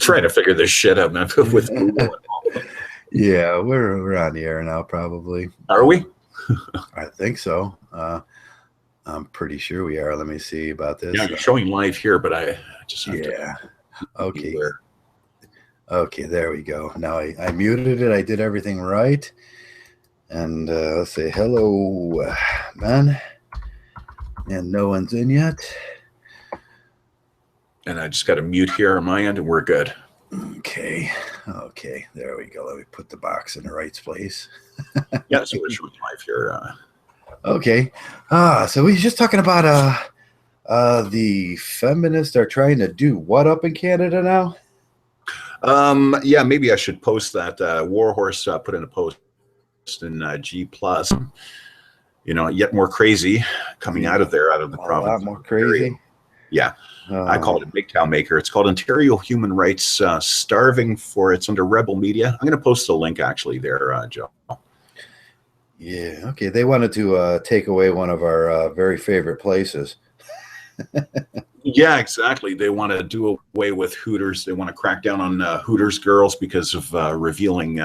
Trying to figure this shit out, man, with Google and all. Yeah, we're on the air now, probably. Are we? I think so. I'm pretty sure we are. Let me see about this. Yeah, you're showing live here, but I just have to. Okay. Okay, there we go. Now I muted it. I did everything right. And let's say hello, man. And no one's in yet. And I just got to mute here on my end, and we're good. Okay. Okay, there we go. Let me put the box in the right place. Yeah, so we're showing live here. Okay. So we were just talking about the feminists are trying to do what up in Canada now? Yeah, maybe I should post that. Warhorse put in a post in G+. You know, yet more crazy coming out of there, out of the province. A lot more crazy. Yeah. I call it a Mgtow maker. It's called Ontario Human Rights Starving for. It's under Rebel Media. I'm going to post a link actually there, Joe. Yeah. Okay. They wanted to take away one of our very favorite places. Yeah, exactly. They want to do away with Hooters. They want to crack down on Hooters girls because of revealing,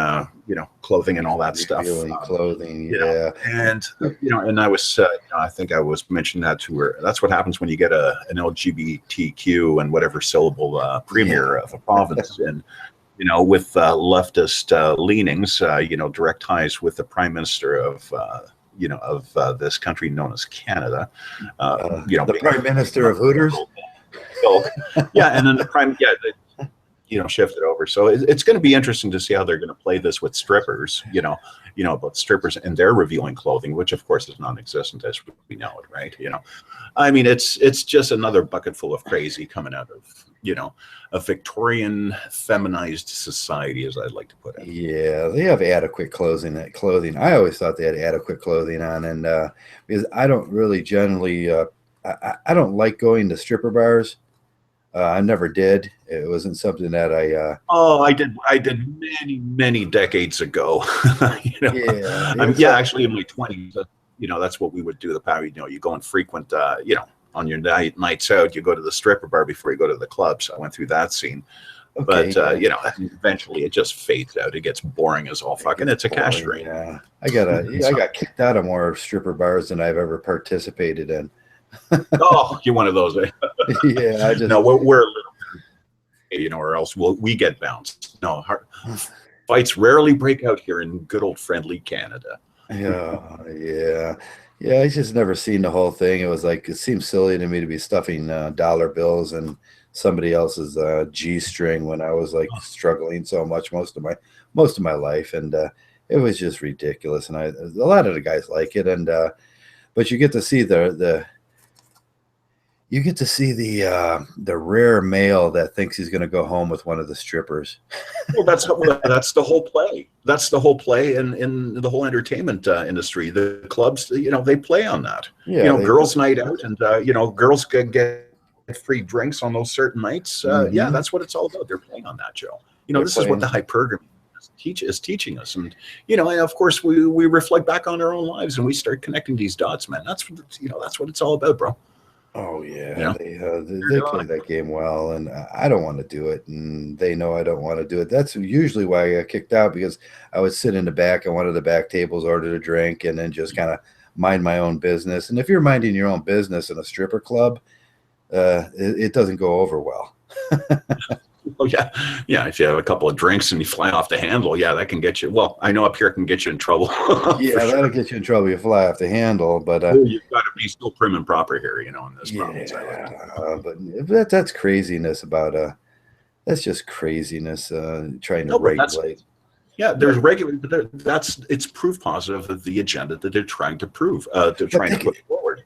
clothing and all that stuff. Revealing clothing, yeah. And and I was, I think I was mentioning that to her. That's what happens when you get an LGBTQ and whatever syllable premier of a province, and with leftist leanings, direct ties with the Prime Minister of. Of this country known as Canada, the Prime Minister of Hooters. Yeah, and then the Prime, shifted over. So it's going to be interesting to see how they're going to play this with strippers. About strippers and their revealing clothing, which of course is non-existent as we know it, right? I mean, it's just another bucket full of crazy coming out of a Victorian feminized society, as I'd like to put it. Yeah, they have adequate clothing. I always thought they had adequate clothing on, and because I don't really generally, I don't like going to stripper bars. I never did. It wasn't something that I did many decades ago. Actually in my 20s. That's what we would do. The power. You go and frequent. On your nights out, you go to the stripper bar before you go to the club. So I went through that scene. Okay, but eventually it just fades out. It gets boring as all fucking. It's a cash drain. Yeah, I got kicked out of more stripper bars than I've ever participated in. Oh, you're one of those. Eh? Yeah, I just no. We're a little, or else we get bounced. No, fights rarely break out here in good old friendly Canada. Yeah. I just never seen the whole thing. It was like it seemed silly to me to be stuffing dollar bills and somebody else's G-string when I was like struggling so much most of my life, and it was just ridiculous. And a lot of the guys like it, and but you get to see the rare male that thinks he's going to go home with one of the strippers. Well, that's the whole play. That's the whole play in the whole entertainment industry. The clubs, they play on that. Yeah, girls' night out, and girls can get free drinks on those certain nights. Yeah, that's what it's all about. They're playing on that, Joe. This is what the hypergamy is teaching us, and and of course we reflect back on our own lives and we start connecting these dots, man. That's what it's all about, bro. Oh yeah, they play that game well, and I don't want to do it, and they know I don't want to do it. That's usually why I got kicked out, because I would sit in the back on one of the back tables, order a drink, and then just kind of mind my own business. And if you're minding your own business in a stripper club, it doesn't go over well. Oh yeah. If you have a couple of drinks and you fly off the handle, that can get you. Well, I know up here it can get you in trouble. Yeah, that'll get you in trouble. You fly off the handle, but you've got to be still prim and proper here, in this province. But that's craziness about that's just craziness trying to regulate. Yeah, there's regular, but it's proof positive of the agenda that they're trying to prove. They're trying to put forward.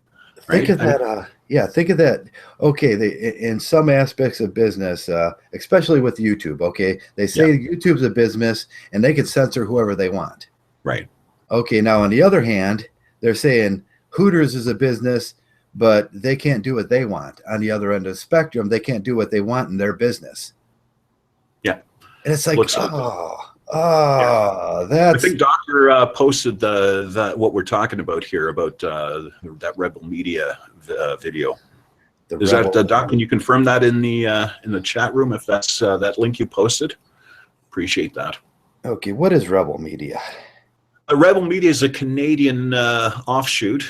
Think of that. Think of that. Okay, in some aspects of business, especially with YouTube, okay, they say YouTube's a business and they can censor whoever they want. Right. Okay, now on the other hand, they're saying Hooters is a business, but they can't do what they want. On the other end of the spectrum, they can't do what they want in their business. Yeah. And it's like, that's. I think Doctor posted what we're talking about here about that Rebel Media video. Is that Doc? Can you confirm that in the chat room if that's that link you posted? Appreciate that. Okay, what is Rebel Media? Rebel Media is a Canadian offshoot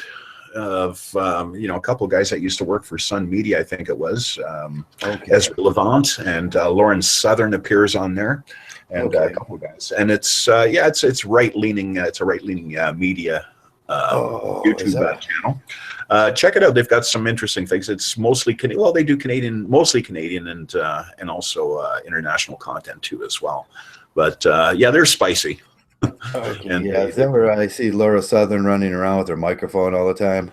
of a couple of guys that used to work for Sun Media, I think it was. Ezra Levant and Lauren Southern appears on there, and a couple of guys. And it's right leaning. It's a right leaning media YouTube channel. Check it out. They've got some interesting things. It's mostly Canadian. Well, they do mostly Canadian and also international content too as well. But they're spicy. And is that where I see Laura Southern running around with her microphone all the time?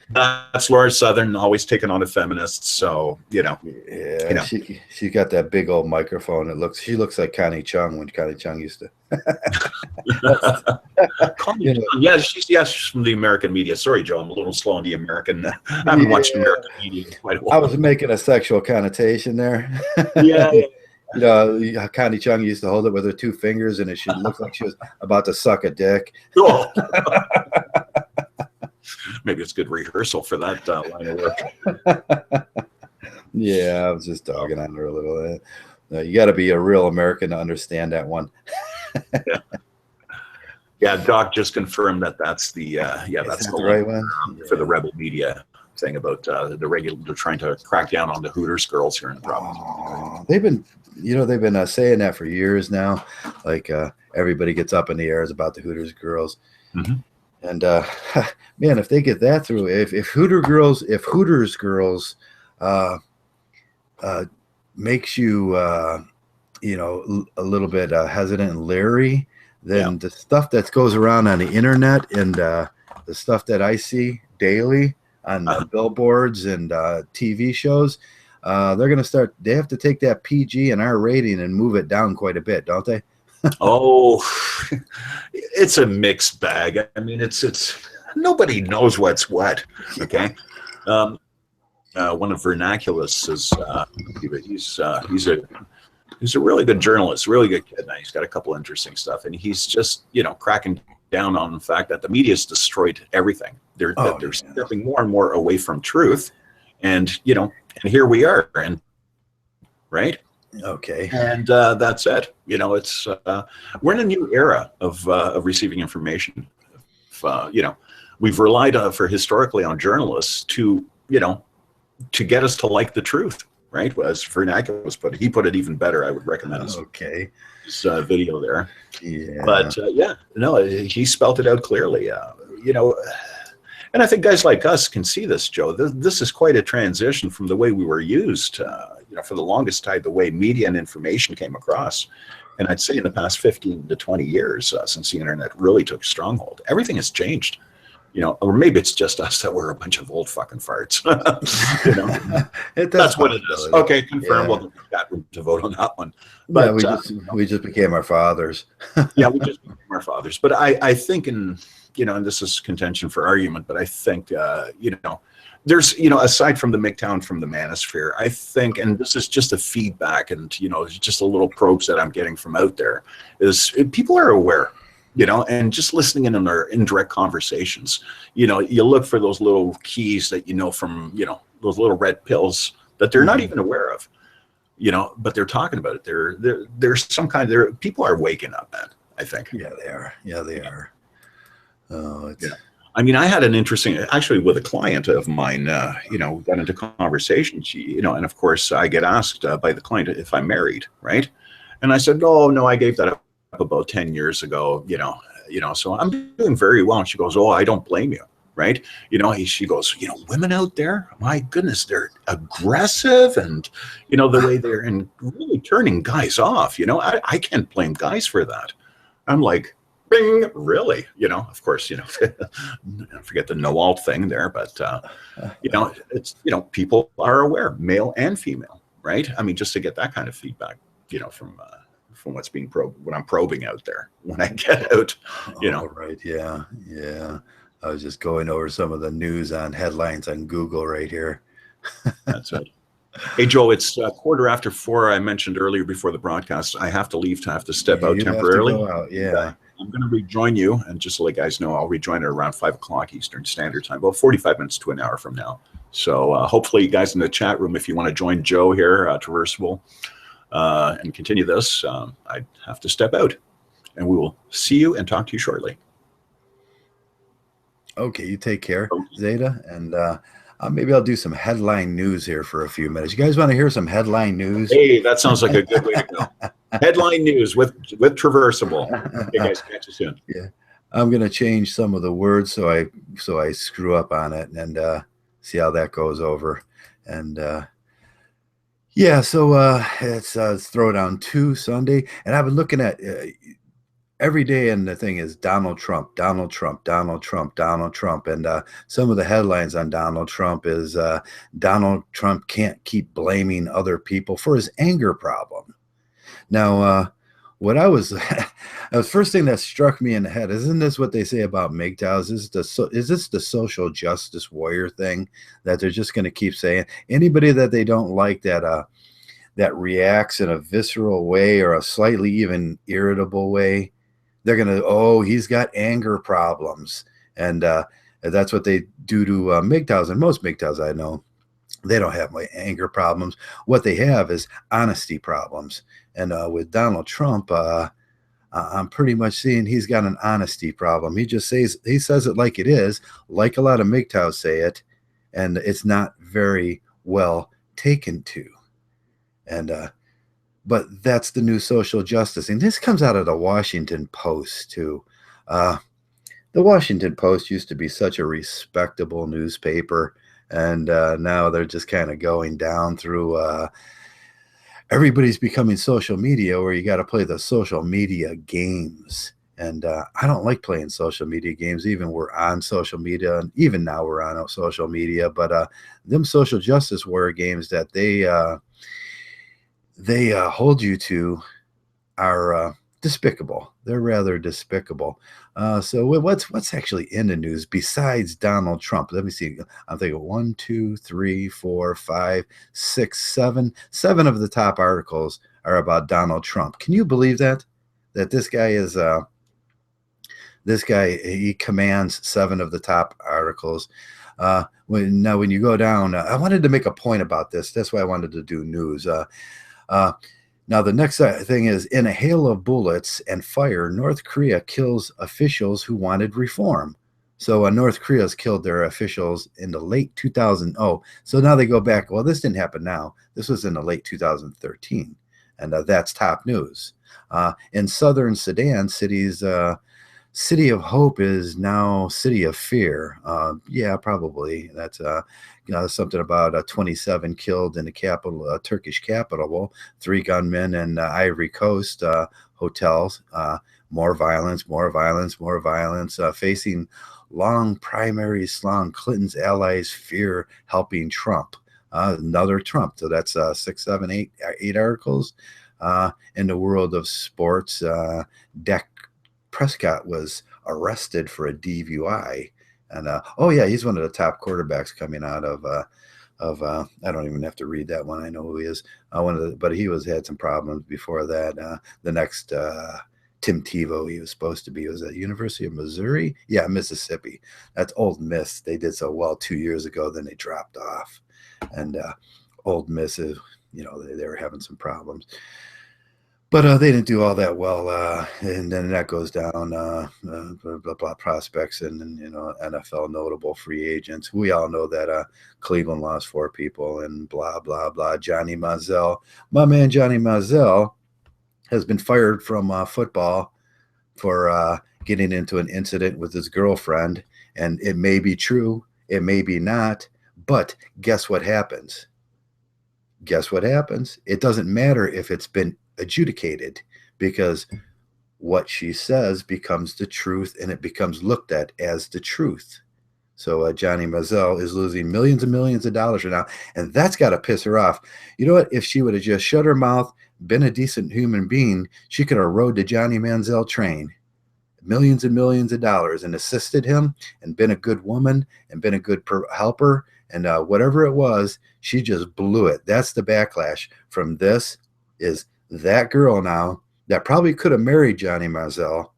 That's Laura Southern, always taking on the feminists. So she got that big old microphone. She looks like Connie Chung when Connie Chung used to. She's from the American media. Sorry, Joe, I'm a little slow on the American. I haven't watched American media in quite a while. I was making a sexual connotation there. Yeah. Connie Chung used to hold it with her 2 fingers, and it should look like she was about to suck a dick. Oh. Maybe it's good rehearsal for that line of work. Yeah, I was just dogging on her a little bit. You got to be a real American to understand that one. Yeah, Doc just confirmed that's the that's the right one for the Rebel Media thing about they're trying to crack down on the Hooters girls here in the province. They've been saying that for years now. Like everybody gets up in the airs about the Hooters girls. Mm-hmm. And man, if they get that through, if Hooters girls makes you a little bit hesitant and leery, then the stuff that goes around on the internet and the stuff that I see daily on billboards and TV shows, they're going to start. They have to take that PG and R rating and move it down quite a bit, don't they? Oh, it's a mixed bag. I mean, it's nobody knows what's what. Okay, one of Vernaculus is he's a really good journalist, really good kid. Now he's got a couple interesting stuff, and he's just cracking down on the fact that the media's destroyed everything. They're stepping more and more away from truth, and here we are, and right. Okay. And that's it. It's we're in a new era of receiving information. We've relied for historically on journalists to get us to like the truth, right? As Vernaculus put it, he put it even better. I would recommend his video there. Yeah. But he spelt it out clearly. And I think guys like us can see this, Joe. This is quite a transition from the way we were used. For the longest time, the way media and information came across. And I'd say in the past 15 to 20 years, since the internet really took stronghold, everything has changed. Or maybe it's just us that we're a bunch of old fucking farts. That's what it is. Okay, confirm. Yeah. We'll get that to vote on that one. But we just became our fathers. Yeah, we just became our fathers. But I think and this is contention for argument, but I think, there's, aside from the Mgtow, from the manosphere, I think, and this is just a feedback and, just a little probes that I'm getting from out there, is people are aware, and just listening in on their indirect conversations, you look for those little keys that, from, those little red pills that they're not even aware of, but they're talking about it. There's some kind of, people are waking up, man, I think. Yeah, they are. Yeah, they are. Oh, it's... I mean, I had an interesting, actually, with a client of mine, got into conversation. She, and of course, I get asked by the client if I'm married, right? And I said, no, I gave that up about 10 years ago, so I'm doing very well. And she goes, oh, I don't blame you, right? She goes, women out there, my goodness, they're aggressive and, the way they're and really turning guys off, I can't blame guys for that. I'm like, bing, really? Of course, forget the no alt thing there, but it's people are aware, male and female, right? I mean, just to get that kind of feedback, from what's being probed, what I'm probing out there when I get out, Right, yeah. I was just going over some of the news on headlines on Google right here. That's it. Hey, Joe, it's 4:15. I mentioned earlier before the broadcast, I have to leave to have to step out temporarily. Have to go out, yeah. I'm going to rejoin you, and just to let you guys know, I'll rejoin at around 5 o'clock Eastern Standard Time, about 45 minutes to an hour from now. So hopefully you guys in the chat room, if you want to join Joe here, Traversable, and continue this, I have to step out. And we will see you and talk to you shortly. Okay, you take care, Zeta, and maybe I'll do some headline news here for a few minutes. You guys want to hear some headline news? Hey, that sounds like a good way to go. Headline news with Traversable. Okay, guys, catch you soon. Yeah, I'm gonna change some of the words so I screw up on it and see how that goes over. And yeah, so it's Throwdown 2 Sunday, and I've been looking at every day, and the thing is Donald Trump, Donald Trump, Donald Trump, Donald Trump. And some of the headlines on Donald Trump is Donald Trump can't keep blaming other people for his anger problem. Now, what I was, the first thing that struck me in the head, isn't this what they say about Mgtow? Is this the social justice warrior thing that they're just going to keep saying? Anybody that they don't like that reacts in a visceral way or a slightly even irritable way, they're going to, oh, he's got anger problems. And that's what they do to Mgtows. And most Mgtows I know, they don't have my anger problems. What they have is honesty problems. And with Donald Trump, I'm pretty much seeing he's got an honesty problem. He says it like it is, like a lot of Mgtows say it, and it's not very well taken to. And but that's the new social justice. And this comes out of the Washington Post, too. The Washington Post used to be such a respectable newspaper, and now they're just kind of going down through everybody's becoming social media, where you got to play the social media games. And I don't like playing social media games. Even we're on social media, and even now we're on social media. But them social justice warrior games that they hold you to are despicable. They're rather despicable. So what's actually in the news besides Donald Trump? Let me see. I'm thinking 1, 2, 3, 4, 5, 6, 7. 7 of the top articles are about Donald Trump. Can you believe that this guy is he commands 7 of the top articles? When you go down, I wanted to make a point about this. That's why I wanted to do news. Now, the next thing is, in a hail of bullets and fire, North Korea kills officials who wanted reform. So North Korea's killed their officials in the late 2000. Oh, so now they go back. Well, this didn't happen now. This was in the late 2013. And that's top news. In southern Sudan, City of Hope is now City of Fear. Yeah, probably. That's something about 27 killed in the capital, Turkish capital. 3 gunmen in Ivory Coast hotels. More violence, more violence, more violence. Facing long primaries, long Clinton's allies fear helping Trump. Another Trump. So that's 6, 7, 8 articles. In the world of sports, Dak Prescott was arrested for a DUI, and oh yeah, he's one of the top quarterbacks coming out of I don't even have to read that one. I know who he is. But he had some problems before that. The next Tim Tebow, he was supposed to be, was at University of Missouri, yeah, Mississippi. That's Ole Miss. They did so well 2 years ago, then they dropped off, and Ole Miss is, they were having some problems. But they didn't do all that well, and then that goes down. Blah, blah, blah, prospects and NFL notable free agents. We all know that Cleveland lost 4 people and blah blah blah. Johnny Manziel, my man Johnny Manziel, has been fired from football for getting into an incident with his girlfriend, and it may be true, it may be not. But guess what happens? Guess what happens? It doesn't matter if it's been adjudicated, because what she says becomes the truth, and it becomes looked at as the truth. So Johnny Manziel is losing millions and millions of dollars right now, and that's got to piss her off. You know what? If she would have just shut her mouth, been a decent human being, she could have rode the Johnny Manziel train, millions and millions of dollars, and assisted him, and been a good woman, and been a good helper, and whatever it was, she just blew it. That's the backlash from this. Is that girl now that probably could have married Johnny Manziel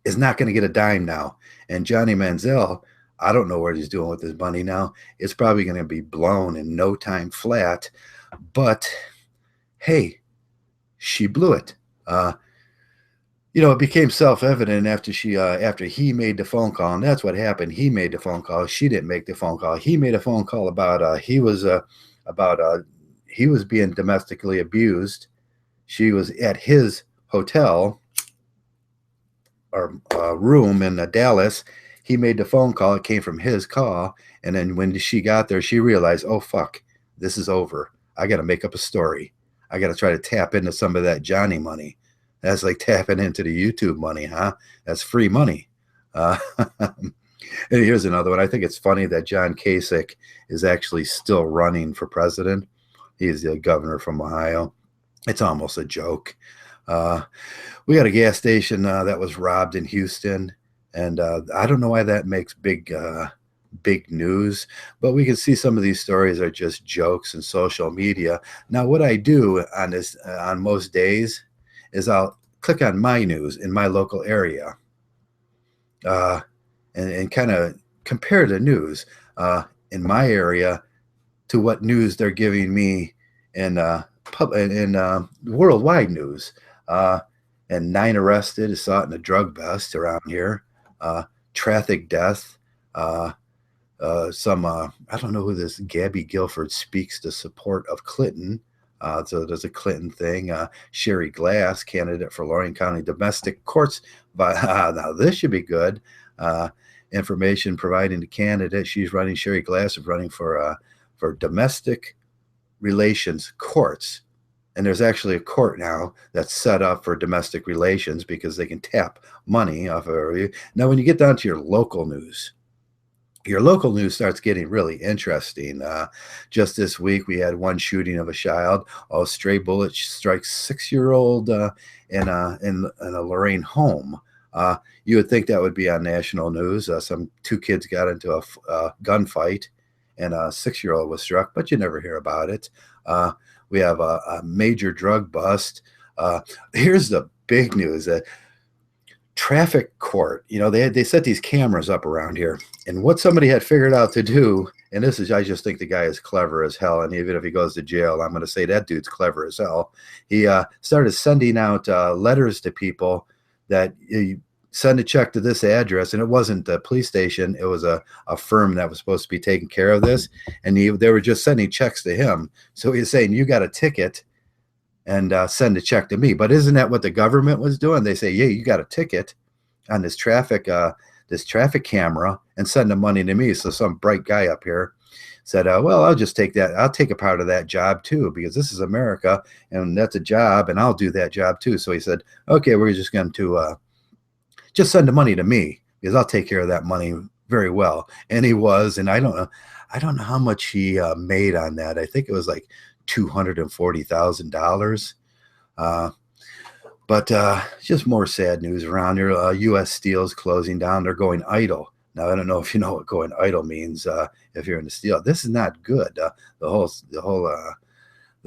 is not going to get a dime now. And Johnny Manziel, I don't know what he's doing with his money now. It's probably going to be blown in no time flat. But hey, she blew it. It became self-evident after he made the phone call, and that's what happened. He made the phone call. She didn't make the phone call. He made a phone call about he was being domestically abused. She was at his hotel or room in Dallas. He made the phone call. It came from his call, and then when she got there, she realized, oh fuck, this is over. I got to make up a story. I got to try to tap into some of that Johnny money. That's like tapping into the YouTube money, huh? That's free money. And here's another one. I think it's funny that John Kasich is actually still running for president. He's the governor from Ohio. It's almost a joke. We got a gas station that was robbed in Houston, and I don't know why that makes big news, but we can see some of these stories are just jokes in social media. Now, what I do on most days is I'll click on my news in my local area and kind of compare the news in my area to what news they're giving me in worldwide news. And 9 arrested, saw it in a drug bust around here. Traffic death. I don't know who this Gabby Guilford speaks to support of Clinton. So there's a Clinton thing. Sherry Glass, candidate for Lorain County domestic courts. But now this should be good. Information providing the candidate. She's running. Sherry Glass is running for domestic relations courts. And there's actually a court now that's set up for domestic relations because they can tap money off of it. Now, when you get down to your local news starts getting really interesting. Just this week, we had one shooting of a child. A stray bullet strikes 6-year-old in a Lorain home. You would think that would be on national news. Some 2 kids got into a gunfight, and a 6-year-old was struck, but you never hear about it. We have a major drug bust. Here's the big news. Traffic court, they set these cameras up around here, and what somebody had figured out to do, and I just think the guy is clever as hell, and even if he goes to jail, I'm going to say that dude's clever as hell. He started sending out letters to people that you send a check to this address, and it wasn't the police station, it was a firm that was supposed to be taking care of this, and they were just sending checks to him. So he's saying, you got a ticket, and send a check to me. But isn't that what the government was doing? They say, yeah, you got a ticket on this traffic camera, and send the money to me. So some bright guy up here said, well, I'll just take that. I'll take a part of that job too, because this is America, and that's a job, and I'll do that job too. So he said, okay, we're just going to just send the money to me, because I'll take care of that money very well. And he was, and I don't know how much he made on that. I think it was like $240,000. But just more sad news around here. U.S. Steel is closing down. They're going idle. Now, I don't know if you know what going idle means if you're in the steel. This is not good. The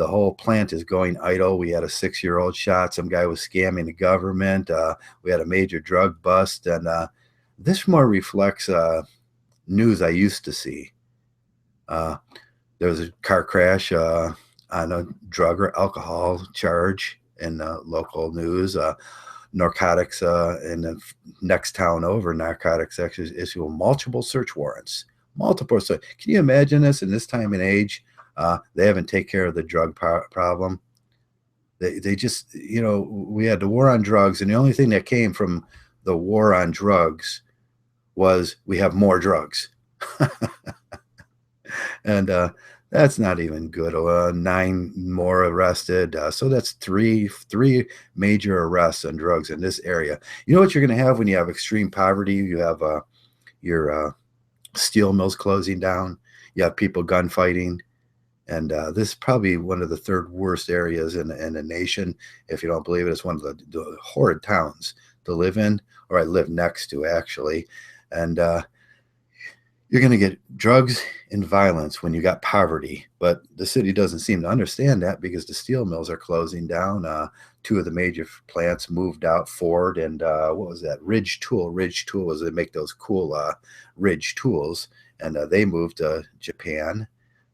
whole plant is going idle. We had a 6-year-old shot. Some guy was scamming the government. We had a major drug bust. And this more reflects news I used to see. There was a car crash on a drug or alcohol charge in local news. Narcotics in the next town over, narcotics actually issue multiple search warrants. Can you imagine this in this time and age? They haven't taken care of the drug problem. They just, we had the war on drugs, and the only thing that came from the war on drugs was we have more drugs. And that's not even good. 9 more arrested. So that's three major arrests on drugs in this area. You know what you're going to have when you have extreme poverty? You have your steel mills closing down. You have people gunfighting. And this is probably one of the 3rd worst areas in the nation. If you don't believe it, it's one of the horrid towns to live in, or I live next to, actually. And you're going to get drugs and violence when you got poverty. But the city doesn't seem to understand that because the steel mills are closing down. Two of the major plants moved out, Ford and what was that? Ridge Tool. Ridge Tool was, they make those cool Ridge tools, and they moved to Japan.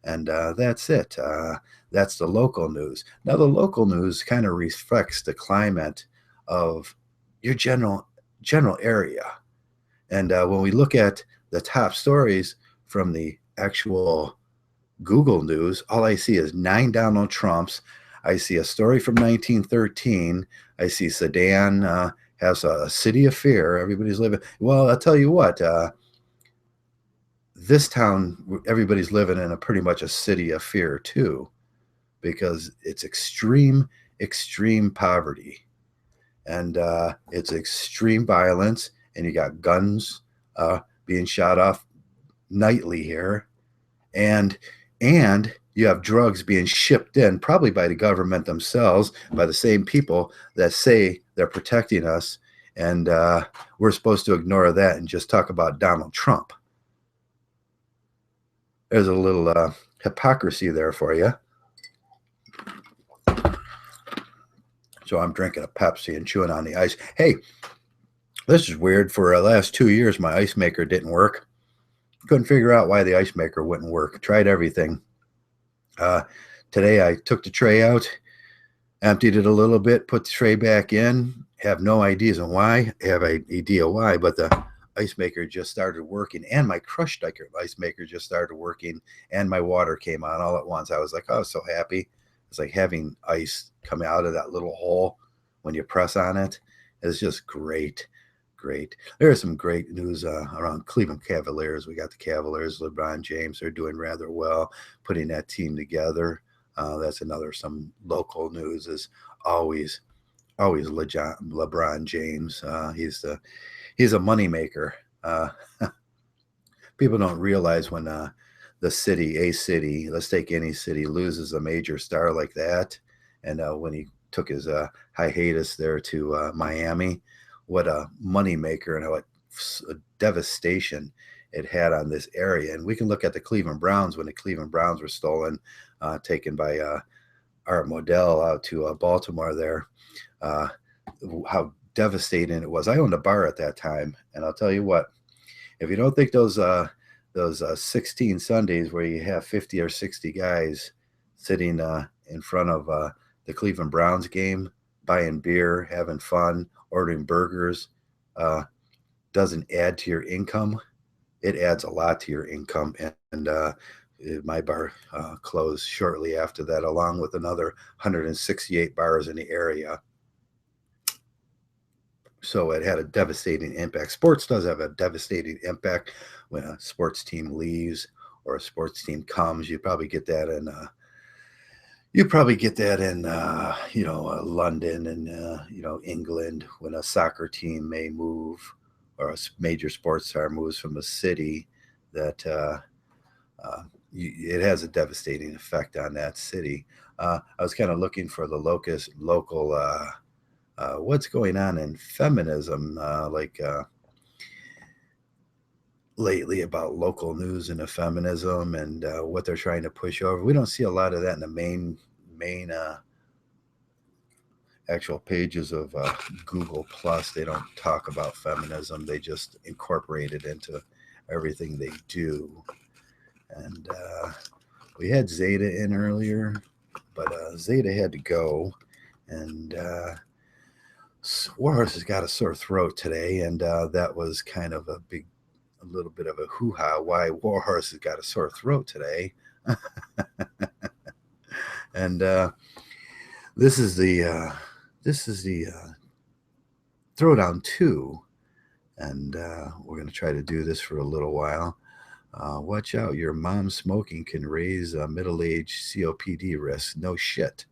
And that's it. That's the local news. Now, the local news kind of reflects the climate of your general area. And when we look at the top stories from the actual Google News, all I see is 9 Donald Trumps. I see a story from 1913. I see Sedan has a city of fear. Everybody's living. Well, I'll tell you what. This town, everybody's living in a pretty much a city of fear too, because it's extreme poverty, and it's extreme violence, and you got guns being shot off nightly here, and you have drugs being shipped in, probably by the government themselves, by the same people that say they're protecting us, and we're supposed to ignore that and just talk about Donald Trump. There's a little hypocrisy there for you. So I'm drinking a Pepsi and chewing on the ice. Hey, this is weird. For the last 2 years, my ice maker didn't work. Couldn't figure out why the ice maker wouldn't work. Tried everything. Today I took the tray out, emptied it a little bit, put the tray back in. Have no ideas on why. Have an idea why, but the ice maker just started working, and my crushed ice maker just started working, and my water came on all at once. I was like, oh, so happy. It's like having ice come out of that little hole when you press on it. It's just great. There is some great news around Cleveland Cavaliers. We got the Cavaliers, LeBron James. They're doing rather well putting that team together. That's another, some local news is always LeBron James. He's a moneymaker. People don't realize when a city, let's take any city, loses a major star like that, and when he took his hiatus there to Miami, what a moneymaker and what a devastation it had on this area. And we can look at the Cleveland Browns when the Cleveland Browns were stolen, taken by Art Modell out to Baltimore there, how devastating it was. I owned a bar at that time, and I'll tell you what, if you don't think those 16 Sundays where you have 50 or 60 guys sitting in front of the Cleveland Browns game, buying beer, having fun, ordering burgers, doesn't add to your income, it adds a lot to your income. And my bar closed shortly after that, along with another 168 bars in the area. So it had a devastating impact. Sports does have a devastating impact. When a sports team leaves or a sports team comes, you probably get that in London and England, when a soccer team may move or a major sports star moves from a city, that it has a devastating effect on that city. I was kind of looking for the local what's going on in feminism, lately, about local news and the feminism and what they're trying to push over. We don't see a lot of that in the main actual pages of Google Plus. They don't talk about feminism. They just incorporate it into everything they do. And we had Zeta in earlier, but Zeta had to go, and Warhorse has got a sore throat today, and that was kind of a little bit of a hoo-ha why Warhorse has got a sore throat today. And this is the Throwdown 2, and we're going to try to do this for a little while. Watch out, your mom smoking can raise middle-age COPD risk. No shit.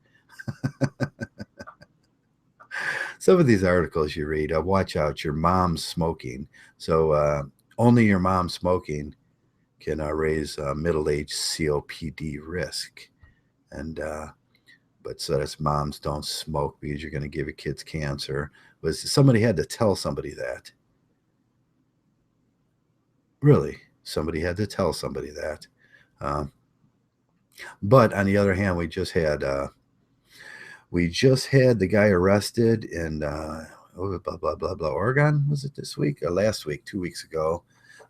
Some of these articles you read, watch out, your mom's smoking. So only your mom smoking can raise middle-age COPD risk. And but so that's moms don't smoke because you're going to give your kids cancer. But somebody had to tell somebody that. Really, Somebody had to tell somebody that. Um, but on the other hand, we just had the guy arrested in blah blah blah blah Oregon. Was it this week or last week? 2 weeks ago,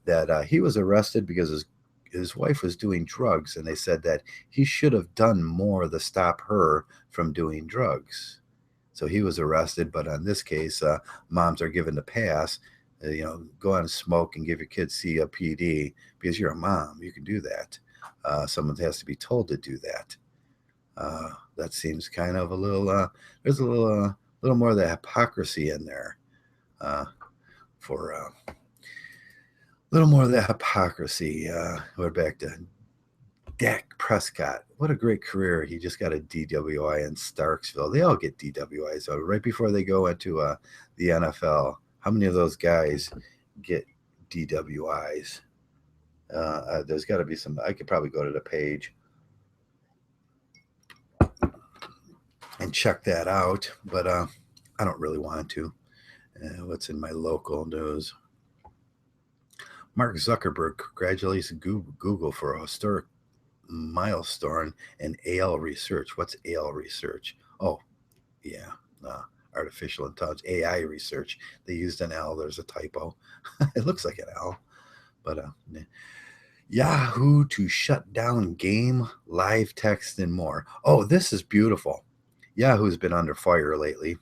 that he was arrested because his wife was doing drugs, and they said that he should have done more to stop her from doing drugs. So he was arrested, but on this case, moms are given the pass. Go out and smoke and give your kids COPD because you're a mom. You can do that. Someone has to be told to do that. That seems kind of a little. There's a little more of that hypocrisy in there. For a little more of that hypocrisy. We're back to Dak Prescott. What a great career. He just got a DWI in Starksville. They all get DWIs. So right before they go into the NFL, how many of those guys get DWIs? There's got to be some. I could probably go to the page and check that out, but I don't really want to. What's in my local news? Mark Zuckerberg congratulates Google for a historic milestone in AL research. What's AL research? Oh, yeah, artificial intelligence, AI research. They used an L. There's a typo. It looks like an L, but Yahoo to shut down game, live text, and more. Oh, this is beautiful. Yahoo's been under fire lately.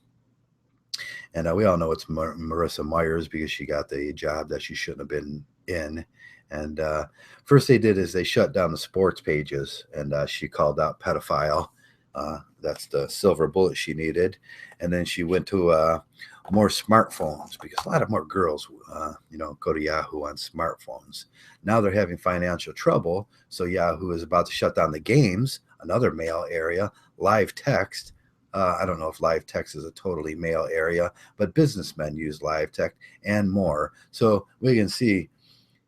And we all know it's Marissa Myers because she got the job that she shouldn't have been in. And first they did is they shut down the sports pages, and she called out pedophile. That's the silver bullet she needed. And then she went to more smartphones because a lot of more girls, go to Yahoo on smartphones. Now they're having financial trouble. So Yahoo is about to shut down the games, another male area, live text. I don't know if live text is a totally male area, but businessmen use live text and more. So we can see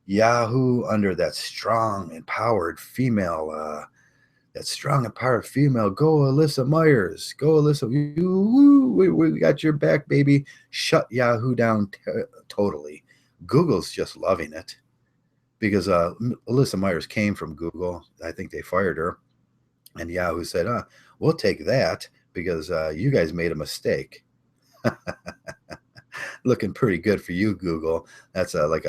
Yahoo under that strong, empowered female. Go Alyssa Myers. Go Alyssa. We got your back, baby. Shut Yahoo down totally. Google's just loving it because Alyssa Myers came from Google. I think they fired her. And Yahoo said, we'll take that because you guys made a mistake. Looking pretty good for you, Google. That's like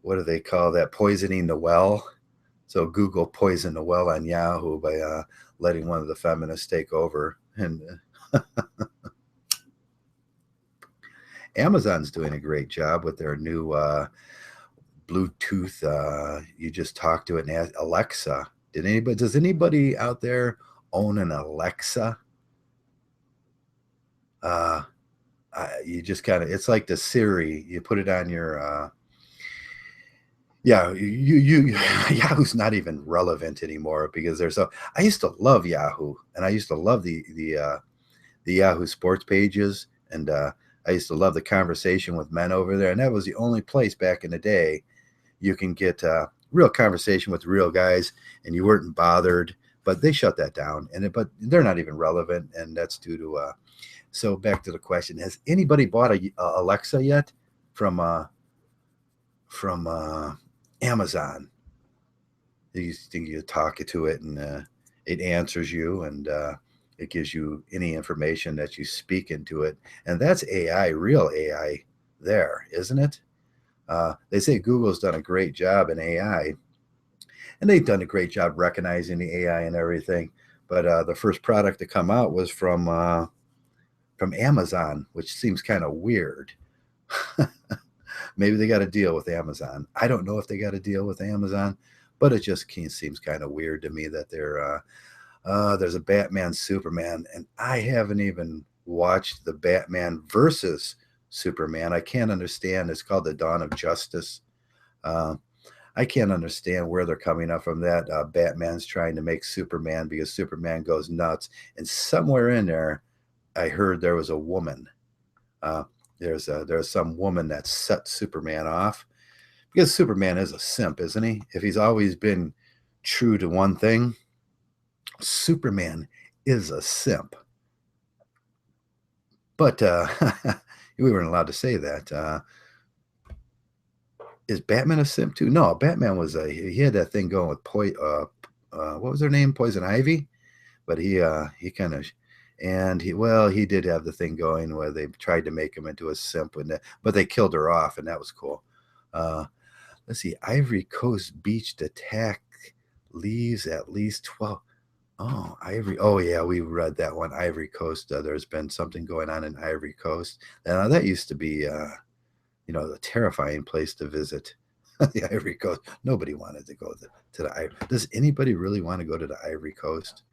what do they call that? Poisoning the well. So Google poisoned the well on Yahoo by letting one of the feminists take over. And Amazon's doing a great job with their new Bluetooth. You just talk to it and ask Alexa. Does anybody out there own an Alexa? You just kind of, it's like the Siri. You put it on your Yahoo's not even relevant anymore because I used to love Yahoo, and I used to love the Yahoo sports pages, and I used to love the conversation with men over there, and that was the only place back in the day you can get real conversation with real guys, and you weren't bothered. But they shut that down, but they're not even relevant, and that's due to. So back to the question: has anybody bought a Alexa yet from Amazon? You think you talk to it, and it answers you, and it gives you any information that you speak into it, and that's AI, real AI, there, isn't it? They say Google's done a great job in AI, and they've done a great job recognizing the AI and everything. But the first product to come out was from Amazon, which seems kind of weird. Maybe they got a deal with Amazon. I don't know if they got a deal with Amazon, but it just seems kind of weird to me that there's a Batman Superman, and I haven't even watched the Batman versus Superman. I can't understand. It's called The Dawn of Justice. I can't understand where they're coming up from that. Batman's trying to make Superman because Superman goes nuts, and somewhere in there, I heard there was a woman. There's some woman that set Superman off because Superman is a simp, isn't he? If he's always been true to one thing, Superman is a simp. But we weren't allowed to say that. Is Batman a simp too? No, Batman was he had that thing going with what was her name? Poison Ivy, but he kind of, and he did have the thing going where they tried to make him into a simp, but they killed her off, and that was cool. Let's see, Ivory Coast beach attack leaves at least 12. Oh, Ivory. Oh, yeah, we read that one. Ivory Coast. There's been something going on in Ivory Coast. That used to be, a terrifying place to visit. The Ivory Coast. Nobody wanted to go to the Ivory. Does anybody really want to go to the Ivory Coast?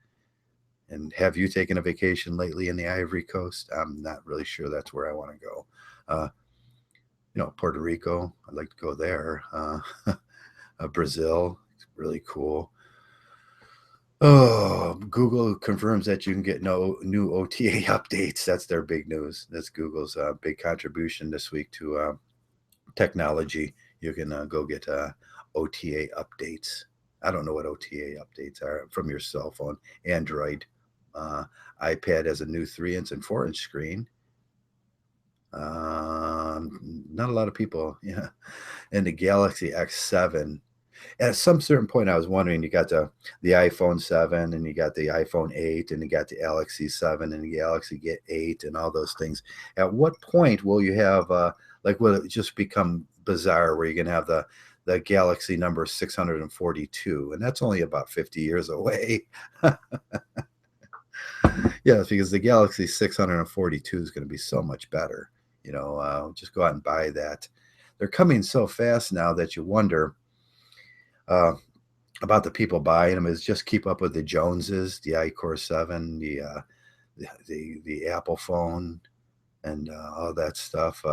And have you taken a vacation lately in the Ivory Coast? I'm not really sure that's where I want to go. Puerto Rico. I'd like to go there. Brazil. It's really cool. Oh, Google confirms that you can get no new OTA updates. That's their big news. That's Google's big contribution this week to technology. You can go get OTA updates. I don't know what OTA updates are from your cell phone. Android, iPad has a new 3-inch and 4-inch screen. Not a lot of people, yeah. And the Galaxy X7. At some certain point, I was wondering, you got the iPhone 7 and you got the iPhone 8 and you got the Galaxy 7 and the Galaxy 8 and all those things. At what point will you have, will it just become bizarre where you can have the Galaxy number 642? And that's only about 50 years away. Yes, because the Galaxy 642 is going to be so much better. Just go out and buy that. They're coming so fast now that you wonder about the people buying them. Is just keep up with the Joneses, the iCore 7, the Apple phone, and all that stuff.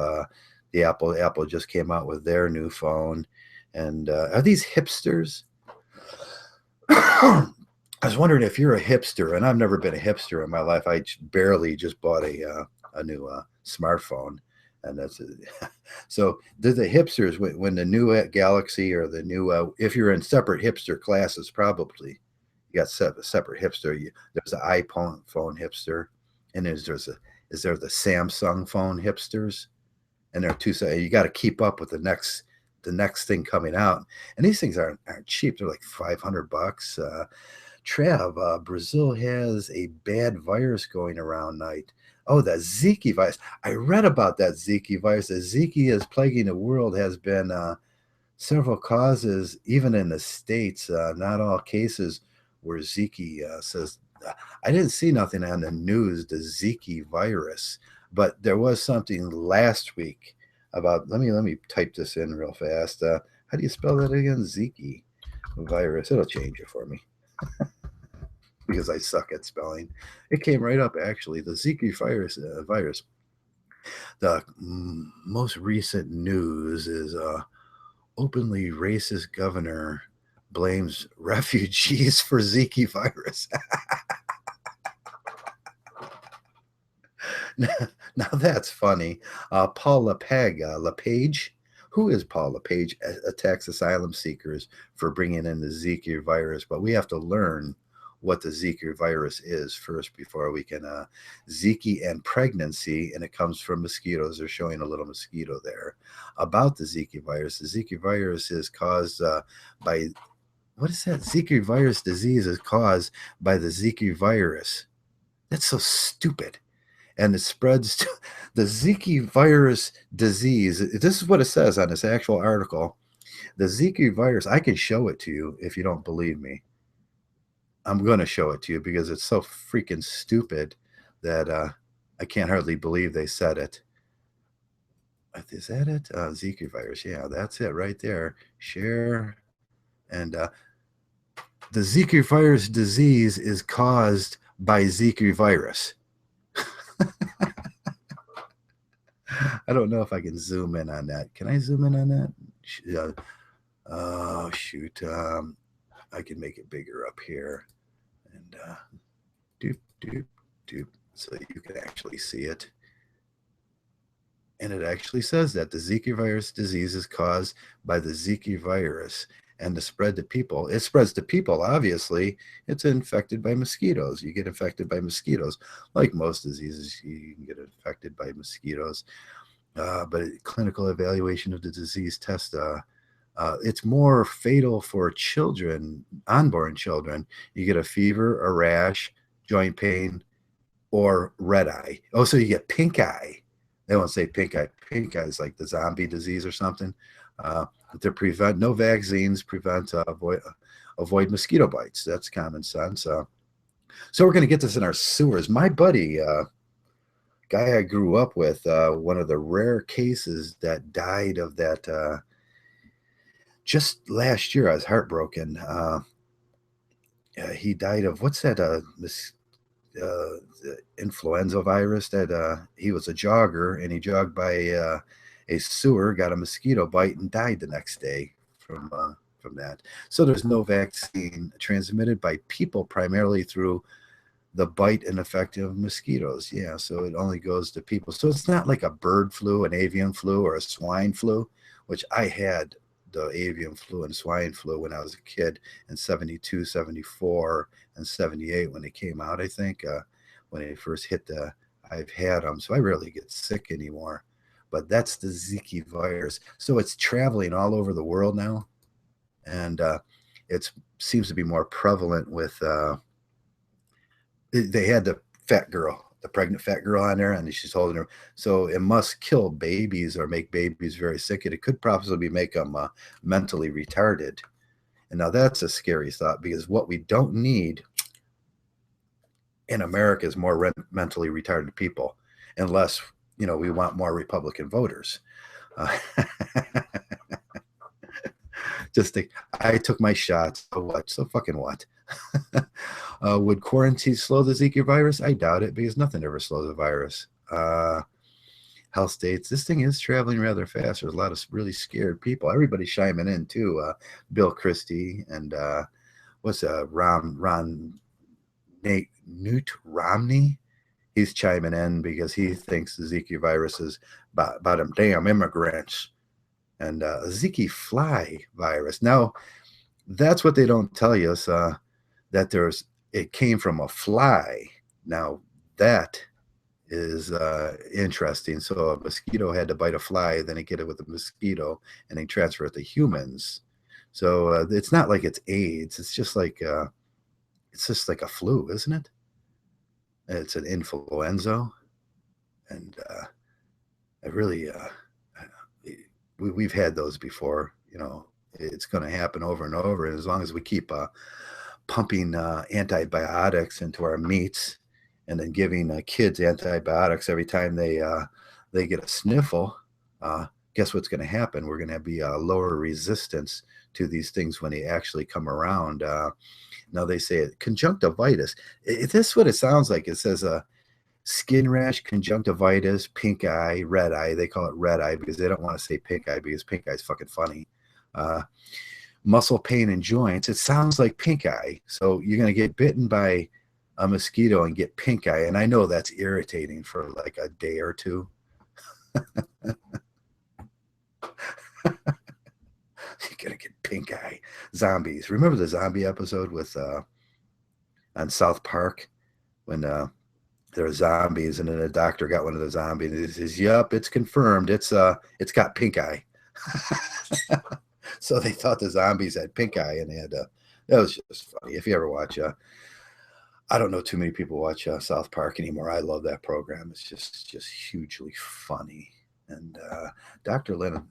The Apple just came out with their new phone, and are these hipsters? I was wondering if you're a hipster, and I've never been a hipster in my life. I barely just bought a new smartphone. And that's it. So the hipsters, when the new Galaxy or the new, if you're in separate hipster classes, probably you got separate hipster. There's an iPhone phone hipster, and is there the Samsung phone hipsters, and there are two. So you got to keep up with the next thing coming out, and these things aren't cheap. They're like $500. Trav, Brazil has a bad virus going around night. Oh, that Zika virus. I read about that Zika virus. The Zika is plaguing the world, has been several causes, even in the States. Not all cases were Zika says. I didn't see nothing on the news, the Zika virus, but there was something last week about, let me type this in real fast. How do you spell that again? Zika virus. It'll change it for me. Because I suck at spelling. It came right up, actually. The Zika virus. The most recent news is openly racist governor blames refugees for Zika virus. Now that's funny. Paul LePage, who is Paul LePage, attacks asylum seekers for bringing in the Zika virus. But we have to learn what the Zika virus is first before we can Zika and pregnancy, and it comes from mosquitoes. They're showing a little mosquito there about the Zika virus. The Zika virus is caused by, what is that? Zika virus disease is caused by the Zika virus. That's so stupid. And it spreads to the Zika virus disease. This is what it says on this actual article. The Zika virus, I can show it to you if you don't believe me. I'm going to show it to you because it's so freaking stupid that I can't hardly believe they said it. Is that it? Zika virus. Yeah, that's it right there. Share. And the Zika virus disease is caused by Zika virus. I don't know if I can zoom in on that. Can I zoom in on that? Oh, shoot. I can make it bigger up here. And doop, so you can actually see it. And it actually says that the Zika virus disease is caused by the Zika virus, and the spread to people. It spreads to people, obviously. It's infected by mosquitoes. You get infected by mosquitoes. Like most diseases, you can get infected by mosquitoes. but clinical evaluation of the disease test. It's more fatal for children, unborn children. You get a fever, a rash, joint pain, or red eye. Oh, so you get pink eye. They won't say pink eye. Pink eye is like the zombie disease or something. To prevent, no vaccines prevent, avoid mosquito bites. That's common sense. So we're going to get this in our sewers. My buddy, guy I grew up with, one of the rare cases that died of that just last year. I was heartbroken. He died of what's that? The influenza virus. That he was a jogger and he jogged by a sewer, got a mosquito bite, and died the next day from that. So there's no vaccine transmitted by people, primarily through the bite and effect of mosquitoes. Yeah, so it only goes to people. So it's not like a bird flu, an avian flu, or a swine flu, which I had the avian flu and swine flu when I was a kid in 72, 74, and 78 when they came out, I think, when they first hit I've had them. So I rarely get sick anymore. But that's the Zika virus. So it's traveling all over the world now. And it seems to be more prevalent with, they had the fat girl, the pregnant fat girl on there, and she's holding her. So it must kill babies or make babies very sick. And it could possibly make them mentally retarded. And now that's a scary thought, because what we don't need in America is more mentally retarded people, unless, we want more Republican voters. Just think, I took my shots. So what? So fucking what? Would quarantine slow the Zika virus? I doubt it, because nothing ever slows a virus. Health states, this thing is traveling rather fast. There's a lot of really scared people. Everybody's chiming in too. Bill Christie and what's Newt Romney? He's chiming in because he thinks the Zika virus is about them damn immigrants. And Zika fly virus. Now, that's what they don't tell you, is that it came from a fly. Now, that is interesting. So a mosquito had to bite a fly, then they get it with a mosquito, and they transfer it to humans. So it's not like it's AIDS. It's just like a flu, isn't it? It's an influenza, and I really we've had those before. It's going to happen over and over. And as long as we keep pumping antibiotics into our meats, and then giving kids antibiotics every time they get a sniffle, guess what's going to happen? We're going to be lower resistance to these things when they actually come around. Now they say conjunctivitis. This is what it sounds like. It says skin rash, conjunctivitis, pink eye, red eye. They call it red eye because they don't want to say pink eye, because pink eye is fucking funny. Muscle pain in joints. It sounds like pink eye. So you're going to get bitten by a mosquito and get pink eye. And I know that's irritating for like a day or two. You're going to get pink eye. Zombies. Remember the zombie episode with on South Park when there were zombies, and then the doctor got one of the zombies and he says, "Yup, it's confirmed. It's got pink eye." So they thought the zombies had pink eye, and they had that was just funny. If you ever watch I don't know too many people watch South Park anymore. I love that program. It's just hugely funny. And Dr. Lynn,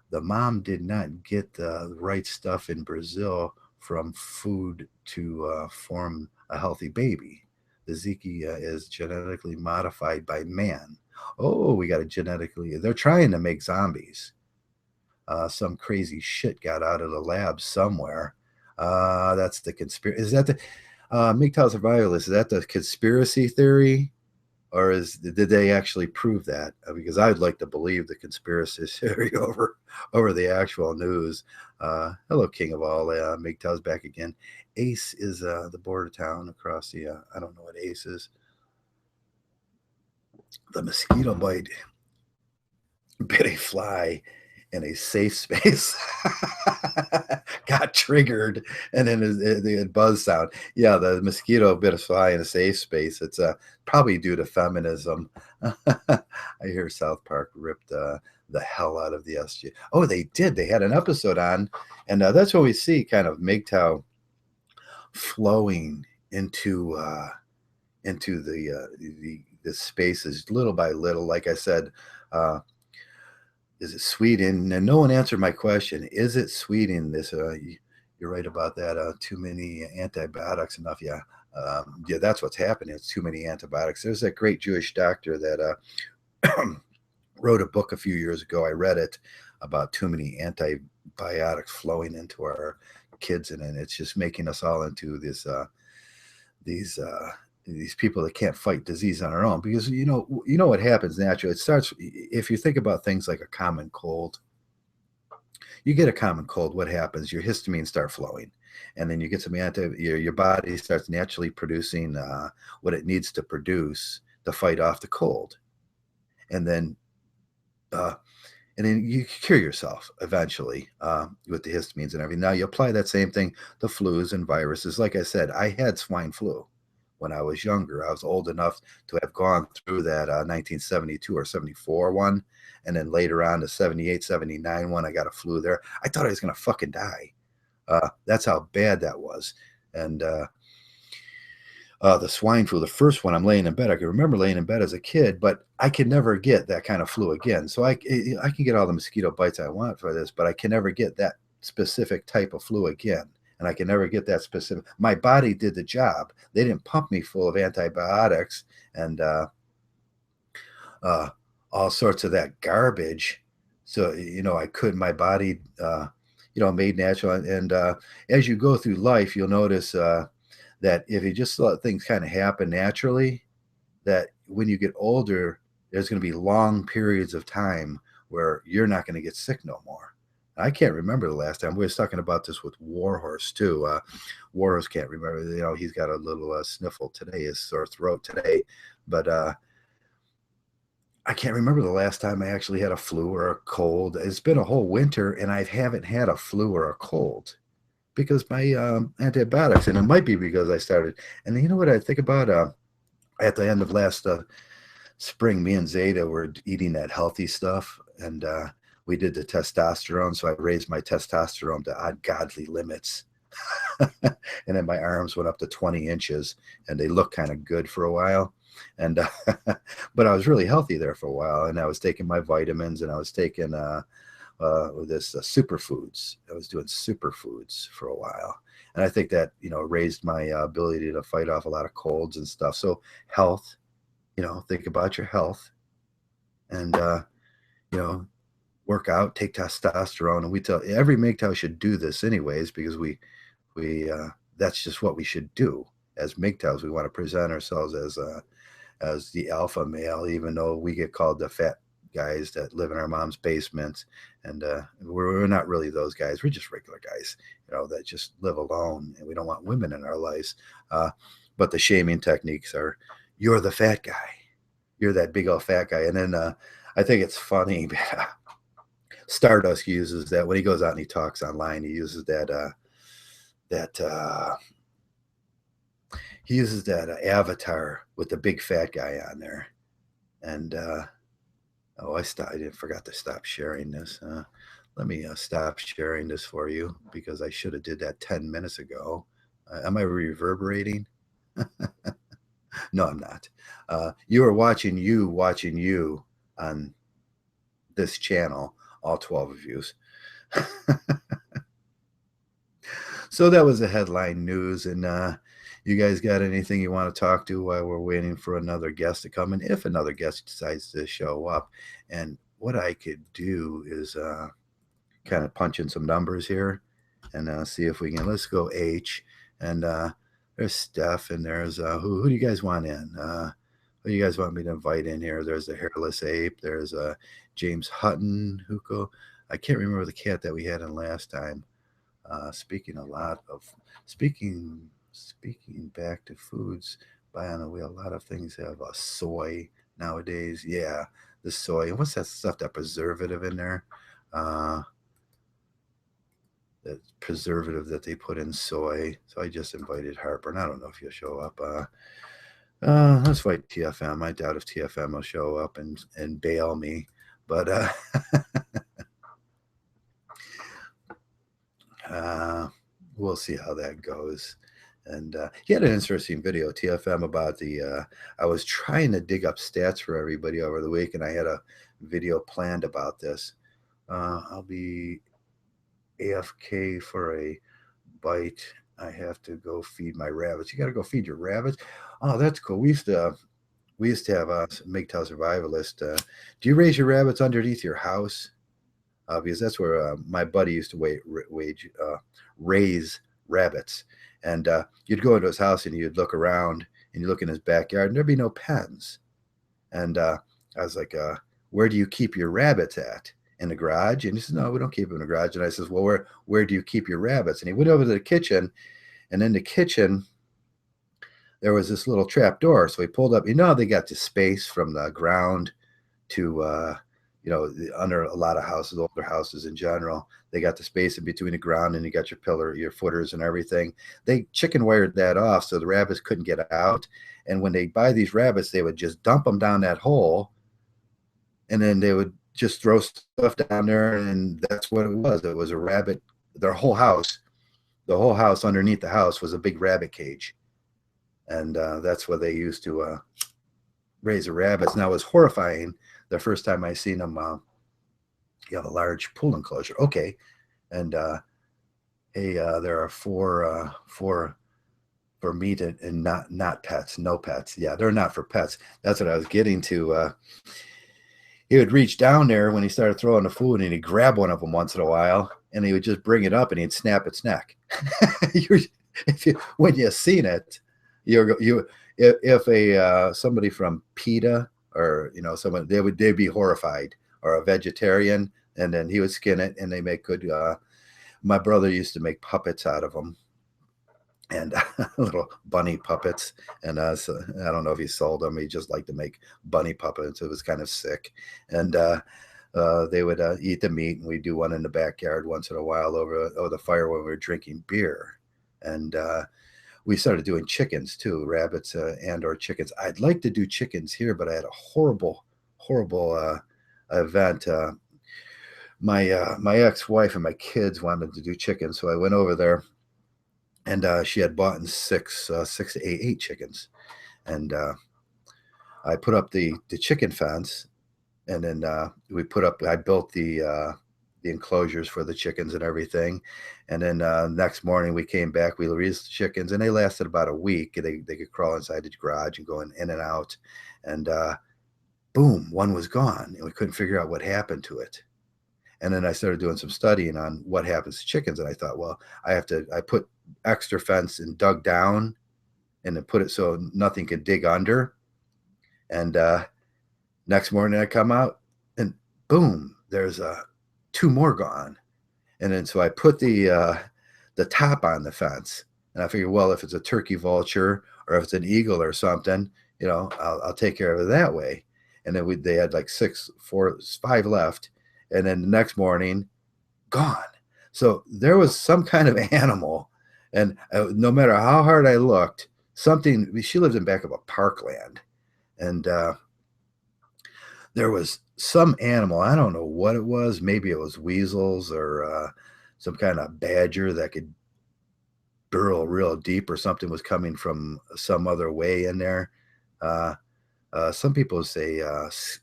the mom did not get the right stuff in Brazil from food to form a healthy baby. The Zika is genetically modified by man. Oh, we got to genetically. They're trying to make zombies. Some crazy shit got out of the lab somewhere. That's the conspiracy. Is that the Mgtow Survivalist? Is that the conspiracy theory, or did they actually prove that? Because I'd like to believe the conspiracy theory over the actual news. Hello, King of all. Mgtow's back again. Ace is the border town across the. I don't know what Ace is. The mosquito bite bit a fly in a safe space got triggered, and then the buzz sound. Yeah, the mosquito bit a fly in a safe space. It's probably due to feminism. I hear South Park ripped the hell out of the SG. Oh, they did. They had an episode on, and that's when we see kind of Mgtow flowing into the spaces little by little. Like I said, is it Sweden? And no one answered my question. Is it Sweden? You're right about that. Too many antibiotics. Enough. Yeah. Yeah, that's what's happening. It's too many antibiotics. There's that great Jewish doctor that wrote a book a few years ago. I read it about too many antibiotics flowing into our kids, and it's just making us all into these people that can't fight disease on their own. Because you know what happens naturally. It starts, if you think about things like a common cold. You get a common cold, what happens? Your histamines start flowing, and then you get some your body starts naturally producing what it needs to produce to fight off the cold, and then uh, you cure yourself eventually with the histamines and everything. Now you apply that same thing to flus and viruses. Like I said, I had swine flu when I was younger. I was old enough to have gone through that 1972 or 74 one. And then later on the 78, 79 one, I got a flu there. I thought I was going to fucking die. That's how bad that was. And the swine flu, the first one, I'm laying in bed. I can remember laying in bed as a kid, but I can never get that kind of flu again. So I can get all the mosquito bites I want for this, but I can never get that specific type of flu again. And I can never get that specific. My body did the job. They didn't pump me full of antibiotics and all sorts of that garbage. So, my body, made natural. And as you go through life, you'll notice that if you just let things kind of happen naturally, that when you get older, there's going to be long periods of time where you're not going to get sick no more. I can't remember the last time. We were talking about this with Warhorse too. Warhorse can't remember. He's got a little sniffle today, his sore throat today. But I can't remember the last time I actually had a flu or a cold. It's been a whole winter, and I haven't had a flu or a cold because my antibiotics, and it might be because I started. And you know what I think about? At the end of last spring, me and Zeta were eating that healthy stuff, and we did the testosterone. So I raised my testosterone to ungodly limits. And then my arms went up to 20 inches, and they looked kind of good for a while. And but I was really healthy there for a while, and I was taking my vitamins, and I was taking this superfoods. I was doing superfoods for a while, and I think that raised my ability to fight off a lot of colds and stuff. So health, think about your health, and work out, take testosterone, and we tell every MGTOW should do this anyways, because we that's just what we should do as MGTOWs. We want to present ourselves as the alpha male, even though we get called the fat guys that live in our mom's basements, and we're not really those guys. We're just regular guys, that just live alone, and we don't want women in our lives. But the shaming techniques are, you're the fat guy, you're that big old fat guy. And then I think it's funny. Stardust uses that when he goes out and he talks online. He uses that avatar with the big fat guy on there, and I forgot to stop sharing this. Let me stop sharing this for you, because I should have did that 10 minutes ago. Am I reverberating? No, I'm not. You are watching you on this channel, all 12 of you. So that was the headline news. And you guys got anything you want to talk to while we're waiting for another guest to come in, if another guest decides to show up? And what I could do is kind of punch in some numbers here and see if we can. Let's go H. And there's Steph, and there's who do you guys want in? Who do you guys want me to invite in here? There's the hairless ape. There's James Hutton, Huko. I can't remember the cat that we had in last time. Speaking back to foods, by on the wheel, a lot of things have soy nowadays. Yeah, the soy. And what's that stuff, that preservative in there? that preservative that they put in soy. So I just invited Harper, and I don't know if he'll show up. Let's wait TFM. I doubt if TFM will show up and bail me, but we'll see how that goes. And he had an interesting video, TFM, about the. I was trying to dig up stats for everybody over the week, and I had a video planned about this. I'll be AFK for a bite. I have to go feed my rabbits. You got to go feed your rabbits. Oh, that's cool. We used to have a Mgtow Survivalist. Do you raise your rabbits underneath your house? Because that's where my buddy used to raise rabbits. And you'd go into his house and you'd look around and you look in his backyard and there'd be no pens. And I was like, where do you keep your rabbits at? In the garage? And he says, no, we don't keep them in the garage. And I says, well, where do you keep your rabbits? And he went over to the kitchen, and in the kitchen there was this little trap door. So he pulled up, they got the space from the ground to under a lot of houses, older houses in general, they got the space in between the ground and you got your pillar, your footers and everything. They chicken wired that off so the rabbits couldn't get out. And when they buy these rabbits, they would just dump them down that hole, and then they would just throw stuff down there, and that's what it was. It was a rabbit. The whole house underneath the house was a big rabbit cage, and that's what they used to raise the rabbits. Now it was horrifying the first time I seen them. You have a large pool enclosure, okay, and there are four for meat and not pets, no pets. Yeah, they're not for pets. That's what I was getting to. He would reach down there when he started throwing the food, and he'd grab one of them once in a while, and he would just bring it up, and he'd snap its neck. When you seen it, if somebody from PETA or someone, they'd be horrified, or a vegetarian, and then he would skin it, and they make good. My brother used to make puppets out of them, and little bunny puppets. And so I don't know if he sold them. He just liked to make bunny puppets. It was kind of sick. And they would eat the meat, and we'd do one in the backyard once in a while over the fire when we were drinking beer. And we started doing chickens too, rabbits and or chickens. I'd like to do chickens here, but I had a horrible event. My ex-wife and my kids wanted to do chickens, so I went over there. And she had bought in six to eight chickens, and I put up the chicken fence, and then I built the enclosures for the chickens and everything, and then next morning we came back, we released the chickens, and they lasted about a week. They could crawl inside the garage and go in and out, and boom, one was gone, and we couldn't figure out what happened to it. And then I started doing some studying on what happens to chickens. And I thought, well, I put extra fence and dug down and then put it so nothing could dig under. And next morning I come out and boom, there's two more gone. And then so I put the top on the fence. And I figured, well, if it's a turkey vulture or if it's an eagle or something, I'll take care of it that way. And then they had like 5 left. And then the next morning, gone. So there was some kind of animal, and no matter how hard I looked, she lived in back of a parkland, and there was some animal, I don't know what it was, maybe it was weasels or some kind of badger that could burrow real deep, or something was coming from some other way in there. Some people say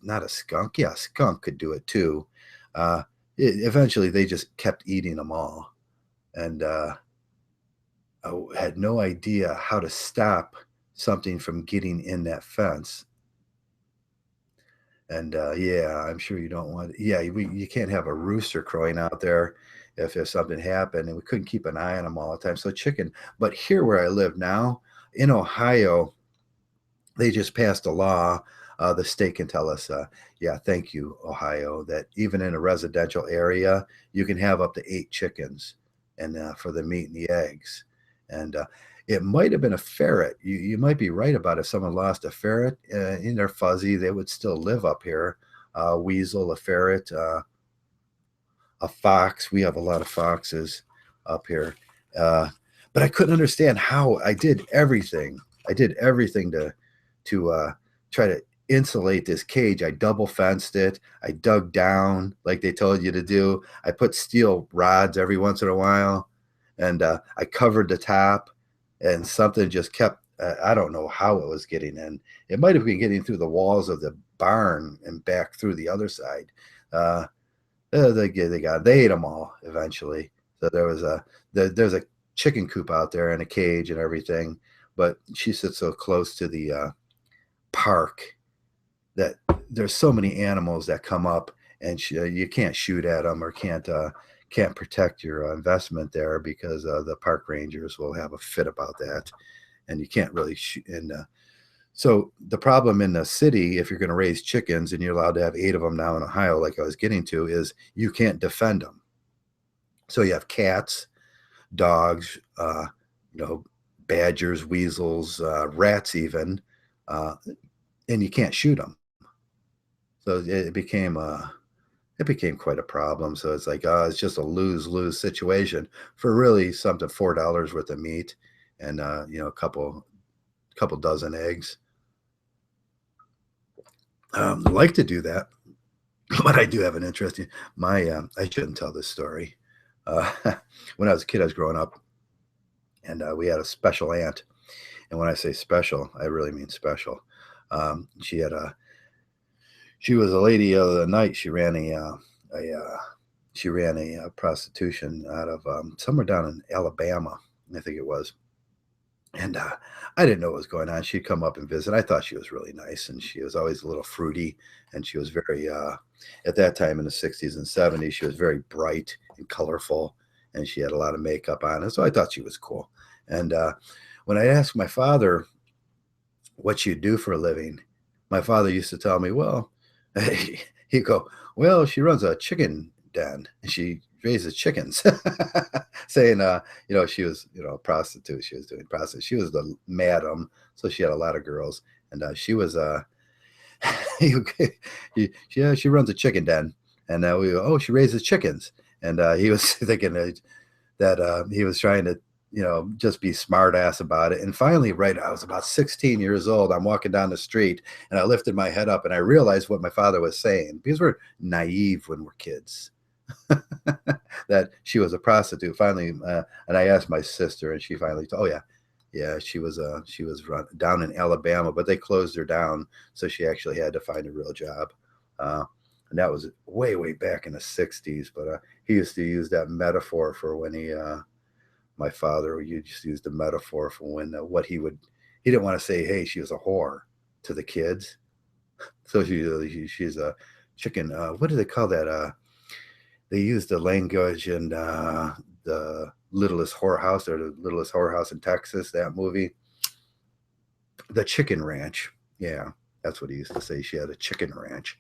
not a skunk. Yeah, a skunk could do it too. Eventually they just kept eating them all, and I had no idea how to stop something from getting in that fence. And yeah, I'm sure you don't want. Yeah, you can't have a rooster crowing out there if something happened, and we couldn't keep an eye on them all the time. So chicken. But here where I live now in Ohio, they just passed a law. The state can tell us, yeah, thank you, Ohio, that even in a residential area, you can have up to 8 chickens, and for the meat and the eggs. And it might have been a ferret. You might be right about if someone lost a ferret in their fuzzy, they would still live up here. Weasel, a ferret. a fox. We have a lot of foxes up here. But I couldn't understand how. I did everything. I did everything to try to insulate this cage. I double fenced it. I dug down like they told you to do. I put steel rods every once in a while, and I covered the top, and something just kept. I don't know how it was getting in. It might have been getting through the walls of the barn and back through the other side. They ate them all eventually. So there's a chicken coop out there and a cage and everything, but she sits so close to the park that there's so many animals that come up, and you can't shoot at them or can't protect your investment there because the park rangers will have a fit about that, and you can't really shoot. And so the problem in the city, if you're going to raise chickens and you're allowed to have 8 of them now in Ohio, like I was getting to, is you can't defend them. So you have cats, dogs, badgers, weasels, rats even, and you can't shoot them. So it became quite a problem. So it's like, it's just a lose-lose situation for really something $4 worth of meat and a couple dozen eggs. Like to do that, but I do have an interesting. I shouldn't tell this story. When I was a kid, I was growing up, and we had a special aunt. And when I say special, I really mean special. She was a lady of the night. She ran a prostitution out of somewhere down in Alabama, I think it was. And I didn't know what was going on. She'd come up and visit. I thought she was really nice, and she was always a little fruity. And she was very, at that time in the 60s and 70s, she was very bright and colorful, and she had a lot of makeup on. And so I thought she was cool. And when I asked my father what she'd do for a living, my father used to tell me, well, he'd go, well, she runs a chicken den, and she raises chickens, saying, she was, a prostitute. She was doing prostitute. She was the madam, so she had a lot of girls, and she was, she runs a chicken den, and she raises chickens, and he was thinking that he was trying to, just be smart ass about it. And finally, I was about 16 years old. I'm walking down the street, and I lifted my head up, and I realized what my father was saying, because we're naive when we're kids. That she was a prostitute. Finally, and I asked my sister, and she finally told, she was down in Alabama, but they closed her down, so she actually had to find a real job. And that was way, way back in the 60s. But he used to use that metaphor for when my father used to use the metaphor for when he didn't want to say, hey, she was a whore to the kids. So she's a chicken. What do they call that? They use the language in the Littlest Whorehouse, or the Littlest Whorehouse in Texas, that movie. The Chicken Ranch. Yeah, that's what he used to say. She had a chicken ranch.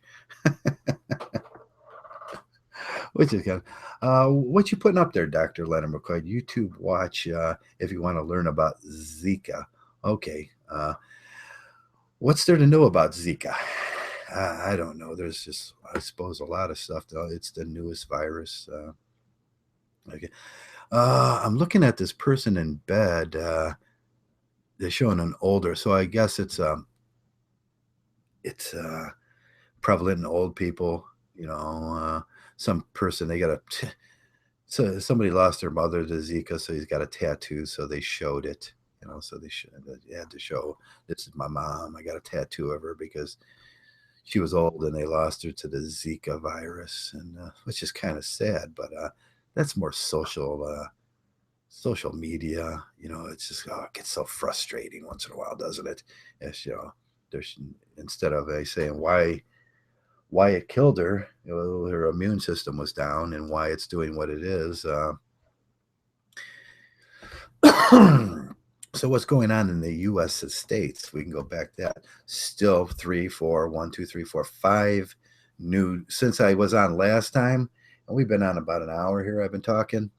Which is good. What you putting up there, Dr. Leonard McCoy? YouTube watch if you want to learn about Zika. Okay. What's there to know about Zika? I don't know. There's just, I suppose, a lot of stuff, though. It's the newest virus. Okay. I'm looking at this person in bed. They're showing an older, so I guess it's prevalent in old people. Some person, so somebody lost their mother to Zika, so he's got a tattoo, so they showed it. So they had to show, this is my mom. I got a tattoo of her because she was old and they lost her to the Zika virus, and which is kind of sad, but that's more social media. It's just, it gets so frustrating once in a while, doesn't it? It's, there's, instead of saying why it killed her, her immune system was down, and why it's doing what it is. So what's going on in the U.S. states? We can go back to that. Still 5 new since I was on last time, and we've been on about an hour here. I've been talking.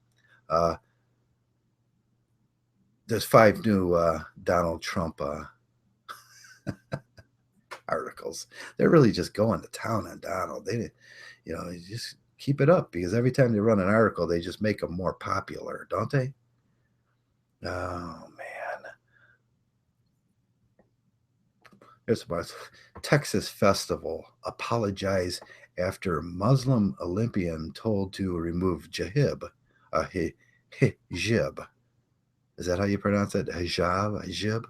There's 5 new Donald Trump articles. They're really just going to town on Donald. They, he just keep it up, because every time they run an article, they just make them more popular, don't they? Oh man. Here's about Texas festival apologize after Muslim Olympian told to remove hijab. Is that how you pronounce it? Hijab,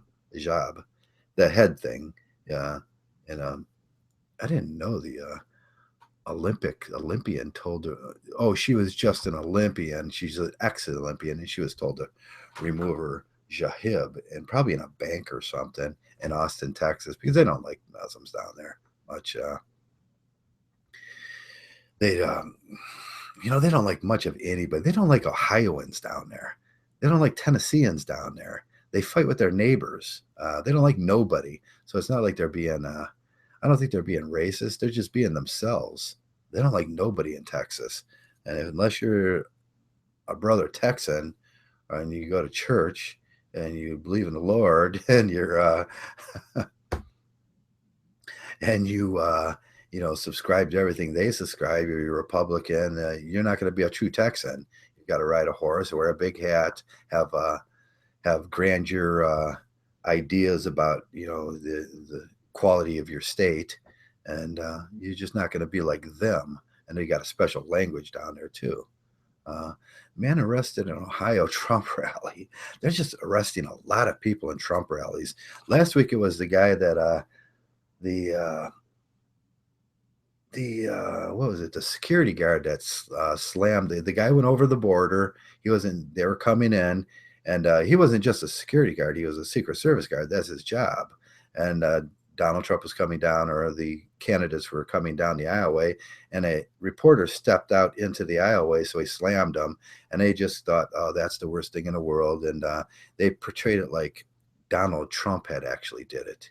the head thing. Yeah, and I didn't know the Olympian told her. Oh, she was just an Olympian. She's an ex-Olympian, and she was told to remove her jahib, and probably in a bank or something in Austin, Texas, because they don't like Muslims down there much. They, they don't like much of anybody. They don't like Ohioans down there. They don't like Tennesseans down there. They fight with their neighbors. They don't like nobody. So it's not like they're being. I don't think they're being racist. They're just being themselves. They don't like nobody in Texas. And unless you're a brother Texan and you go to church and you believe in the Lord and you're and you subscribe to everything they subscribe, you're a Republican, you're not going to be a true Texan. You got to ride a horse, wear a big hat, have grandeur ideas about the quality of your state, and you're just not going to be like them. And they got a special language down there too. Man arrested in Ohio Trump rally. They're just arresting a lot of people in Trump rallies. Last week it was the guy that the what was it? The security guard that slammed the guy went over the border. They were coming in, and he wasn't just a security guard. He was a Secret Service guard. That's his job. And Donald Trump was coming down, or the candidates were coming down the aisleway, and a reporter stepped out into the aisleway, so he slammed him, and they just thought, oh, that's the worst thing in the world. And they portrayed it like Donald Trump had actually did it,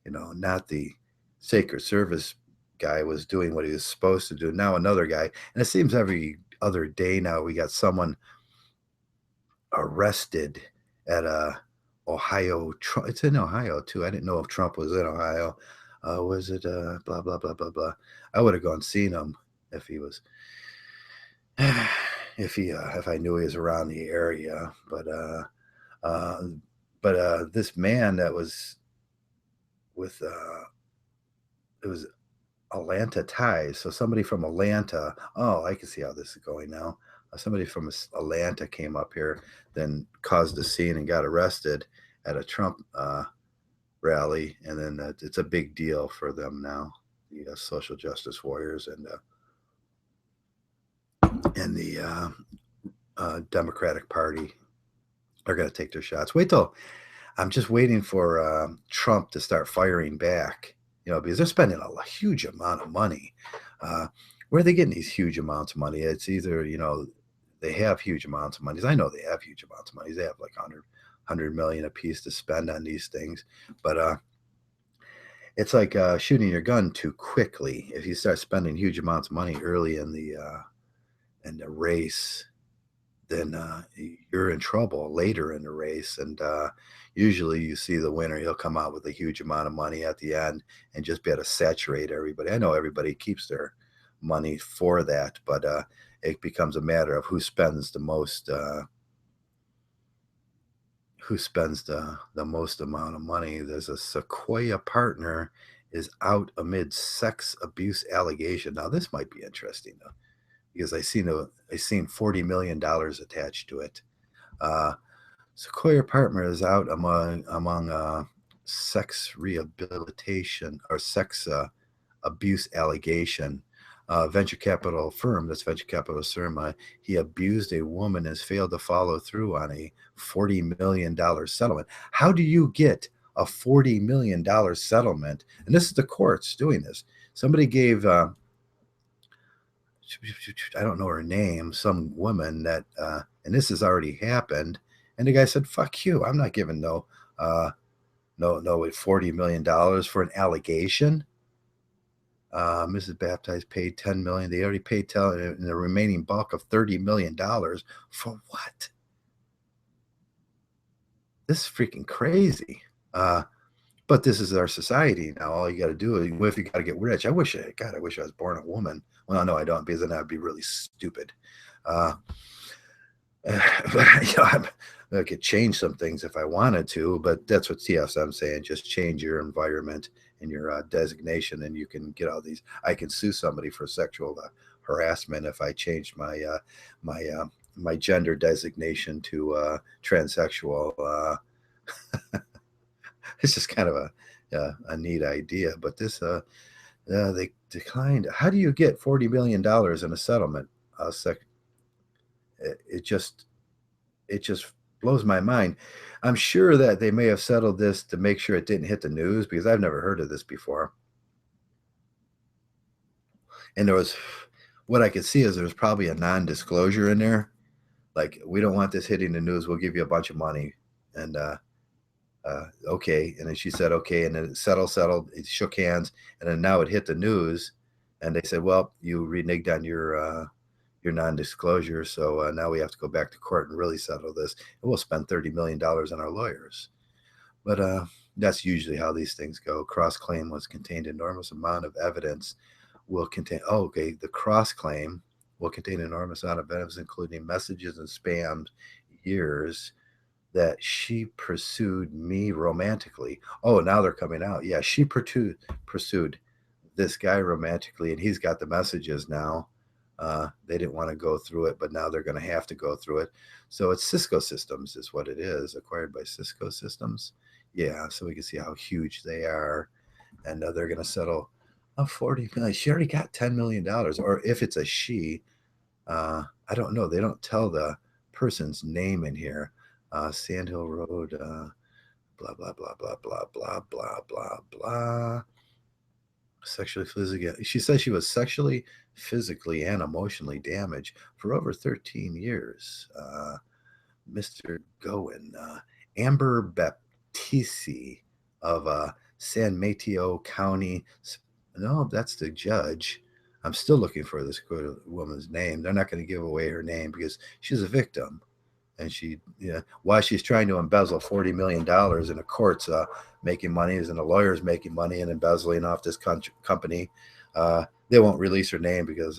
not the Secret Service guy was doing what he was supposed to do. Now another guy, and it seems every other day now we got someone arrested at Ohio. It's in Ohio too. I didn't know if Trump was in Ohio. Was it blah blah blah blah blah? I would have gone seen him if he was, if I knew he was around the area. But this man that was with it was Atlanta ties. So somebody from Atlanta. Oh, I can see how this is going now. Somebody from Atlanta came up here, then caused a scene and got arrested at a Trump rally, and then it's a big deal for them now. The social justice warriors and the Democratic Party are going to take their shots. I'm just waiting for Trump to start firing back. Because they're spending a huge amount of money. Where are they getting these huge amounts of money? It's either, they have huge amounts of money. I know they have huge amounts of money. They have like 100 million a piece to spend on these things. But it's like shooting your gun too quickly. If you start spending huge amounts of money early in the race, then you're in trouble later in the race. And usually you see the winner, he'll come out with a huge amount of money at the end and just be able to saturate everybody. I know everybody keeps their money for that, but it becomes a matter of who spends the most amount of money. There's a Sequoia partner is out amid sex abuse allegation. Now this might be interesting though, because I seen $40 million attached to it. Sequoia partner is out among sex rehabilitation or sex abuse allegation. Venture capital firm, he abused a woman, has failed to follow through on a $40 million settlement. How do you get a $40 million settlement? And this is the courts doing this. Somebody gave I don't know her name, some woman that, and this has already happened. And the guy said, fuck you. I'm not giving no $40 million for an allegation. Mrs. Baptized paid $10 million. They already paid in the remaining bulk of $30 million for what? This is freaking crazy. But this is our society now. All you got to do is, if you got to get rich. I wish I was born a woman. Well, no, I don't, because then I'd be really stupid. But I could change some things if I wanted to. But that's what TSM's saying. Just change your environment and your designation, and you can get all these. I can sue somebody for sexual harassment if I changed my gender designation to transsexual. It's just kind of a neat idea. But this they declined. How do you get $40 million in a settlement? It just blows my mind. I'm sure that they may have settled this to make sure it didn't hit the news, because I've never heard of this before. And what I could see is there's probably a non-disclosure in there. Like, we don't want this hitting the news. We'll give you a bunch of money. And okay. And then she said, okay. And then it settled. It shook hands. And then now it hit the news. And they said, well, you reneged on your non-disclosure. So now we have to go back to court and really settle this. And we'll spend $30 million on our lawyers. But that's usually how these things go. Cross-claim was contained enormous amount of evidence the cross-claim will contain an enormous amount of evidence, including messages and spams years that she pursued me romantically. Oh, now they're coming out. Yeah, she pursued this guy romantically, and he's got the messages now. They didn't want to go through it, but now they're going to have to go through it. So it's Cisco Systems is what it is, acquired by Cisco Systems. Yeah, so we can see how huge they are. And they're going to settle $40 million. She already got $10 million. Or if it's a she, I don't know. They don't tell the person's name in here. Sandhill Road, blah, blah, blah, blah, blah, blah, blah, blah, blah. Sexually, physically. She says she was sexually, physically, and emotionally damaged for over 13 years. Mr. Goen, Amber Baptiste of San Mateo County. No, that's the judge. I'm still looking for this woman's name. They're not going to give away her name because she's a victim. And while she's trying to embezzle $40 million in the courts, making money, and the lawyers making money and embezzling off this company, they won't release her name because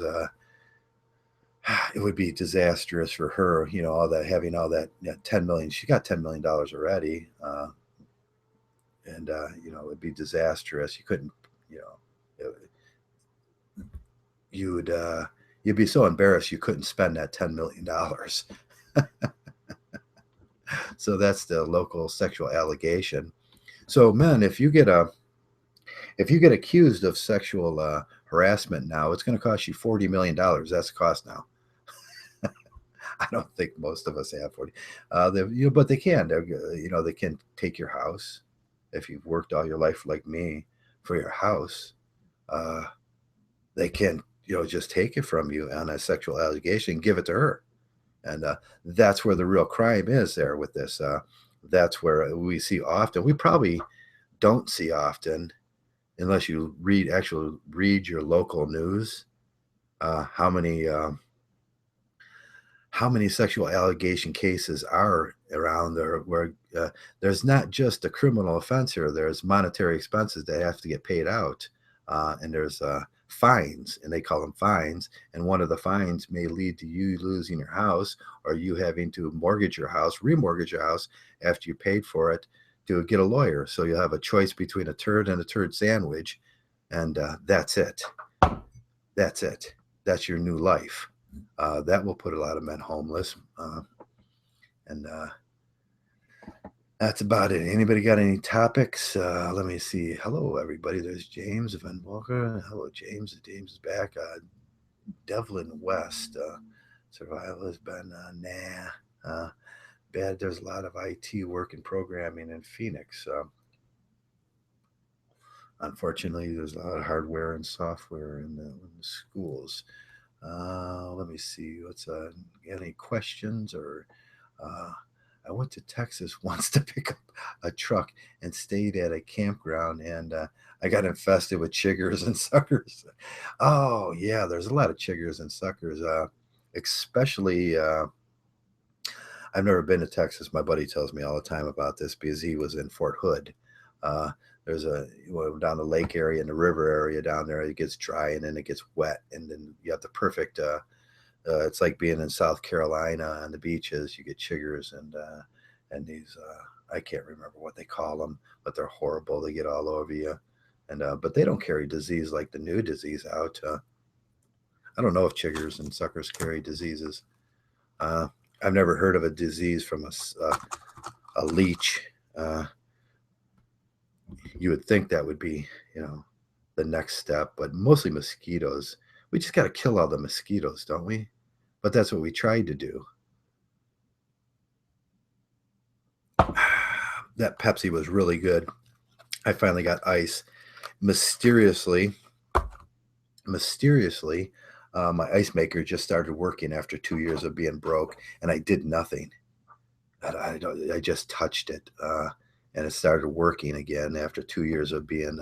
it would be disastrous for her. Having all that 10 million. She got $10 million already, and it would be disastrous. You couldn't, you'd be so embarrassed you couldn't spend that $10 million. So that's the local sexual allegation. So, men, if you get accused of sexual harassment now, it's going to cost you $40 million. That's the cost now. I don't think most of us have 40. But they can. They can take your house if you've worked all your life like me for your house. They can, just take it from you on a sexual allegation and give it to her. And that's where the real crime is there with this. That's where we see often. We probably don't see often, unless you read your local news, how many sexual allegation cases are around there where there's not just a criminal offense here. There's monetary expenses that have to get paid out. And there's fines, and they call them fines. And one of the fines may lead to you losing your house, or you having to remortgage your house after you paid for it to get a lawyer. So you'll have a choice between a turd and a turd sandwich. And that's it. That's it. That's your new life. That will put a lot of men homeless. And that's about it. Anybody got any topics? Let me see. Hello, everybody. There's James Van Walker. Hello, James. James is back. Devlin West. Survival has been bad. There's a lot of IT work and programming in Phoenix. Unfortunately, there's a lot of hardware and software in the schools. Let me see. What's any questions or I went to Texas once to pick up a truck and stayed at a campground, and I got infested with chiggers and suckers. Oh, yeah, there's a lot of chiggers and suckers, especially I've never been to Texas. My buddy tells me all the time about this because he was in Fort Hood. There's down the lake area and the river area down there. It gets dry and then it gets wet, and then you have the perfect. It's like being in South Carolina on the beaches. You get chiggers and these. I can't remember what they call them, but they're horrible. They get all over you, and but they don't carry disease like the new disease out. I don't know if chiggers and suckers carry diseases. I've never heard of a disease from a leech. You would think that would be, the next step, but mostly mosquitoes. We just got to kill all the mosquitoes, don't we? But that's what we tried to do. That Pepsi was really good. I finally got ice. Mysteriously, my ice maker just started working after 2 years of being broke, and I did nothing. I just touched it, and it started working again after 2 years of being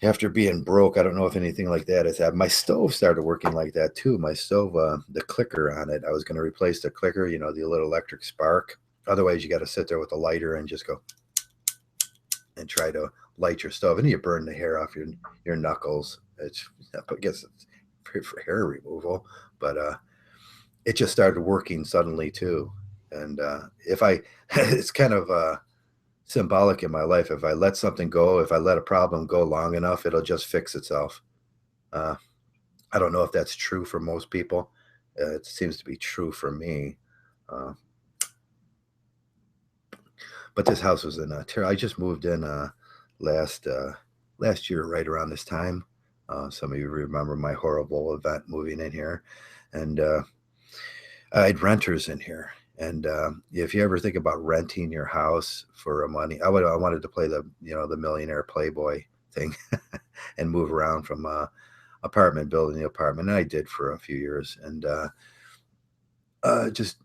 after being broke. I don't know if anything like that has happened. My stove started working like that too. My stove, the clicker on it, I was going to replace the clicker, the little electric spark. Otherwise, you got to sit there with a lighter and just go and try to light your stove, and you burn the hair off your knuckles. I guess it's for hair removal, but it just started working suddenly too. And it's kind of symbolic in my life. If I let something go, if I let a problem go long enough, it'll just fix itself. I don't know if that's true for most people. It seems to be true for me. But this house was in I just moved in last year, right around this time. Some of you remember my horrible event moving in here, and I had renters in here. And if you ever think about renting your house for money, I wanted to play the millionaire playboy thing and move around from apartment building to apartment. And I did for a few years, and just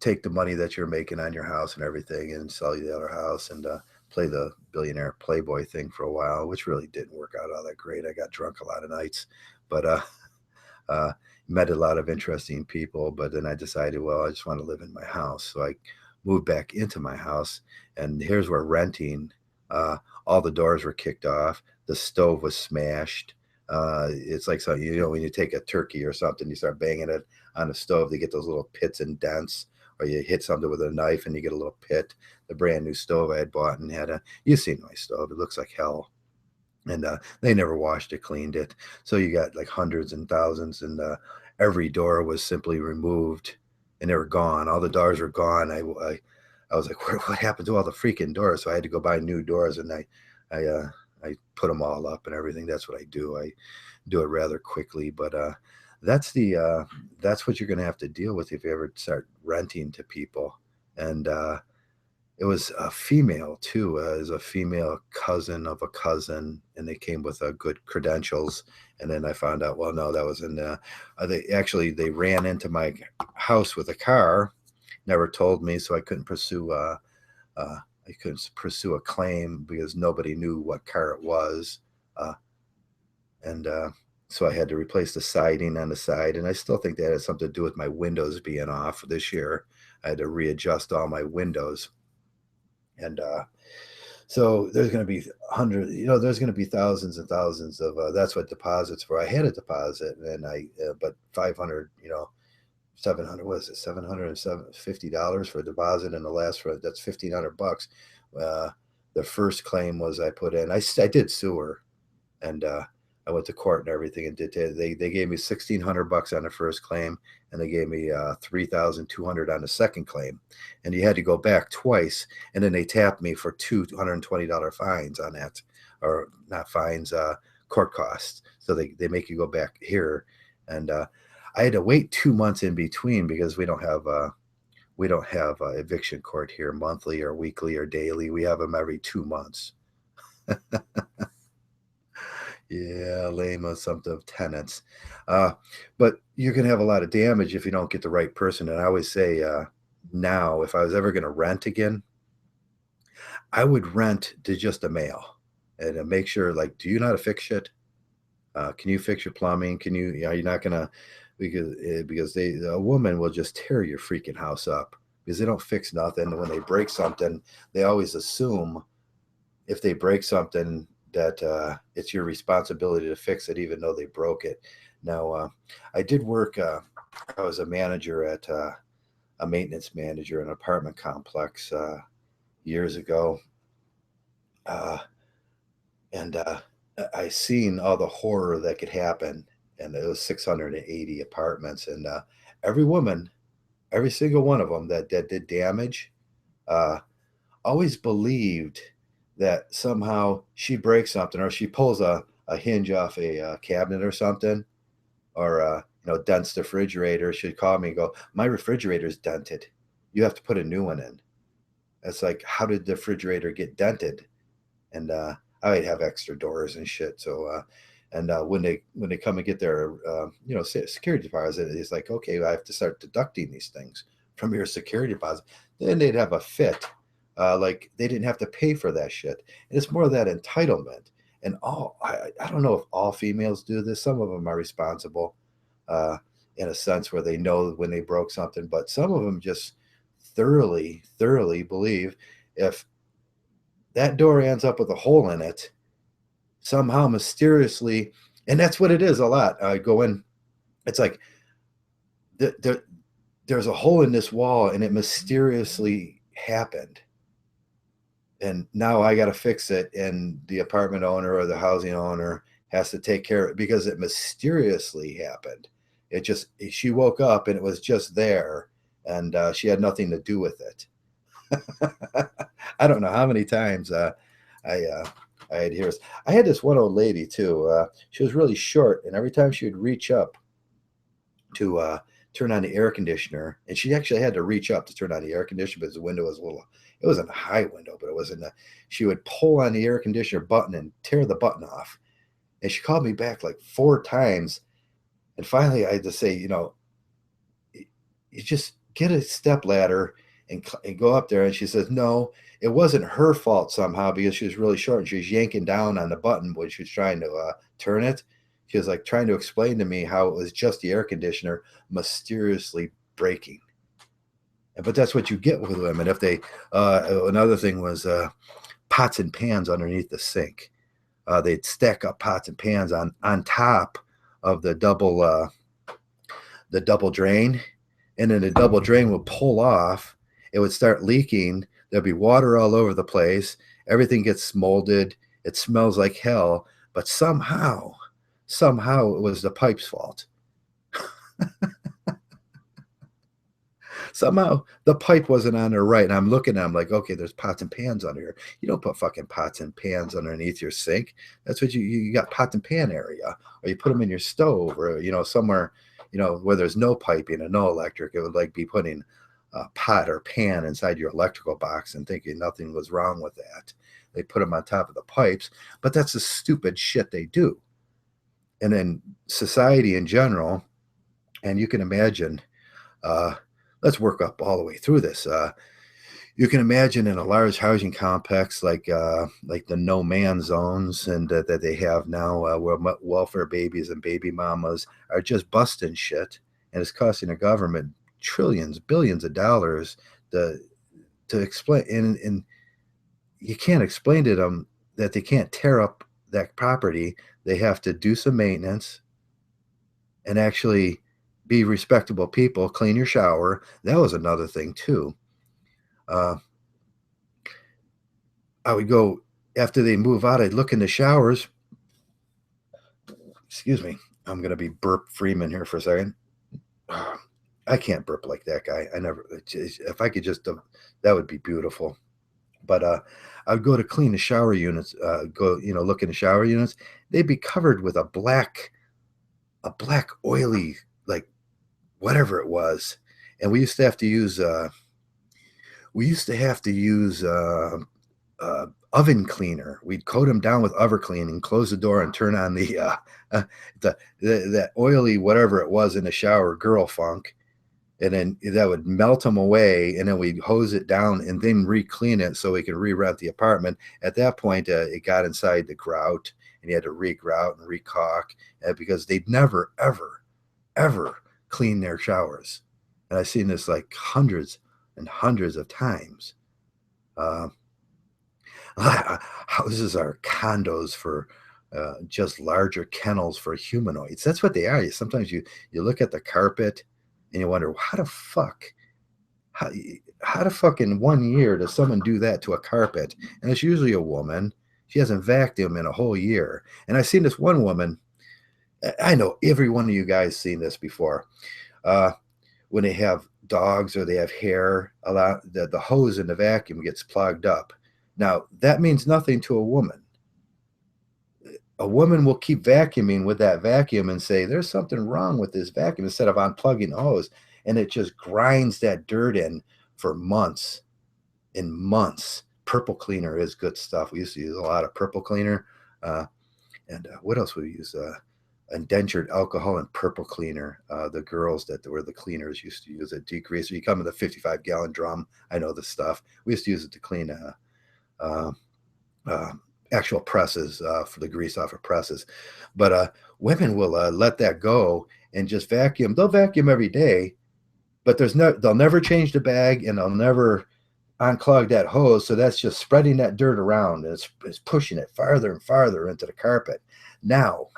take the money that you're making on your house and everything and sell you the other house and play the billionaire playboy thing for a while, which really didn't work out all that great. I got drunk a lot of nights, but met a lot of interesting people. But then I decided, well, I just want to live in my house, so I moved back into my house. And here's where renting, all the doors were kicked off, the stove was smashed. It's like something, when you take a turkey or something, you start banging it on the stove, they get those little pits and dents, or you hit something with a knife and you get a little pit. The brand new stove I had bought and you've seen my stove, it looks like hell. And they never washed it, cleaned it. So you got like hundreds and thousands, and every door was simply removed, and they were gone. All the doors were gone. I was like, what happened to all the freaking doors? So I had to go buy new doors, and I put them all up and everything. That's what I do. I do it rather quickly, but that's what you're going to have to deal with if you ever start renting to people. And it was a female too. It was a female cousin of a cousin, and they came with good credentials. And then I found out, well, no, that was in they ran into my house with a car, never told me, so I couldn't pursue a claim because nobody knew what car it was, and so I had to replace the siding on the side, and I still think that has something to do with my windows being off this year. I had to readjust all my windows. And so there's going to be hundreds, there's going to be thousands and thousands of, that's what deposits for. I had a deposit, and but 500, 700, what is it? $750 for a deposit, and the last that's $1,500. The first claim was I put in, I did sewer, and I went to court and everything, and they gave me $1,600 on the first claim, and they gave me $3,200 on the second claim, and you had to go back twice, and then they tapped me for $220 fines on that, or not fines, court costs. So they make you go back here, and I had to wait 2 months in between because we don't have eviction court here monthly or weekly or daily. We have them every 2 months. Yeah, lame as something of tenants. But you can have a lot of damage if you don't get the right person. And I always say now, if I was ever going to rent again, I would rent to just a male and make sure, like, do you know how to fix shit? Can you fix your plumbing? Can you, you're not going to, because a woman will just tear your freaking house up because they don't fix nothing. When they break something, they always assume if they break something, that it's your responsibility to fix it, even though they broke it. Now, I did work. I was a manager at a maintenance manager in an apartment complex years ago, uh, and I seen all the horror that could happen. And it was 680 apartments, and every woman, every single one of them that did damage, uh, always believed that somehow she breaks something or she pulls a hinge off a cabinet or something, or dents the refrigerator. She'd call me and go, "My refrigerator's dented. You have to put a new one in." It's like, how did the refrigerator get dented? And I'd have extra doors and shit. So when they come and get their security deposit, it's like, okay, I have to start deducting these things from your security deposit. Then they'd have a fit, like they didn't have to pay for that shit. And it's more of that entitlement. And I don't know if all females do this. Some of them are responsible, uh, in a sense where they know when they broke something, but some of them just thoroughly believe if that door ends up with a hole in it, somehow mysteriously, and that's what it is a lot. I go in, it's like there's a hole in this wall and it mysteriously happened. And now I got to fix it. And the apartment owner or the housing owner has to take care of it because it mysteriously happened. She woke up and it was just there, and she had nothing to do with it. I don't know how many times I I had hears. I had this one old lady too. She was really short, and every time she would reach up to turn on the air conditioner, and she actually had to reach up to turn on the air conditioner because the window was a little. It wasn't a high window, but it wasn't. She would pull on the air conditioner button and tear the button off, and she called me back like 4 times, and finally I had to say, you just get a step ladder and go up there. And she says, no, it wasn't her fault somehow because she was really short and she was yanking down on the button when she was trying to turn it. She was like trying to explain to me how it was just the air conditioner mysteriously breaking. But that's what you get with women. If they, another thing was pots and pans underneath the sink. They'd stack up pots and pans on top of the double drain, and then the double drain would pull off. It would start leaking. There'd be water all over the place. Everything gets molded. It smells like hell. But somehow it was the pipe's fault. Somehow the pipe wasn't on there right. And I'm looking at them like, okay, there's pots and pans under here. You don't put fucking pots and pans underneath your sink. That's what you got, pot and pan area. Or you put them in your stove, or, somewhere, where there's no piping and no electric. It would like be putting a pot or pan inside your electrical box and thinking nothing was wrong with that. They put them on top of the pipes, but that's the stupid shit they do. And then society in general, and you can imagine, let's work up all the way through this. You can imagine in a large housing complex like the no man zones and that they have now, where welfare babies and baby mamas are just busting shit, and it's costing the government trillions, billions of dollars to explain. And you can't explain to them that they can't tear up that property. They have to do some maintenance and actually be respectable people, clean your shower. That was another thing too. I would go after they move out. I'd look in the showers. Excuse me. I'm going to be burp Freeman here for a second. I can't burp like that guy. I never, if I could just, that would be beautiful. But I'd go to clean the shower units, look in the shower units. They'd be covered with a black oily, like whatever it was. And we used to have to use oven cleaner. We'd coat them down with oven cleaning, close the door, and turn on that oily whatever it was in the shower, girl funk, and then that would melt them away. And then we'd hose it down and then re-clean it so we could re-rent the apartment. At that point, it got inside the grout, and you had to re-grout and re-caulk because they'd never, ever, ever clean their showers. And I've seen this like hundreds and hundreds of times. How houses are condos for just larger kennels for humanoids. That's what they are. Sometimes you look at the carpet and you wonder, how the fuck, how the fuck in 1 year does someone do that to a carpet? And it's usually a woman. She hasn't vacuumed in a whole year. And I've seen this one woman. I know every one of you guys seen this before. When they have dogs or they have hair, a lot the hose in the vacuum gets clogged up. Now that means nothing to a woman. A woman will keep vacuuming with that vacuum and say, there's something wrong with this vacuum, instead of unplugging the hose. And it just grinds that dirt in for months and months. Purple cleaner is good stuff. We used to use a lot of purple cleaner. And what else would we use? Indentured alcohol and purple cleaner. The girls that were the cleaners used to use it. Degreaser. You come in a 55-gallon drum. I know this stuff. We used to use it to clean actual presses, for the grease off of presses. But women will let that go and just vacuum. They'll vacuum every day, but they'll never change the bag, and they'll never unclog that hose. So that's just spreading that dirt around, and it's pushing it farther and farther into the carpet. Now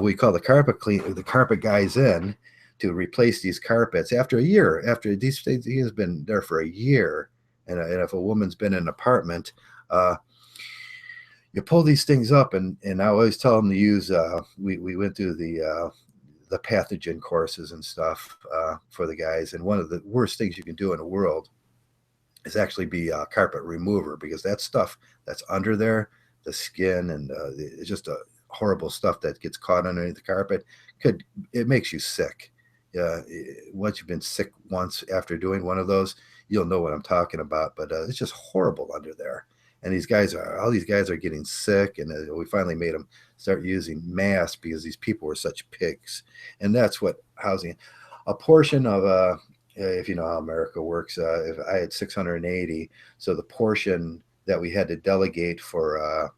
we call the carpet guys in to replace these carpets after a year. After these things, he has been there for a year, and if a woman's been in an apartment, you pull these things up, and I always tell them to use. We went through the pathogen courses and stuff for the guys, and one of the worst things you can do in the world is actually be a carpet remover, because that stuff that's under there, the skin, and it's just a horrible stuff that gets caught underneath the carpet. It makes you sick. Once you've been sick once after doing one of those, you'll know what I'm talking about. But it's just horrible under there. And all these guys are getting sick, and we finally made them start using masks because these people were such pigs. And that's what housing. A portion of if you know how America works, if I had 680, so the portion that we had to delegate for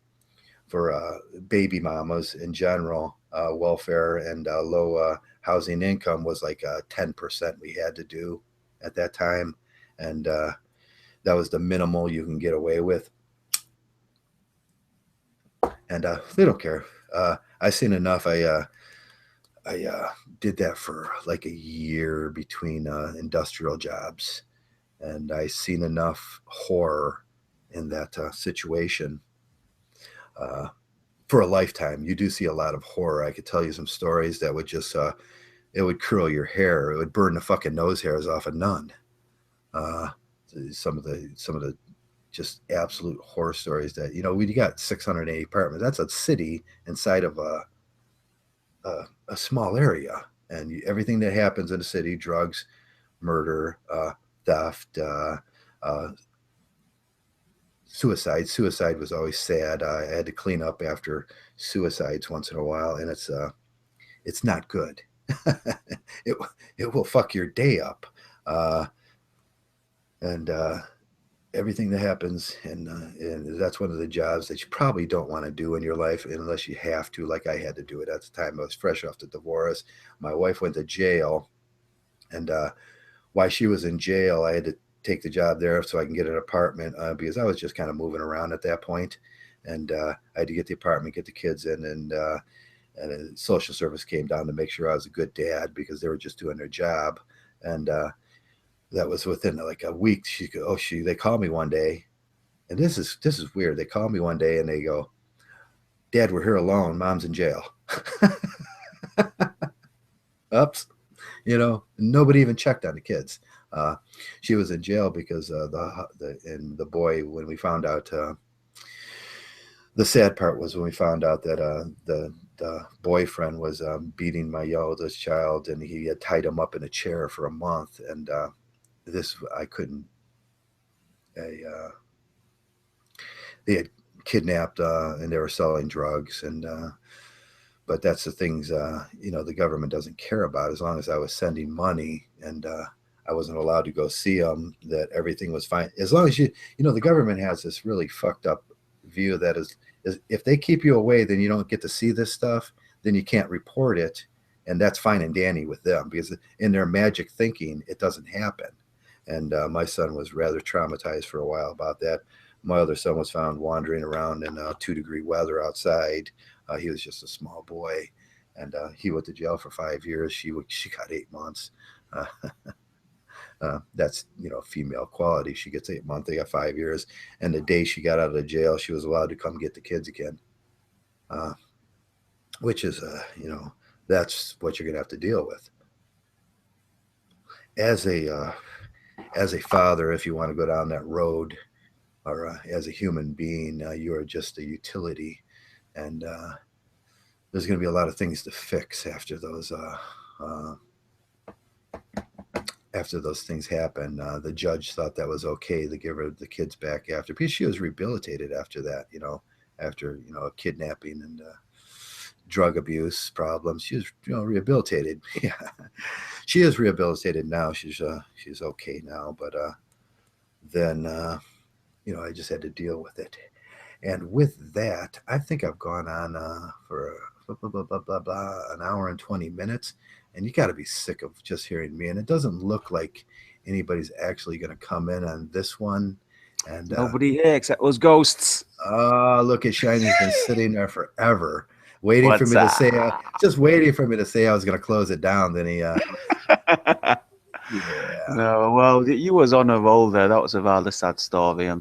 baby mamas in general, welfare and low housing income was like 10% we had to do at that time, and that was the minimal you can get away with. And they don't care. I seen enough. I did that for like a year between industrial jobs, and I seen enough horror in that situation for a lifetime. You do see a lot of horror. I could tell you some stories that would just it would curl your hair. It would burn the fucking nose hairs off a nun. Some of the just absolute horror stories that, we got 680 apartments. That's a city inside of a small area, and everything that happens in a city, drugs, murder, theft, suicide was always sad. I had to clean up after suicides once in a while, and it's not good. it will fuck your day up, and everything that happens, and that's one of the jobs that you probably don't want to do in your life unless you have to, like I had to do it at the time. I was fresh off the divorce. My wife went to jail, and while she was in jail, I had to take the job there so I can get an apartment, because I was just kind of moving around at that point, and I had to get the apartment, get the kids in, and social service came down to make sure I was a good dad, because they were just doing their job. And that was within like a week. They called me one day, and this is weird. They called me one day and they go, "Dad, we're here alone. Mom's in jail." Oops. Nobody even checked on the kids. She was in jail because the boy, when we found out, the sad part was when we found out that the boyfriend was beating my oldest child, and he had tied him up in a chair for a month. And I couldn't. They had kidnapped, and they were selling drugs, and but that's the things the government doesn't care about. As long as I was sending money, and I wasn't allowed to go see them, that everything was fine. As long as the government has this really fucked up view that is if they keep you away, then you don't get to see this stuff, then you can't report it, and that's fine and dandy with them, because in their magic thinking, it doesn't happen. And my son was rather traumatized for a while about that. my other son was found wandering around in 2-degree weather outside. He was just a small boy, and he went to jail for 5 years. She got 8 months. That's, female quality. She gets 8 months. They got 5 years. And the day she got out of the jail, she was allowed to come get the kids again. Which is, that's what you're going to have to deal with. As a father, if you want to go down that road, or as a human being, you are just a utility. And there's going to be a lot of things to fix after those things happen. The judge thought that was okay to give her the kids back after, because she was rehabilitated after that, after kidnapping and drug abuse problems. She was rehabilitated. Yeah, she is rehabilitated now. She's okay now, but then I just had to deal with it. And with that, I think I've gone on for an hour and 20 minutes. And you got to be sick of just hearing me. And it doesn't look like anybody's actually going to come in on this one. And nobody here except us ghosts. Look at Shiny's been sitting there forever, waiting for me to say, just waiting for me to say I was going to close it down. Then he, yeah. No, well, you was on a roll there. That was a rather sad story. Yeah,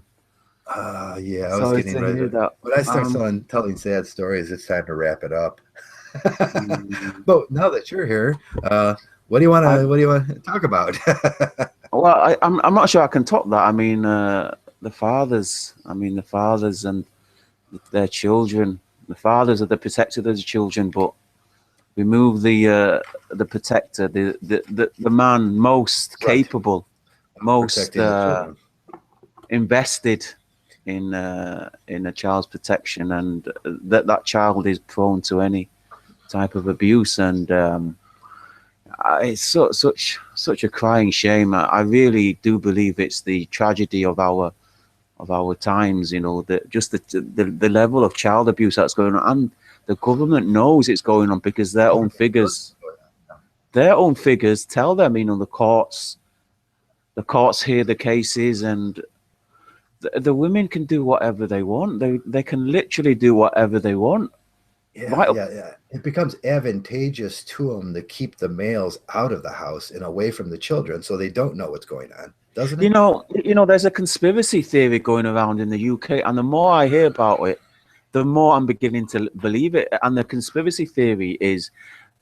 I was getting ready. When I start telling sad stories, it's time to wrap it up. But now that you're here, what do you want to talk about? Well, I'm not sure I can top that. I mean, the fathers and their children. The fathers are the protectors of the children, but remove the protector, the man most capable, most invested in a child's protection, and that child is prone to any type of abuse, and it's such a crying shame. I really do believe it's the tragedy of our times. The level of child abuse that's going on, and the government knows it's going on because their own figures tell them. The courts hear the cases, and the women can do whatever they want. They can literally do whatever they want. Yeah. It becomes advantageous to them to keep the males out of the house and away from the children, so they don't know what's going on, doesn't it? There's a conspiracy theory going around in the UK, and the more I hear about it, the more I'm beginning to believe it. And the conspiracy theory is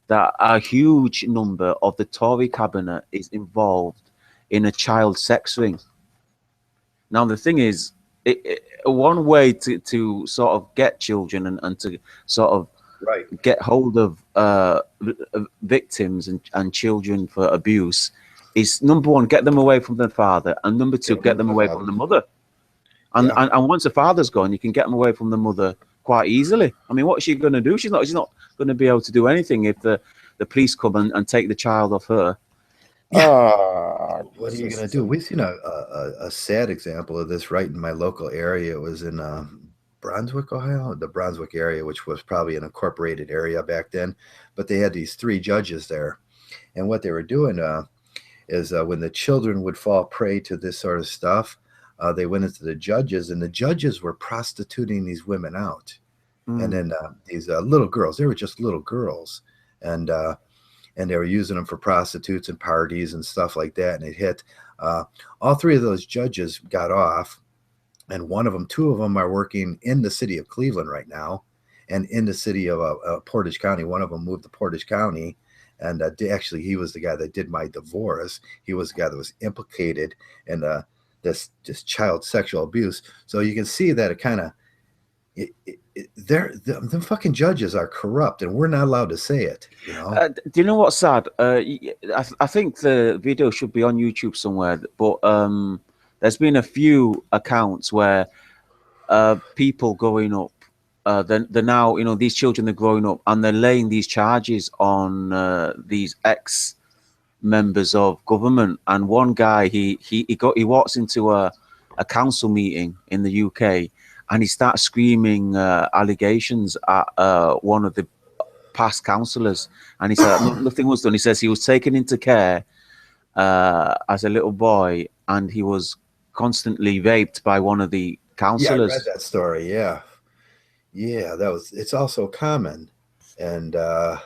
that a huge number of the Tory cabinet is involved in a child sex ring. Now, the thing is, one way to sort of get children and to sort of get hold of victims and children for abuse is, number one, get them away from the father, and number two, get them away from the mother. And once the father's gone, you can get them away from the mother quite easily. I mean, what's she going to do? She's not going to be able to do anything if the police come and take the child off her. What are you going to do? We've seen a sad example of this right in my local area. It was in Brunswick, Ohio, the Brunswick area, which was probably an incorporated area back then. But they had these 3 judges there. And what they were doing is when the children would fall prey to this sort of stuff, they went into the judges, and the judges were prostituting these women out. And then these little girls, they were just little girls. And they were using them for prostitutes and parties and stuff like that. And it hit all 3 of those judges got off, and 2 of them are working in the city of Cleveland right now, and in the city of Portage County. One of them moved to Portage County, and actually he was the guy that did my divorce. He was the guy that was implicated in this child sexual abuse. So you can see that it kind of the fucking judges are corrupt, and we're not allowed to say it. Do you know what's sad? I think the video should be on YouTube somewhere, but there's been a few accounts where people growing up, they're now, these children are growing up, and they're laying these charges on these ex-members of government. And one guy, he walks into a council meeting in the UK, and he starts screaming allegations at one of the past councillors. And he said nothing was done. He says he was taken into care as a little boy, and he was constantly raped by one of the Yeah, I read counselors. that story. Yeah. Yeah, it's also common. And But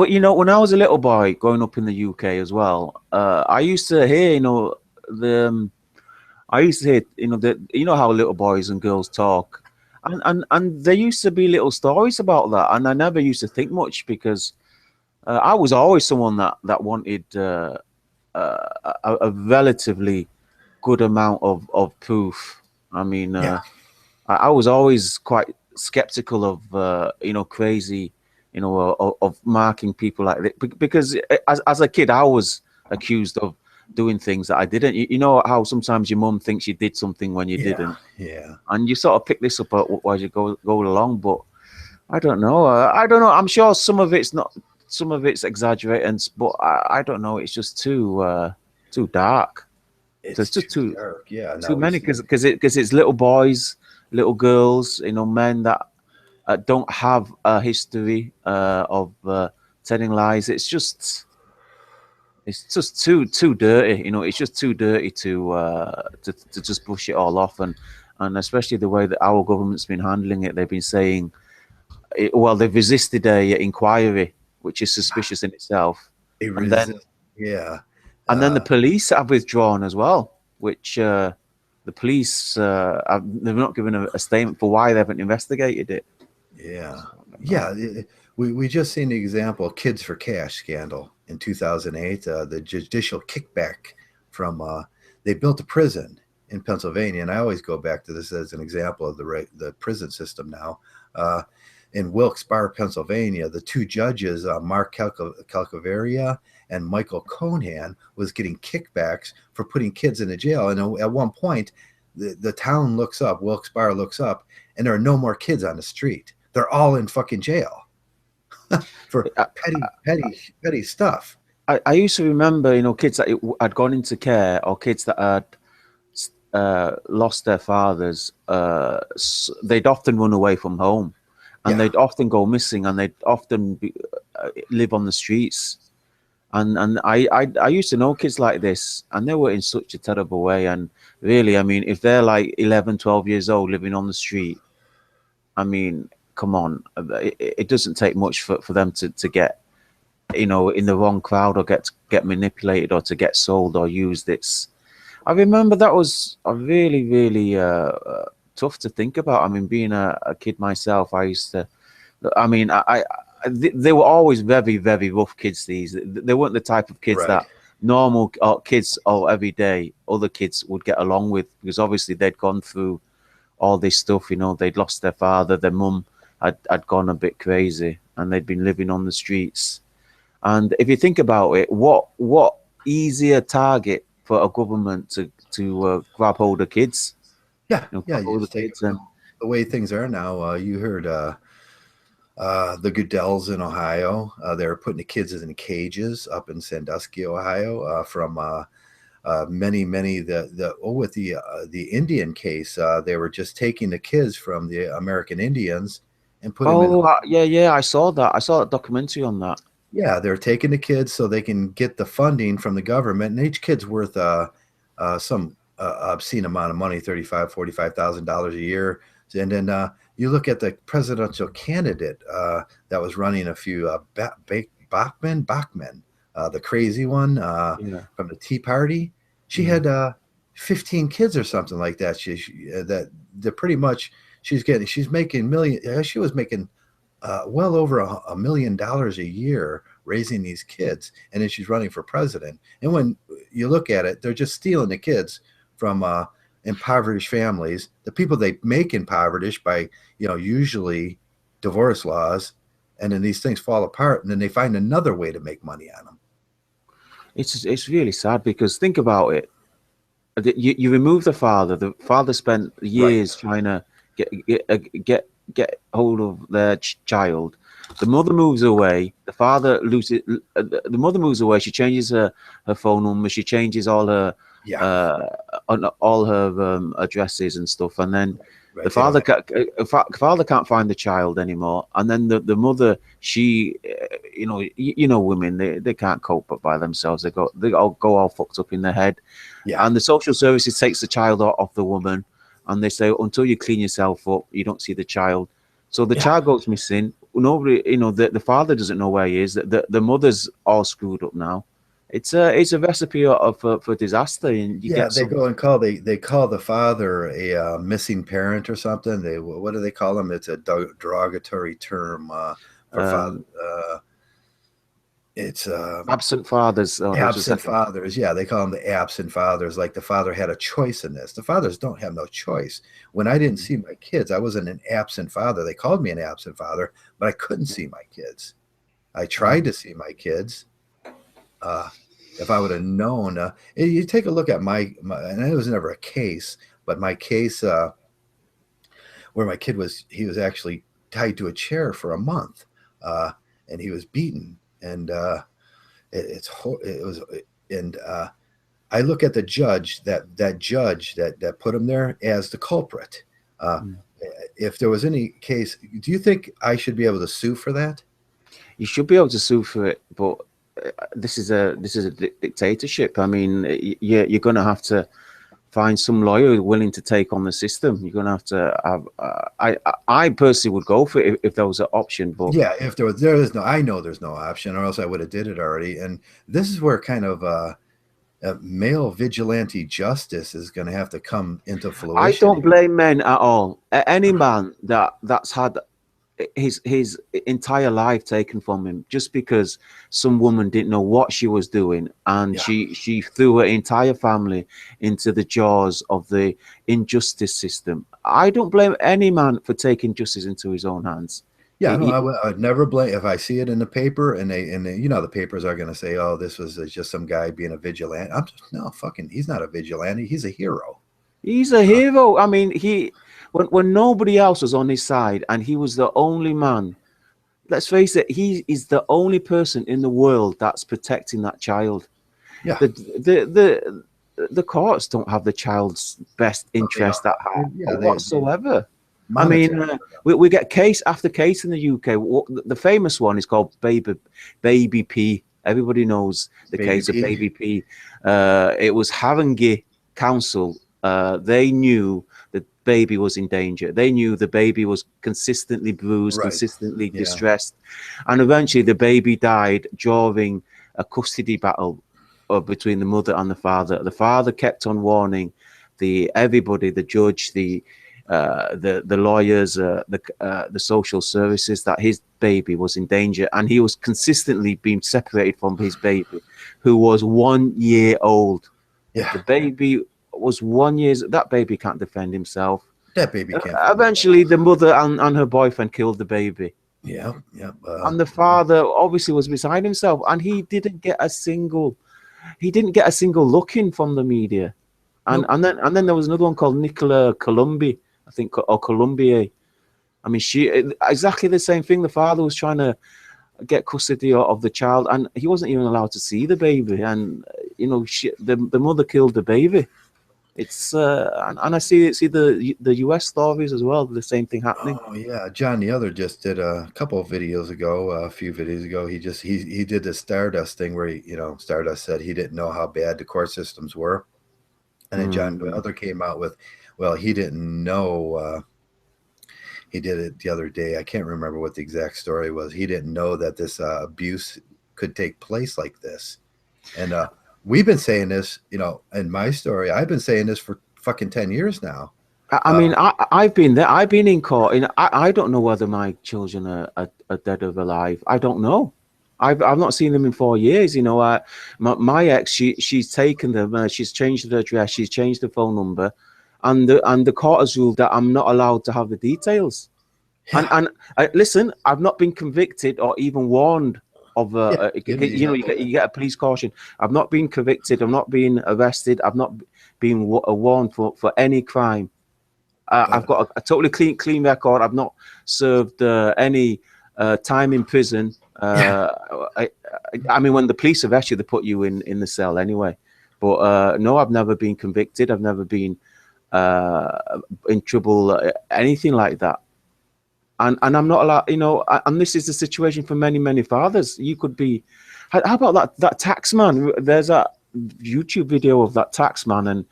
when I was a little boy growing up in the UK as well, I used to hear, the I used to hear, how little boys and girls talk, and there used to be little stories about that, and I never used to think much because I was always someone that wanted a relatively good amount of proof. I mean, yeah, I was always quite skeptical of crazy, of marking people like that because as a kid I was accused of doing things that I didn't. You know how sometimes your mum thinks you did something when you yeah, didn't, yeah. and you sort of pick this up as you go along. But I don't know. I don't know. I'm sure some of it's not, some of it's exaggerating, but I don't know. It's just too dark. So it's It's just too too dark. Yeah. too Now we many see. because it's little boys, little girls, men that don't have a history of telling lies. It's just too dirty. It's just too dirty to just brush it all off, and especially the way that our government's been handling it. They've been saying, well, they've resisted a inquiry, which is suspicious in itself, They and then resist. Yeah. the Uh, police have withdrawn as well, which the police they've not given a statement for why they haven't investigated it. yeah. So, I don't Yeah. know. We just seen the example Kids for Cash scandal in 2008. The judicial kickback from they built a prison in Pennsylvania, and I always go back to this as an example of the prison system now. In Wilkes-Barre, Pennsylvania, the two judges, Mark Calcaveria and Michael Cohan, was getting kickbacks for putting kids in the jail. And at one point, the town looks up, Wilkes-Barre looks up, and there are no more kids on the street. They're all in fucking jail for I, petty stuff. I used to remember, kids that had gone into care or kids that had lost their fathers. They'd often run away from home, and Yeah, they'd often go missing, and they'd often live on the streets. And I used to know kids like this, and they were in such a terrible way. And really, I mean, if they're like 11, 12 years old living on the street, I mean, come on, it doesn't take much for them to get, in the wrong crowd, or get manipulated, or to get sold or used. I remember that was a really, really tough to think about. I mean, being a kid myself, I used to, I mean, they were always very, very rough kids. They weren't the type of kids right. that normal kids or everyday other kids would get along with, because obviously they'd gone through all this stuff. They'd lost their father, their mum had gone a bit crazy, and they'd been living on the streets. And if you think about it, what easier target for a government to grab hold of kids, Yeah, yeah. grab You hold of just take kids, and the way things are now. You heard the Goodells in Ohio. They were putting the kids in cages up in Sandusky, Ohio, from many with the Indian case. They were just taking the kids from the American Indians and put them in. yeah, I saw that. I saw a documentary on that. Yeah, they're taking the kids so they can get the funding from the government, and each kid's worth some obscene amount of money, $45,000 a year. And then you look at the presidential candidate that was running a few Bachman, the crazy one Yeah. from the Tea Party. She Yeah. had 15 kids or something like that. That pretty much she's making million. She was making well over $1 million a year raising these kids, and then she's running for president. And when you look at it, they're just stealing the kids from impoverished families, the people they make impoverished by usually divorce laws, and then these things fall apart, and then they find another way to make money on them. It's really sad, because think about it. You remove the father. The father spent years trying to get hold of their child. The mother moves away. The father loses. The mother moves away. She changes her phone number. She changes all her addresses and stuff. And then the father can't find the child anymore. And then the mother, she, women, they can't cope up by themselves. They all go all fucked up in their head. Yeah. And the social services takes the child off the woman, and they say until you clean yourself up, you don't see the child. So the child goes missing. Nobody, the father doesn't know where he is. The mother's all screwed up now. It's a recipe for disaster, and you get they go and call they call the father a missing parent or something. What do they call him? It's a derogatory term for father. It's absent fathers. Absent fathers. Yeah, they call them the absent fathers. Like the father had a choice in this. The fathers don't have no choice. When I didn't see my kids, I wasn't an absent father. They called me an absent father, but I couldn't see my kids. I tried to see my kids. If I would have known, you take a look at my, and it was never a case, but my case where my kid he was actually tied to a chair for a month, and he was beaten, and I look at the judge that put him there as the culprit. If there was any case, do you think I should be able to sue for that? You should be able to sue for it, but this is a dictatorship. I mean, you're going to have to find some lawyer willing to take on the system. You're going to have to have. I personally would go for it if there was an option. But yeah, if there is no, I know there's no option, or else I would have did it already. And this is where kind of male vigilante justice is going to have to come into fruition. I don't blame men at all. Any man that's had his entire life taken from him just because some woman didn't know what she was doing, and she threw her entire family into the jaws of the injustice system. I don't blame any man for taking justice into his own hands. Yeah, no, I'd never blame if I see it in the paper and they the papers are going to say, oh, this was just some guy being a vigilante. He's not a vigilante. He's a hero. He's a hero. I mean, when nobody else was on his side and he was the only man, let's face it, he is the only person in the world that's protecting that child. Yeah. The courts don't have the child's best interest at heart whatsoever. I mean, we get case after case in the UK. The famous one is called Baby P. Everybody knows the case of Baby P. It was Haringey Council. They knew the baby was in danger. They knew the baby was consistently bruised, consistently distressed. And eventually the baby died during a custody battle between the mother and the father. The father kept on warning everybody, the judge, the lawyers, the social services, that his baby was in danger, and he was consistently being separated from his baby, who was 1 year old. Yeah, the baby was 1 year. That baby can't defend himself. That baby can't. Eventually, the mother and her boyfriend killed the baby. Yeah. And the father obviously was beside himself, and he didn't get a single look in from the media. And then there was another one called Nicola Columbi, I think, or Columbier. I mean, she exactly the same thing. The father was trying to get custody of the child, and he wasn't even allowed to see the baby. And the mother killed the baby. It's and I see the US stories as well. The same thing happening. Oh yeah, John the Other just did a couple of videos ago, a few videos ago. He did the Stardust thing where Stardust said he didn't know how bad the court systems were, and then John the Other came out with, well, he didn't know. He did it the other day. I can't remember what the exact story was. He didn't know that this abuse could take place like this, and we've been saying this, in my story, I've been saying this for fucking 10 years now. I mean, I've been there. I've been in court. And I don't know whether my children are dead or alive. I don't know. I've not seen them in 4 years. My ex, she's taken them. She's changed the address. She's changed the phone number. And the court has ruled that I'm not allowed to have the details. Yeah. And listen, I've not been convicted or even warned of you get a police caution. I've not been convicted. I've not been arrested. I've not been warned for any crime. I've got a totally clean record. I've not served any time in prison. I mean, when the police arrest you, they put you in the cell anyway. But no, I've never been convicted. I've never been in trouble, anything like that. And I'm not allowed, and this is the situation for many, many fathers. You could be, how about that tax man? There's a YouTube video of that tax man, and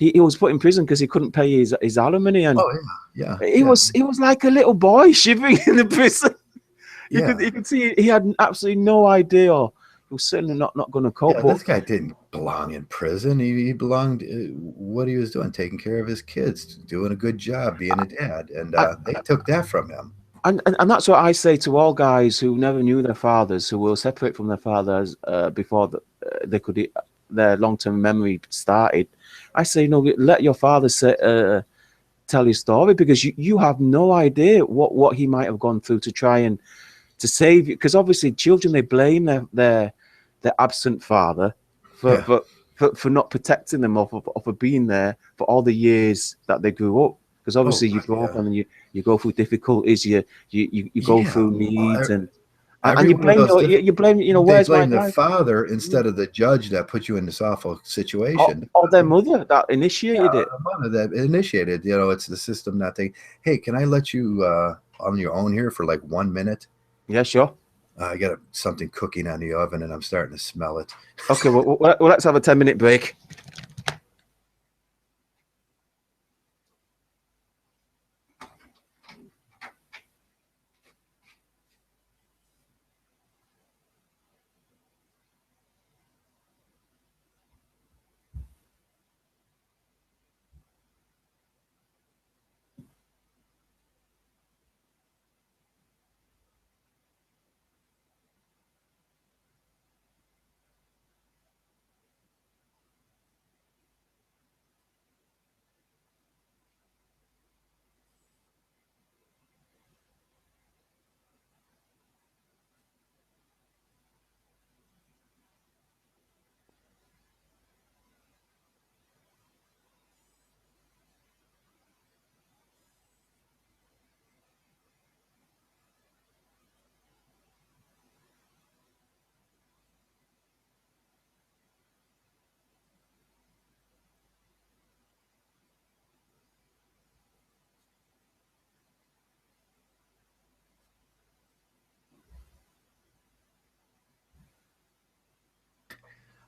he was put in prison because he couldn't pay his alimony, and Oh yeah, he was like a little boy shivering in the prison. You yeah. could see he had absolutely no idea. Or he was certainly not going to cope. Yeah, But this guy didn't belong in prison. He belonged what he was doing, taking care of his kids, doing a good job, being a dad, and they took that from him. And that's what I say to all guys who never knew their fathers, who will separate from their fathers before they could their long-term memory started. I say, let your father tell his story, because you have no idea what he might have gone through to try and to save you. Because obviously, children, they blame their absent father for not protecting them or for being there for all the years that they grew up. Because obviously you grow up and you go through difficulties, you go through needs, and you blame where's my the life? father instead of the judge that put you in this awful situation, or their mother that initiated it. The mother that initiated. It's the system not thinking, hey, can I let you on your own here for like 1 minute? Yeah, sure. I got something cooking on the oven and I'm starting to smell it. Okay, well let's have a 10-minute break.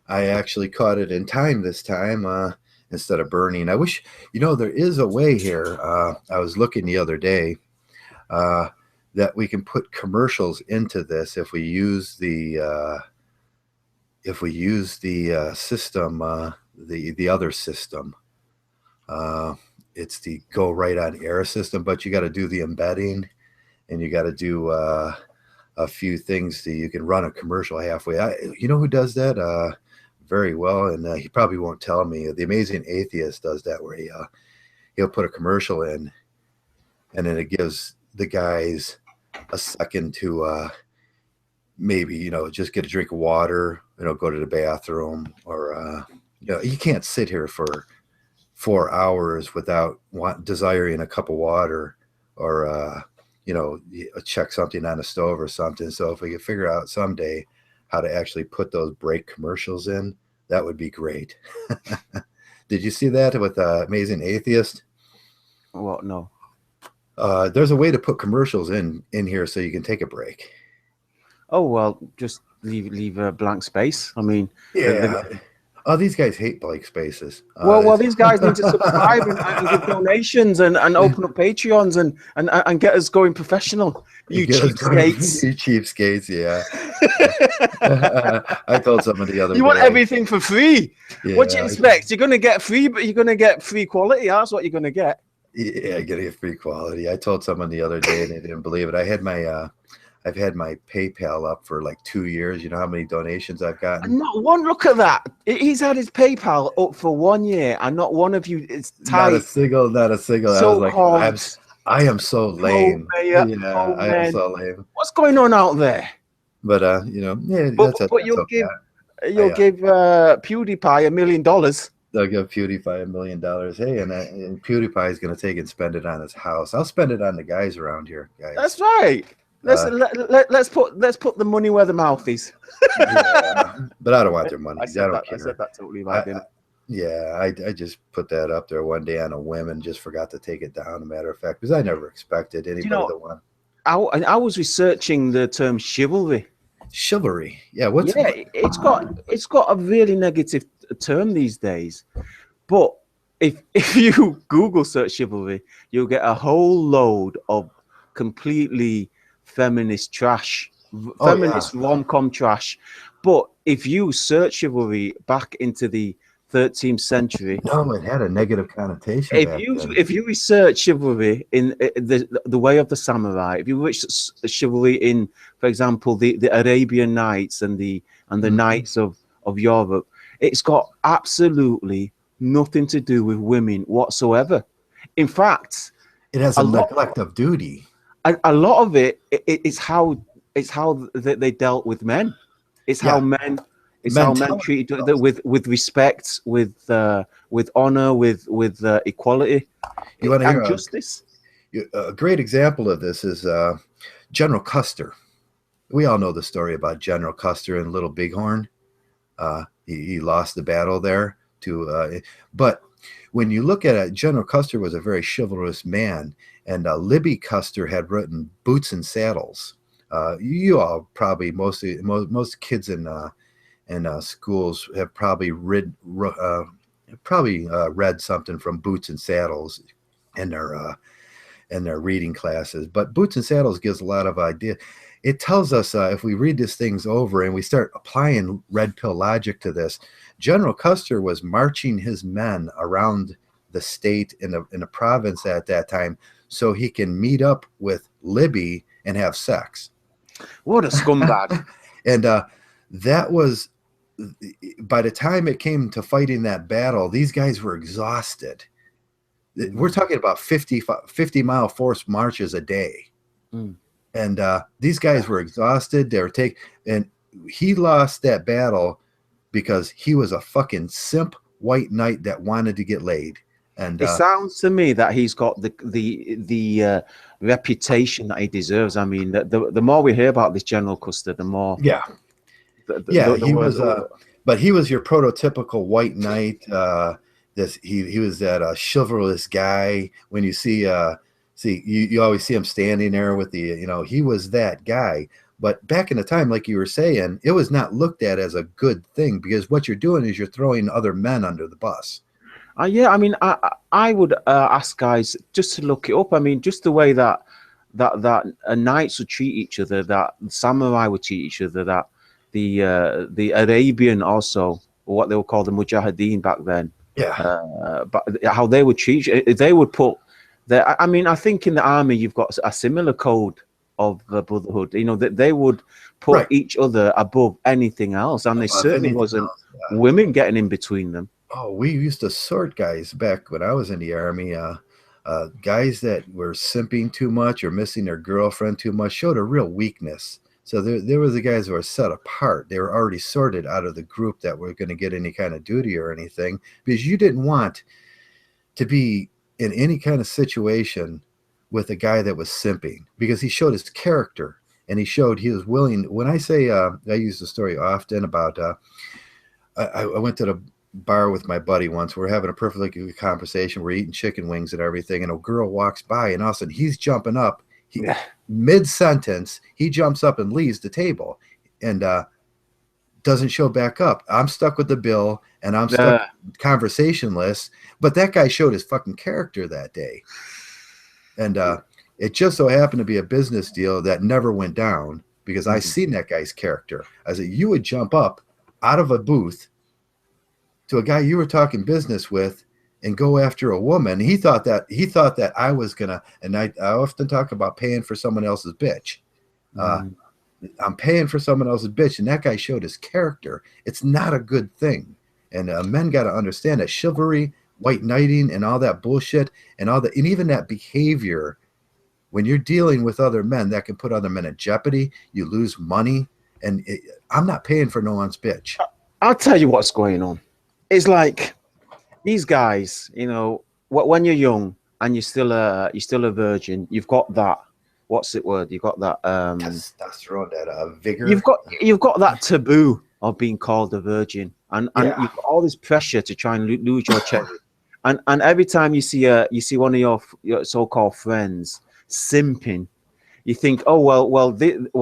I actually caught it in time this time instead of burning. I wish, there is a way here. I was looking the other day that we can put commercials into this if we use the system, the other system. It's the go right on air system, but you got to do the embedding and you got to do a few things you can run a commercial halfway. You know who does that? Very well, and he probably won't tell me. The Amazing Atheist does that, where he'll put a commercial in, and then it gives the guys a second to maybe just get a drink of water, go to the bathroom, or you can't sit here for 4 hours without desiring a cup of water, or check something on the stove or something. So if we could figure out someday how to actually put those break commercials in, that would be great. Did you see that with Amazing Atheist? What? No. There's a way to put commercials in here so you can take a break. Oh, well, just leave a blank space. I mean, yeah. These guys hate blank spaces. Well, these guys need to subscribe and give donations and open up Patreons and get us going professional. You cheapskates. You cheapskates, yeah. I told somebody the other day. You want everything for free. Yeah, what do you expect? You're going to get free, but you're going to get free quality. That's what you're going to get. Yeah, getting a free quality. I told someone the other day and they didn't believe it. I've had my PayPal up for like 2 years. You know how many donations I've gotten? Not one. Look at that. He's had his PayPal up for 1 year, and not one of you is tight. Not a single. So I was like, I am so lame. I am so lame. What's going on out there? But but you'll give PewDiePie $1 million. They'll give PewDiePie $1 million. Hey, and PewDiePie is going to take and spend it on his house. I'll spend it on the guys around here, guys. That's right. Let's put the money where the mouth is. Yeah, but I don't want their money. I don't care. I said that totally right. I just put that up there one day on a whim and just forgot to take it down. As a matter of fact, because I never expected anybody to want. I was researching the term chivalry. Chivalry, yeah. It's got a really negative term these days, but if you Google search chivalry, you'll get a whole load of completely feminist trash, Oh, feminist rom-com trash. But if you search chivalry back into the 13th century, No, it had a negative connotation if back you then. if you research chivalry in the way of the samurai, if you research chivalry in, for example, the Arabian Nights and the Knights of Europe, it's got absolutely nothing to do with women whatsoever. In fact, It has a a lot neglect of duty. a lot of it's how they dealt with men. It's how men. It's how men treated with respect, with honor, with equality, You want to hear and justice. A great example of this is General Custer. We all know the story about General Custer and Little Bighorn. He lost the battle there but when you look at it, General Custer was a very chivalrous man, and Libby Custer had written Boots and Saddles. You all probably most kids in schools have probably read something from Boots and Saddles in their reading classes. But Boots and Saddles gives a lot of idea. It tells us if we read these things over and we start applying red pill logic to this, General Custer was marching his men around the state in the province at that time so he can meet up with Libby and have sex. What a scumbag. And that was, by the time it came to fighting that battle, these guys were exhausted. We're talking about 50-mile forced marches a day. And these guys were exhausted. They were and he lost that battle because he was a fucking simp white knight that wanted to get laid. And it sounds to me that he's got the reputation that he deserves. I mean, the more we hear about this General Custer, the more. Yeah. He was. But he was your prototypical white knight. He was that chivalrous guy. When you see you always see him standing there with the he was that guy. But back in the time, like you were saying, it was not looked at as a good thing, because what you're doing is you're throwing other men under the bus. Yeah, I mean, I would ask guys just to look it up. I mean, just the way that knights would treat each other, that samurai would treat each other, that the Arabian also, or what they would call the Mujahideen back then. Yeah. But how they would treat you, they would put I mean, I think in the army you've got a similar code of the brotherhood. That they would put each other above anything else, and there certainly wasn't women getting in between them. Oh, we used to sort guys back when I was in the army. Guys that were simping too much or missing their girlfriend too much showed a real weakness. So there was the guys who were set apart. They were already sorted out of the group that were going to get any kind of duty or anything, because you didn't want to be in any kind of situation with a guy that was simping, because he showed his character and he showed he was willing. When I say, I use the story often about, I went to the bar with my buddy once. We're having a perfectly good conversation. We're eating chicken wings and everything. And a girl walks by, and all of a sudden he's jumping up. Mid-sentence, he jumps up and leaves the table and doesn't show back up. I'm stuck with the bill, and I'm stuck conversationless. But that guy showed his fucking character that day. And it just so happened to be a business deal that never went down, because I seen that guy's character. I said, you would jump up out of a booth to a guy you were talking business with and go after a woman. He thought that I was gonna, and I often talk about paying for someone else's bitch. I'm paying for someone else's bitch, and that guy showed his character. It's not a good thing. And men got to understand that chivalry, white knighting, and all that bullshit, and even that behavior, when you're dealing with other men, that can put other men in jeopardy. You lose money, and I'm not paying for no one's bitch. I'll tell you what's going on. It's like these guys, when you're young and you're still a virgin, you've got that. What's it word? You've got that testosterone, that vigor. You've got that taboo of being called a virgin, and you've got all this pressure to try and lose your cherry. And every time you see one of your so-called friends simping, you think, oh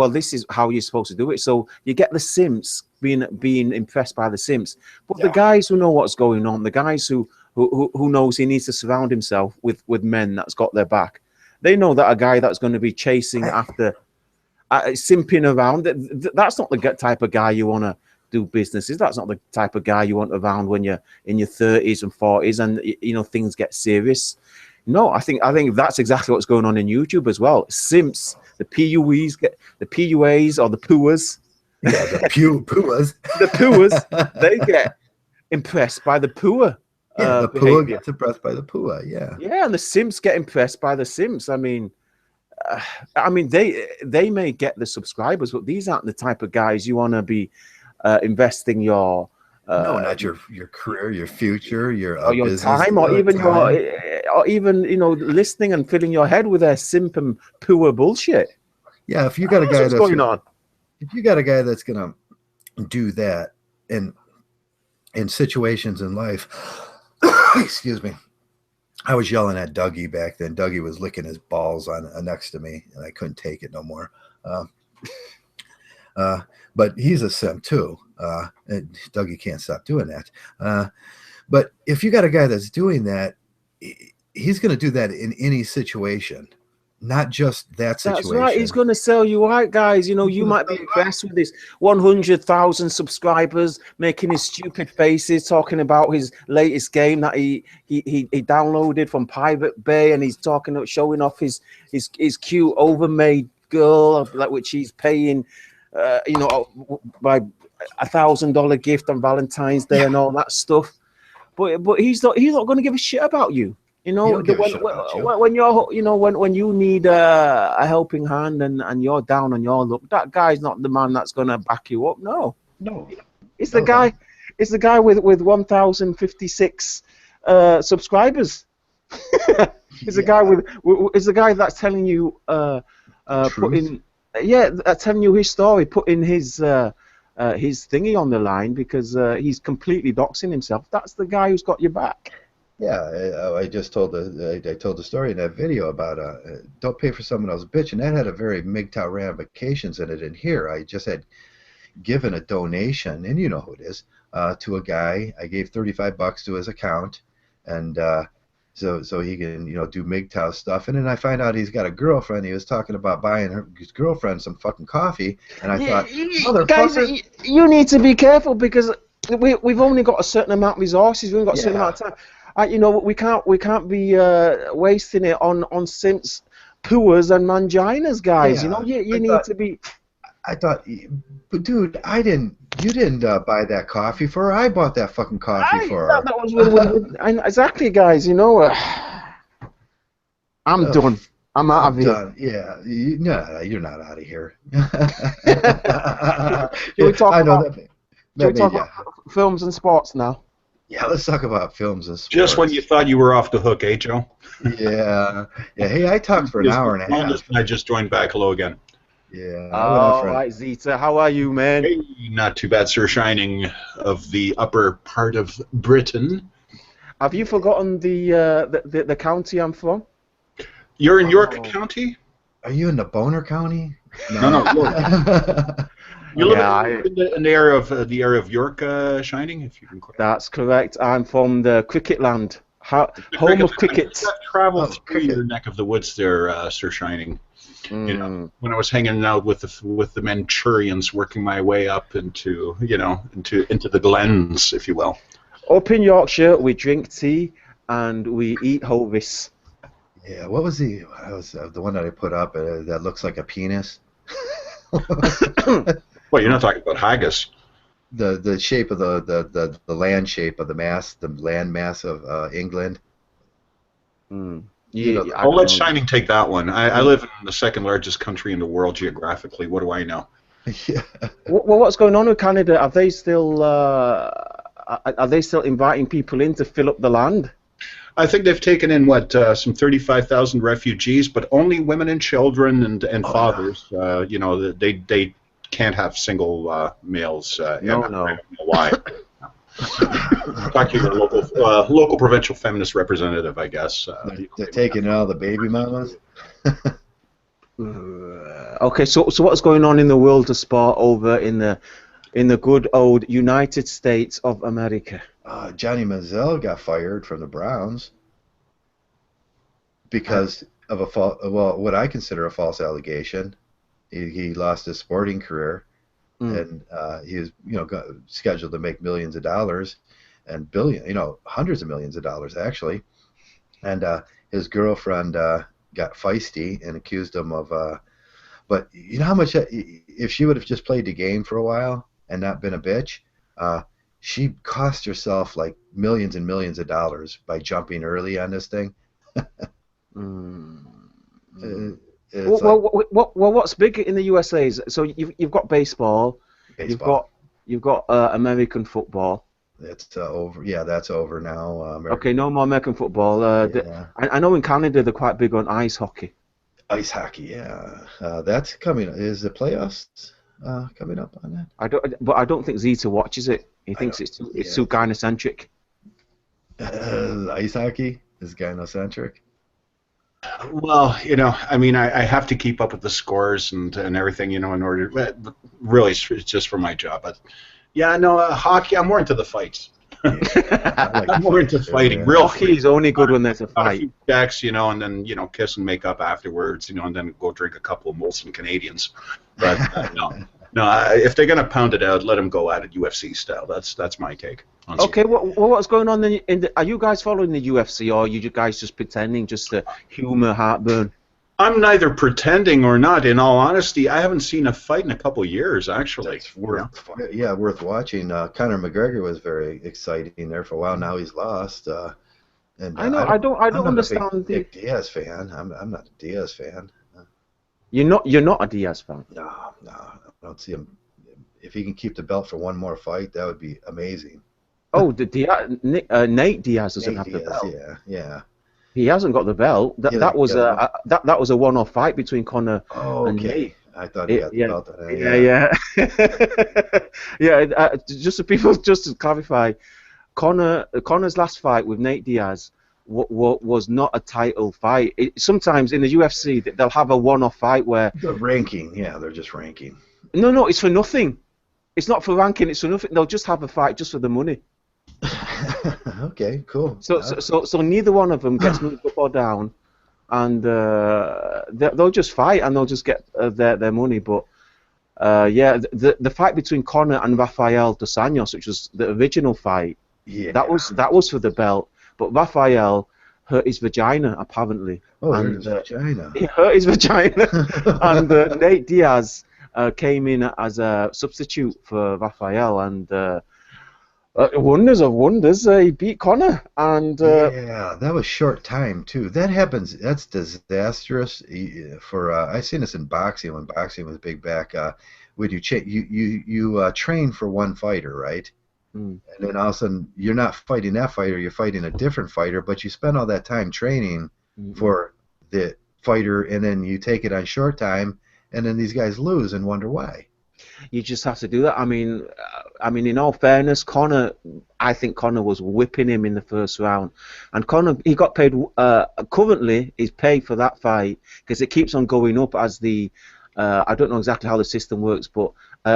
this is how you're supposed to do it. So you get the simps being impressed by the simps, but the guys who know what's going on, the guys who who knows he needs to surround himself with men that's got their back. They know that a guy that's going to be chasing after, simping around, that's not the type of guy you want to do businesses. That's not the type of guy you want around when you're in your 30s and 40s and things get serious. No, I think that's exactly what's going on in YouTube as well. Simps, the PUAs or the PUAs. Yeah, the PUAs. The PUAs, they get impressed by the PUA. Yeah, the PUA gets impressed by the PUA. Yeah. Yeah, and the simps get impressed by the simps. I mean, they may get the subscribers, but these aren't the type of guys you want to be investing your no, not your career, your future, your business, time, or even listening and filling your head with their simp and PUA bullshit. Yeah, if you got a guy that's going on, if you got a guy that's gonna do that in situations in life. Excuse me. I was yelling at Dougie back then. Dougie was licking his balls on next to me, and I couldn't take it no more. But he's a simp too. And Dougie can't stop doing that. But if you got a guy that's doing that, he's going to do that in any situation, not just that situation. That's right. He's going to sell you out, guys. You might be impressed with his 100,000 subscribers, making his stupid faces, talking about his latest game that he downloaded from Pirate Bay, and he's showing off his cute overmade girl, like which he's paying, by $1,000 gift on Valentine's Day and all that stuff. But he's not going to give a shit about you. When you need a helping hand and you're down on your luck, that guy's not the man that's going to back you up. No. It's the guy. It's the guy with 1,056 subscribers. It's the guy it's the guy that's telling you telling you his story, putting his thingy on the line because he's completely doxing himself. That's the guy who's got your back. Yeah, I just told the story in that video about don't pay for someone else's bitch, and that had a very Mgtow ramifications in it. And here, I just had given a donation, and you know who it is, to a guy. I gave $35 to his account, and so he can do Mgtow stuff. And then I find out he's got a girlfriend. He was talking about buying his girlfriend some fucking coffee, and I thought, motherfucker, guys, you need to be careful because we've only got a certain amount of resources. We've got a certain amount of time. We can't be wasting it on simps, pooers, and manginas, guys. Yeah, you need to be. I thought, but dude, you didn't buy that coffee for her. I bought that fucking coffee for her. That was exactly, guys. I'm done. I'm out of here. Yeah, you're not out of here. Should we talk about films and sports now? Yeah, let's talk about films and sports. Just when you thought you were off the hook, Joe? Yeah. Hey, I talked for an hour and a half. I just joined back. Hello again. Yeah. All right, Zita. How are you, man? Hey, not too bad, sir. Shining of the upper part of Britain. Have you forgotten the county I'm from? You're in York County? Are you in the Boner County? No. You live in the area of York, Shining, if you can. That's correct. I'm from the cricket land, home of cricket. I've traveled through your neck of the woods there, Sir Shining. When I was hanging out with the Manchurians, working my way up into the glens, if you will. Up in Yorkshire, we drink tea and we eat Hovis. Yeah, what was the one that I put up that looks like a penis? Well, you're not talking about haggis. The shape of the land shape of the land mass of England. I'll let Shining take that one. I live in the second largest country in the world geographically. What do I know? Yeah. Well, what's going on with Canada? Are they still inviting people in to fill up the land? I think they've taken in some 35,000 refugees, but only women and children and fathers. They can't have single males. No. I don't know why. Talk to your local provincial feminist representative, I guess. They're taking all the baby mamas. Okay, so what's going on in the world of sport over in the good old United States of America? Johnny Manziel got fired from the Browns because of what I consider a false allegation. He lost his sporting career, and he was, scheduled to make millions of dollars and hundreds of millions of dollars actually. And his girlfriend got feisty and accused him of. But you know how much if she would have just played the game for a while and not been a bitch, she cost herself like millions and millions of dollars by jumping early on this thing. What's big in the USA is so you've got baseball. You've got American football. That's over. Yeah, that's over now. Okay, no more American football. I know in Canada they're quite big on ice hockey. Ice hockey, yeah. That's coming. Is the playoffs coming up on that? I don't think Zita watches it. He thinks it's too gynocentric. Ice hockey is gynocentric. Well, I mean, I have to keep up with the scores and everything, in order. But really, it's just for my job. But yeah, no, hockey. I'm more into the fights. I'm more into fighting. Real hockey is only good when there's a fight. A few decks, and then kiss and make up afterwards, and then go drink a couple of Molson Canadians. But no, if they're gonna pound it out, let them go at it UFC style. That's my take. Okay, what's going on are you guys following the UFC, or are you guys just pretending just to humor heartburn? I'm neither pretending or not. In all honesty, I haven't seen a fight in a couple of years, actually. It's worth watching. Conor McGregor was very exciting there for a while. Now he's lost. And I know. I don't understand the Diaz fan. I'm not a Diaz fan. You're not a Diaz fan. No, I don't see him. If he can keep the belt for one more fight, that would be amazing. Oh, Nate Diaz doesn't have the belt. Yeah. He hasn't got the belt. That was a one-off fight between Conor and Nate. I thought he had the belt. Yeah. Just so people, just to clarify, Conor's last fight with Nate Diaz was not a title fight. Sometimes in the UFC they'll have a one-off fight where they're ranking. Yeah, they're just ranking. No, it's for nothing. It's not for ranking. It's for nothing. They'll just have a fight just for the money. Okay, cool. So neither one of them gets moved up or down, and they'll just fight and they'll just get their money. But the fight between Conor and Rafael dos Anjos, which was the original fight, that was for the belt. But Rafael hurt his vagina apparently. Oh, hurt his vagina. He hurt his vagina, and Nate Diaz came in as a substitute for Rafael, and wonders of wonders, he beat Conor, and that was short time too. That happens. That's disastrous. For I seen this in boxing when boxing was big back. When you train for one fighter, right? And then all of a sudden you're not fighting that fighter, you're fighting a different fighter, but you spend all that time training for the fighter, and then you take it on short time, and then these guys lose and wonder why. You just have to do that. I mean, in all fairness, I think Conor was whipping him in the first round, and Conor, he got paid. Currently, he's paid for that fight because it keeps on going up as the. I don't know exactly how the system works, but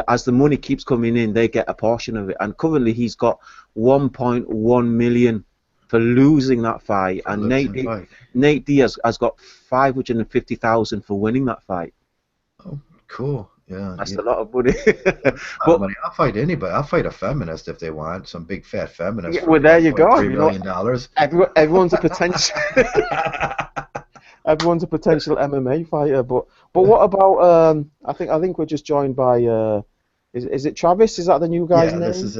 as the money keeps coming in, they get a portion of it. And currently, he's got 1.1 million for losing that fight, and Nate Diaz has got 550,000 for winning that fight. Oh, cool. Yeah, that's a lot of money. Money. I'll fight anybody. I'll fight a feminist if they want, some big fat feminist. Yeah, well, there you go. $3 million. Everyone's a potential. Everyone's a potential MMA fighter. But what about? I think we're just joined by. Is it Travis? Is that the new guy's name? Yeah, this is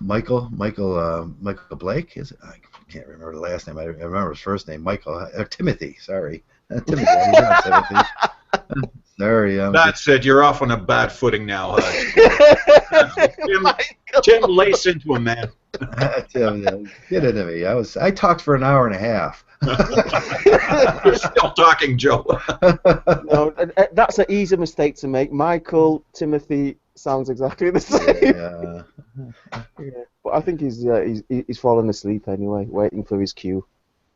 Michael Blake. Is it? I can't remember the last name. I remember his first name, Michael. Timothy. Sorry, Timothy. Timothy. Sorry, that's it. You're off on a bad footing now. Tim, lace into him, man. Tim, get into me. I talked for an hour and a half. You're still talking, Joe. No, that's an easy mistake to make. Michael, Timothy sounds exactly the same. Yeah. But I think he's fallen asleep anyway, waiting for his cue.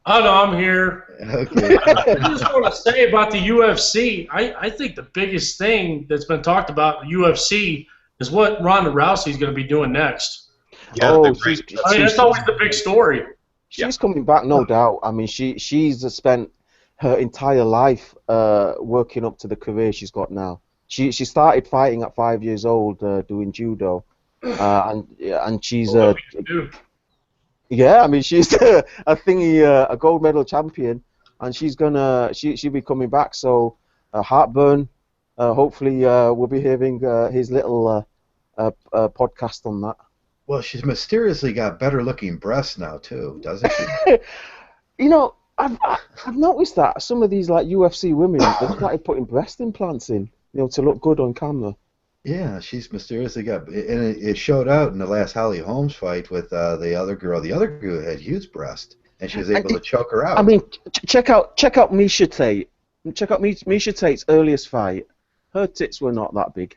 Oh, no, I'm here. Okay. I just want to say about the UFC, I think the biggest thing that's been talked about in the UFC is what Ronda Rousey is going to be doing next. Yeah, Oh, they're she's, great. I mean, that's always the big story. she's coming back, no doubt. I mean, she's spent her entire life working up to the career she's got now. She started fighting at 5 years old, doing judo, and she's yeah. I mean, she's a gold medal champion, and she'll be coming back. So Heartburn, hopefully we'll be hearing his little podcast on that. Well, she's mysteriously got better looking breasts now too, doesn't she? You know, I've noticed that some of these like UFC women they've started putting breast implants in, to look good on camera. Yeah, she's mysteriously got, and it showed out in the last Holly Holmes fight with the other girl. The other girl had huge breast, and she was able to choke her out. I mean, check out Misha Tate. Check out Misha Tate's earliest fight. Her tits were not that big.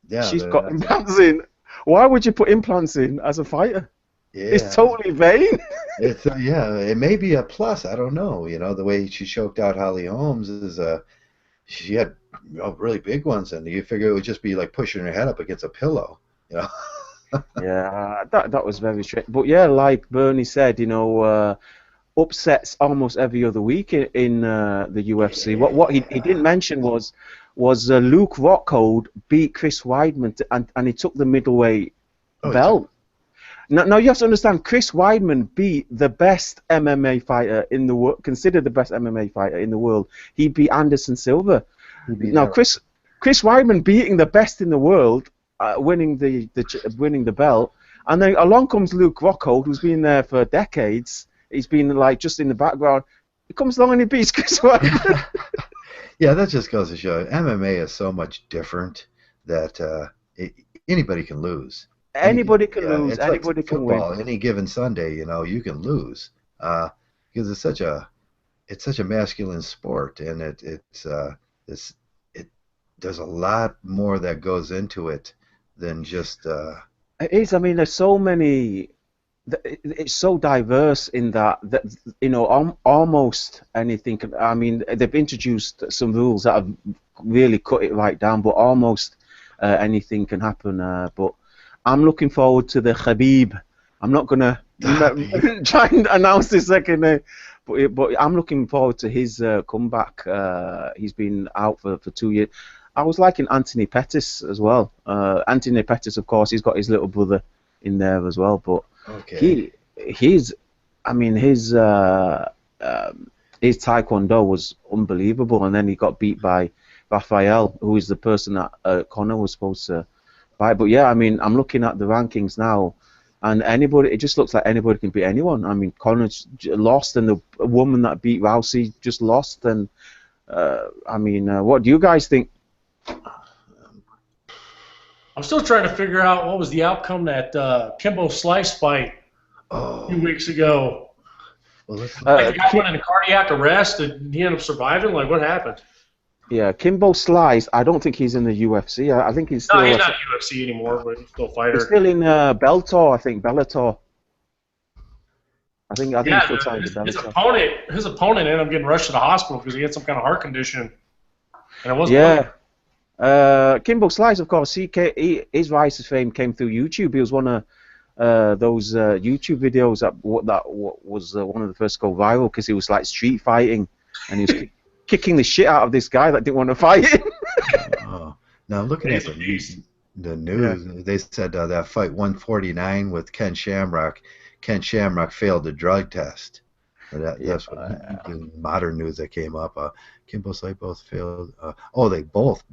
Yeah, She's got implants in. Why would you put implants in as a fighter? Yeah, It's totally vain. it's yeah, it may be a plus. I don't know. The way she choked out Holly Holmes is she had really big ones, and you figure it would just be like pushing her head up against a pillow. Yeah, that was very strange. But yeah, like Bernie said, upsets almost every other week in the UFC. What he didn't mention was Luke Rockhold beat Chris Weidman and he took the middleweight belt. Now you have to understand, Chris Weidman beat the best MMA fighter in the world, considered the best MMA fighter in the world. He beat Anderson Silva. Now Chris Weidman beating the best in the world, winning the belt, and then along comes Luke Rockhold, who's been there for decades. He's been like just in the background. He comes along and he beats Chris Weidman. Yeah, that just goes to show MMA is so much different that anybody can lose. Anybody can lose. It's Anybody like can football. win. Any given Sunday, you can lose because it's such a masculine sport, and there's a lot more that goes into it than just. It is. I mean, there's so many. It's so diverse in that almost anything. I mean, they've introduced some rules that have really cut it right down, but almost anything can happen. But I'm looking forward to the Khabib. I'm not gonna try and announce this second name, but I'm looking forward to his comeback. He's been out for 2 years. I was liking Anthony Pettis as well. Anthony Pettis, of course, he's got his little brother in there as well, but. Okay. His taekwondo was unbelievable, and then he got beat by Raphael, who is the person that Conor was supposed to fight. But yeah, I mean, I'm looking at the rankings now, and it just looks like anybody can beat anyone. I mean, Conor's lost, and the woman that beat Rousey just lost, and I mean, what do you guys think? I'm still trying to figure out what was the outcome that Kimbo Slice fight a few weeks ago. Well, let's. He went in cardiac arrest and he ended up surviving. Like, what happened? Yeah, Kimbo Slice. I don't think he's in the UFC. I think he's still. No, he's not UFC anymore, but he's still a fighter. He's still in Bellator. I think Bellator. I think Yeah, he's still signed to Bellator. his opponent ended up getting rushed to the hospital because he had some kind of heart condition, and it wasn't. Yeah. Kimbo Slice, of course, his rise to fame came through YouTube. He was one of those YouTube videos that was one of the first to go viral because he was like street fighting and he was kicking the shit out of this guy that didn't want to fight him. Now looking at the news, they said that fight 149 with Ken Shamrock failed the drug test. That's what the modern news that came up. Kimbo Slice both failed. They both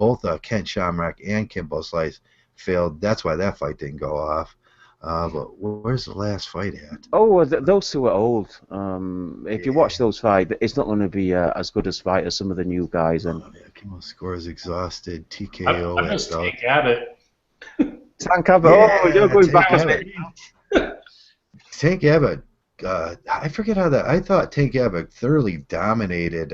Ken Shamrock and Kimbo Slice failed. That's why that fight didn't go off. But where's the last fight at? Those two are old. If you watch those fights, it's not going to be as good as fight as some of the new guys. And Kimbo scores exhausted. TKO. I missed Tank Abbott. Tank Abbott. You're going back on it. Tank Abbott. I forget how that. I thought Tank Abbott thoroughly dominated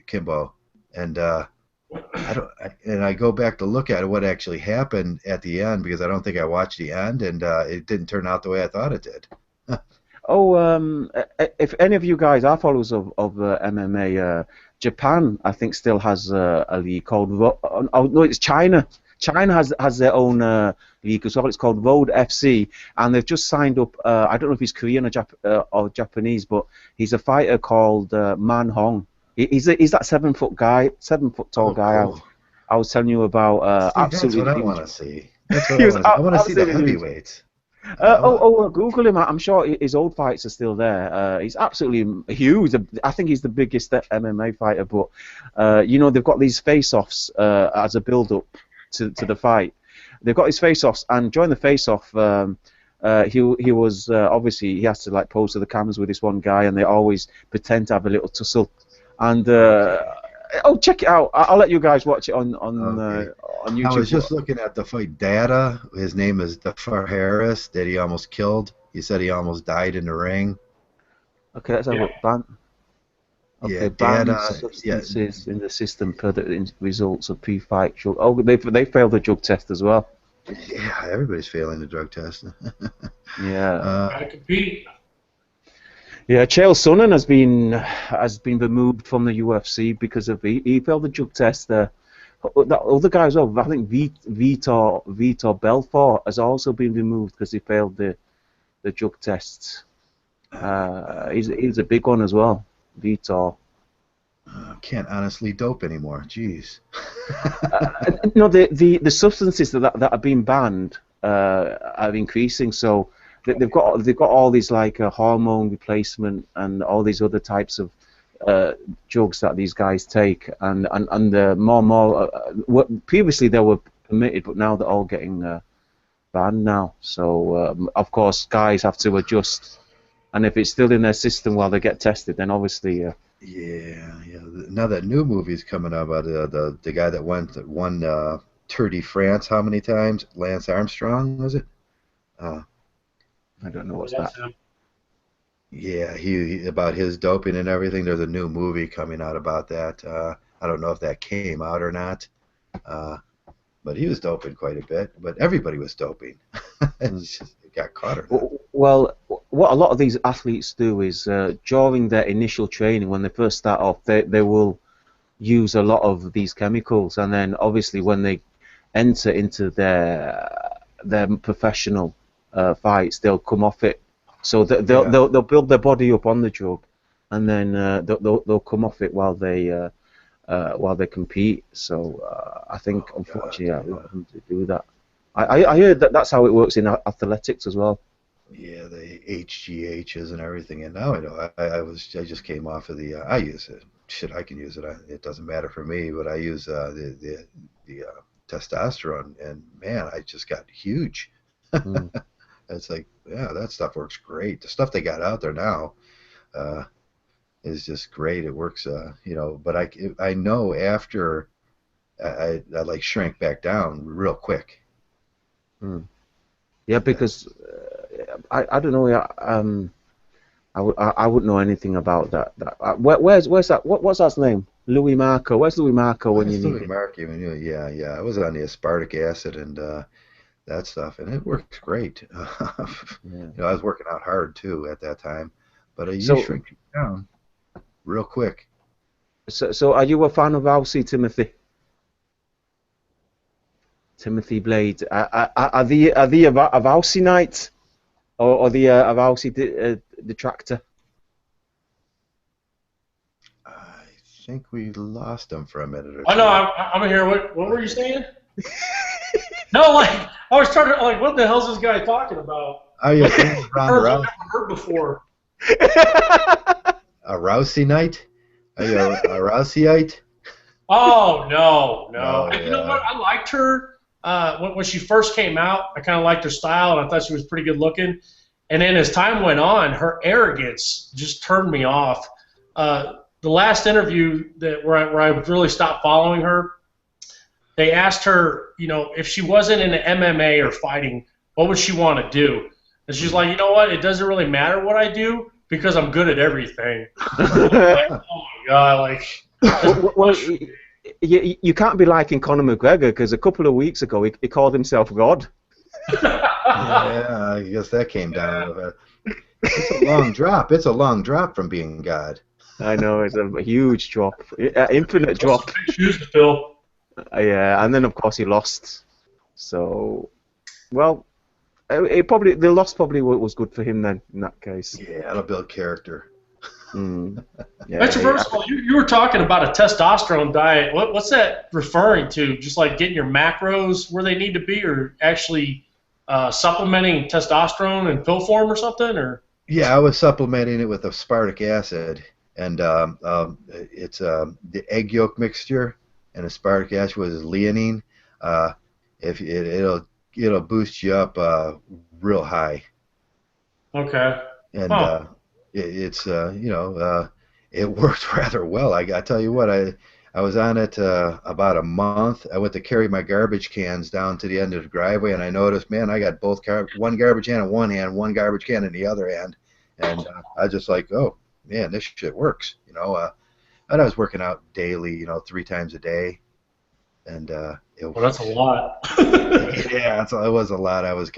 Kimbo, and I go back to look at what actually happened at the end because I don't think I watched the end, and it didn't turn out the way I thought it did. If any of you guys are followers of MMA, Japan I think still has a league called. No, it's China. China has their own league as well. It's called Road FC, and they've just signed up. I don't know if he's Korean or Japanese, but he's a fighter called Man Hong. He's that 7 foot guy, 7 foot tall guy. Cool. I was telling you about. See, Absolutely, that's what I want to see. That's what I want to see. The heavyweights. Google him. I'm sure his old fights are still there. He's absolutely huge. I think he's the biggest MMA fighter. But they've got these face-offs as a build-up to the fight. They've got his face-offs, and during the face-off, he was obviously he has to like pose to the cameras with this one guy, and they always pretend to have a little tussle. And check it out. I'll let you guys watch it on YouTube. I was just looking at the fight data. His name is Defar Harris that he almost killed. He said he almost died in the ring. Okay, let's have a look. Ban. Okay, Yeah, banned data. substances in the system per the results of pre-fight drug. Oh, they failed the drug test as well. Yeah, everybody's failing the drug test. Yeah. Gotta compete. Yeah, Chael Sonnen has been removed from the UFC because of he failed the drug test. That other guy as well, I think Vitor Belfort has also been removed because he failed the drug tests. He's a big one as well, Vitor. Can't honestly dope anymore. Jeez. No, the substances that are being banned are increasing. So they've got all these like hormone replacement and all these other types of drugs that these guys take, and more and more. Previously they were permitted, but now they're all getting banned now. So of course guys have to adjust, and if it's still in their system while they get tested, then obviously. Yeah. Now that new movie's coming out about the guy that won Tour de France how many times? Lance Armstrong, was it? I don't know what's that. Yeah, he about his doping and everything. There's a new movie coming out about that. I don't know if that came out or not, but he was doping quite a bit. But everybody was doping. It got caught or not. Well, what a lot of these athletes do is during their initial training, when they first start off, they will use a lot of these chemicals, and then obviously when they enter into their professional fights, they'll come off it. So they'll build their body up on the drug, and then they'll come off it while they compete. So I think unfortunately a lot of them do that. I heard that's how it works in athletics as well. Yeah, the HGHs and everything. And now I know. I just came off of the. I use it. Shit, I can use it. It doesn't matter for me. But I use the testosterone, and man, I just got huge. It's like, yeah, that stuff works great. The stuff they got out there now is just great. It works, But I know after I like shrank back down real quick. Yeah, because I don't know. I wouldn't know anything about that. Where's that? What's that name? Louis Marco. Where's Louis Marco when you need it? Yeah. I was on the aspartic acid and that stuff, and it works great. I was working out hard too at that time, but you shrink down real quick. So are you a fan of Rousey, Timothy Blade? Are the a Rousey night or the a Rousey detractor? I think we lost him for a minute or two. Oh no, I'm here. What were you saying? No, like I was trying to what the hell's this guy talking about? Oh yeah, I've never heard before. A Rousey night? Are you a Rouseyite? Oh no. Yeah. You know what? I liked her when she first came out. I kind of liked her style, and I thought she was pretty good looking. And then as time went on, her arrogance just turned me off. The last interview where I really stopped following her, they asked her, if she wasn't in the MMA or fighting, what would she want to do? And she's like, you know what? It doesn't really matter what I do because I'm good at everything. Like, oh my god! Well, you can't be liking Conor McGregor because a couple of weeks ago he called himself God. Yeah, I guess that came down a little bit. It's a long drop. It's a long drop from being God. I know, it's a huge drop, infinite drop. Big shoes to fill. Yeah, and then of course he lost. So, well, the loss probably was good for him then in that case. Yeah, it'll build character. Yeah, Traversable, you were talking about a testosterone diet. What's that referring to? Just like getting your macros where they need to be, or actually supplementing testosterone in pill form or something? Or Yeah, I was supplementing it with aspartic acid, and it's the egg yolk mixture, and aspartic acid was leonine. If it'll boost you up real high, okay. and it worked rather well. I tell you what, I was on it about a month. I went to carry my garbage cans down to the end of the driveway, and I noticed, man, I got one garbage can in one hand, one garbage can in the other hand, and I just like, oh man, this shit works, And I was working out daily, 3 times a day, and well, that's a lot. yeah, it was a lot. I was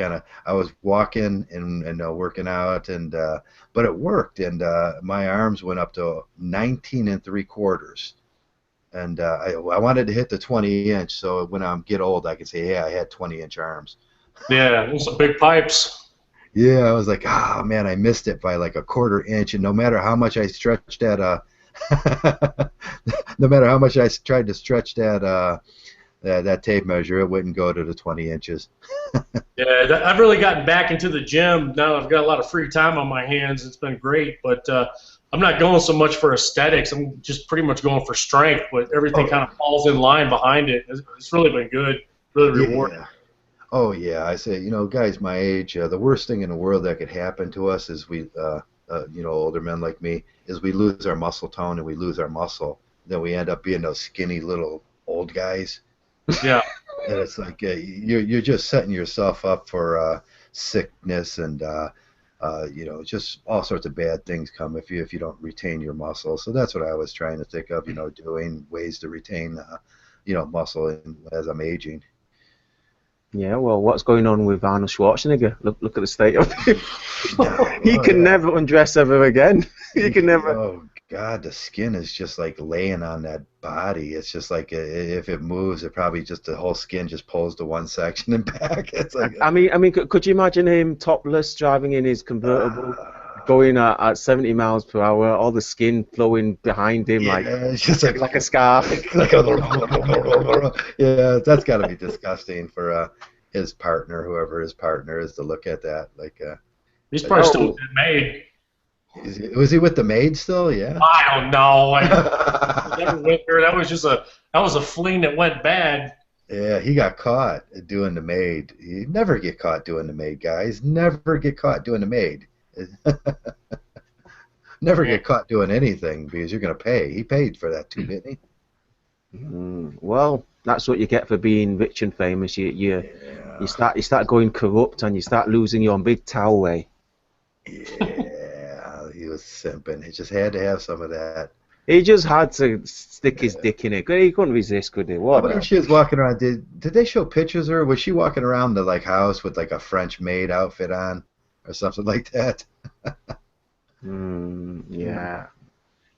walking and working out, and but it worked, and my arms went up to 19 3/4. And I wanted to hit the 20-inch, so when I get old, I can say, yeah, I had 20-inch arms. Yeah, those are big pipes. Yeah, I was like, oh man, I missed it by like a 1/4 inch, and no matter how much I stretched that, no matter how much I tried to stretch that tape measure, it wouldn't go to the 20 inches. Yeah, I've really gotten back into the gym now. I've got a lot of free time on my hands. It's been great, but I'm not going so much for aesthetics. I'm just pretty much going for strength, but everything kind of falls in line behind it. It's really been good, really rewarding. Yeah. Oh yeah, I say, guys my age, the worst thing in the world that could happen to us is we, older men like me, is we lose our muscle tone and we lose our muscle. Then we end up being those skinny little old guys. Yeah. And it's like you're just setting yourself up for sickness and just all sorts of bad things come if you don't retain your muscle. So that's what I was trying to think of, doing ways to retain muscle as I'm aging. Yeah, well, what's going on with Arnold Schwarzenegger? Look at the state of him. He can never undress ever again. He can never. Oh God, the skin is just like laying on that body. It's just like if it moves, it probably just the whole skin just pulls to one section and back. It's like I mean, could you imagine him topless driving in his convertible, going at 70 miles per hour, all the skin flowing behind him it's just like a scarf. Yeah, that's got to be disgusting for his partner, whoever his partner is, to look at that. He's probably still with the maid. Was he with the maid still? Yeah. I don't know. That was a fling that went bad. Yeah, he got caught doing the maid. You never get caught doing the maid, guys. Never get caught doing the maid. Never get caught doing anything because you're going to pay. He paid for that too, didn't he? Well, that's what you get for being rich and famous. You start going corrupt and you start losing your Mgtow way. Yeah, he was simping. He just had to have some of that. He just had to stick his dick in it. He couldn't resist, could he? What? When she was walking around, did they show pictures of her? Was she walking around the house with a French maid outfit on or something like that? Yeah.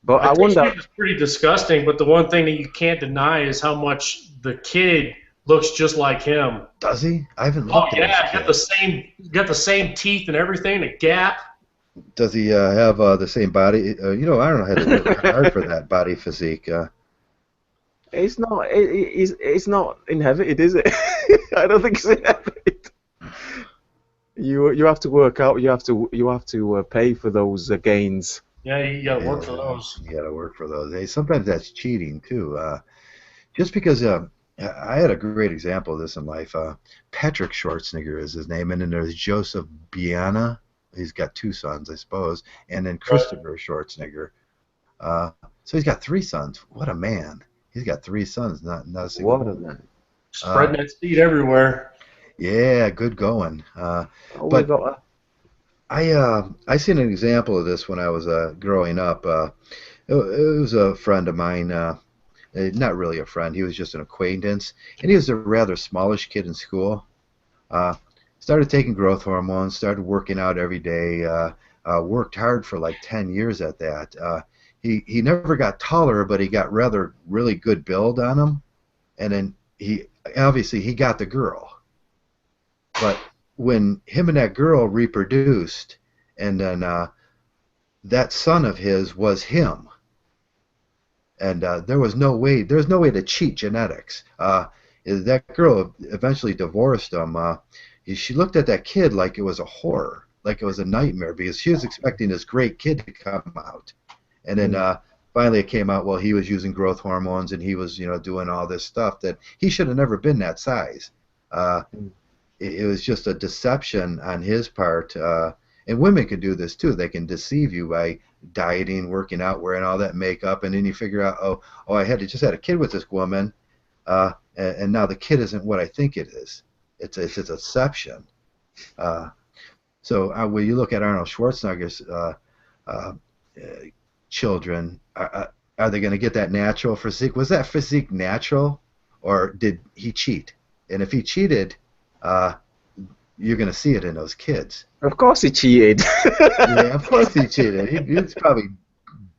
But I wonder. It's pretty disgusting. But the one thing that you can't deny is how much the kid looks just like him. Does he? I haven't looked. Oh yeah, got the same teeth and everything. A gap. Does he have the same body? I don't know how to work hard for that body physique. It's not. It's not inherited, is it? I don't think it's inherited. You have to work out. You have to pay for those gains. Yeah, you gotta work for those. You gotta work for those. Hey, sometimes that's cheating too. Just because I had a great example of this in life. Patrick Schwarzenegger is his name, and then there's Joseph Biana. He's got 2 sons, I suppose, and then Christopher Schwarzenegger. So he's got 3 sons. What a man! He's got 3 sons, not a single What a one. man! Spreading that seed everywhere. Yeah, good going. I seen an example of this when I was growing up. It was a friend of mine, not really a friend. He was just an acquaintance, and he was a rather smallish kid in school. Started taking growth hormones, started working out every day, worked hard for 10 years at that. He never got taller, but he got really good build on him, and then he got the girl. But when him and that girl reproduced, and then that son of his was him, and there's no way to cheat genetics. That girl eventually divorced him. She looked at that kid like it was a horror, like it was a nightmare, because she was expecting this great kid to come out, and then finally it came out. Well, he was using growth hormones, and he was doing all this stuff that he should have never been that size. It was just a deception on his part. And women can do this too. They can deceive you by dieting, working out, wearing all that makeup, and then you figure out, oh, I just had a kid with this woman, and now the kid isn't what I think it is. It's a deception. So when you look at Arnold Schwarzenegger's children, are they going to get that natural physique? Was that physique natural, or did he cheat? And if he cheated, you're going to see it in those kids. Of course he cheated. Yeah, of course he cheated. He was probably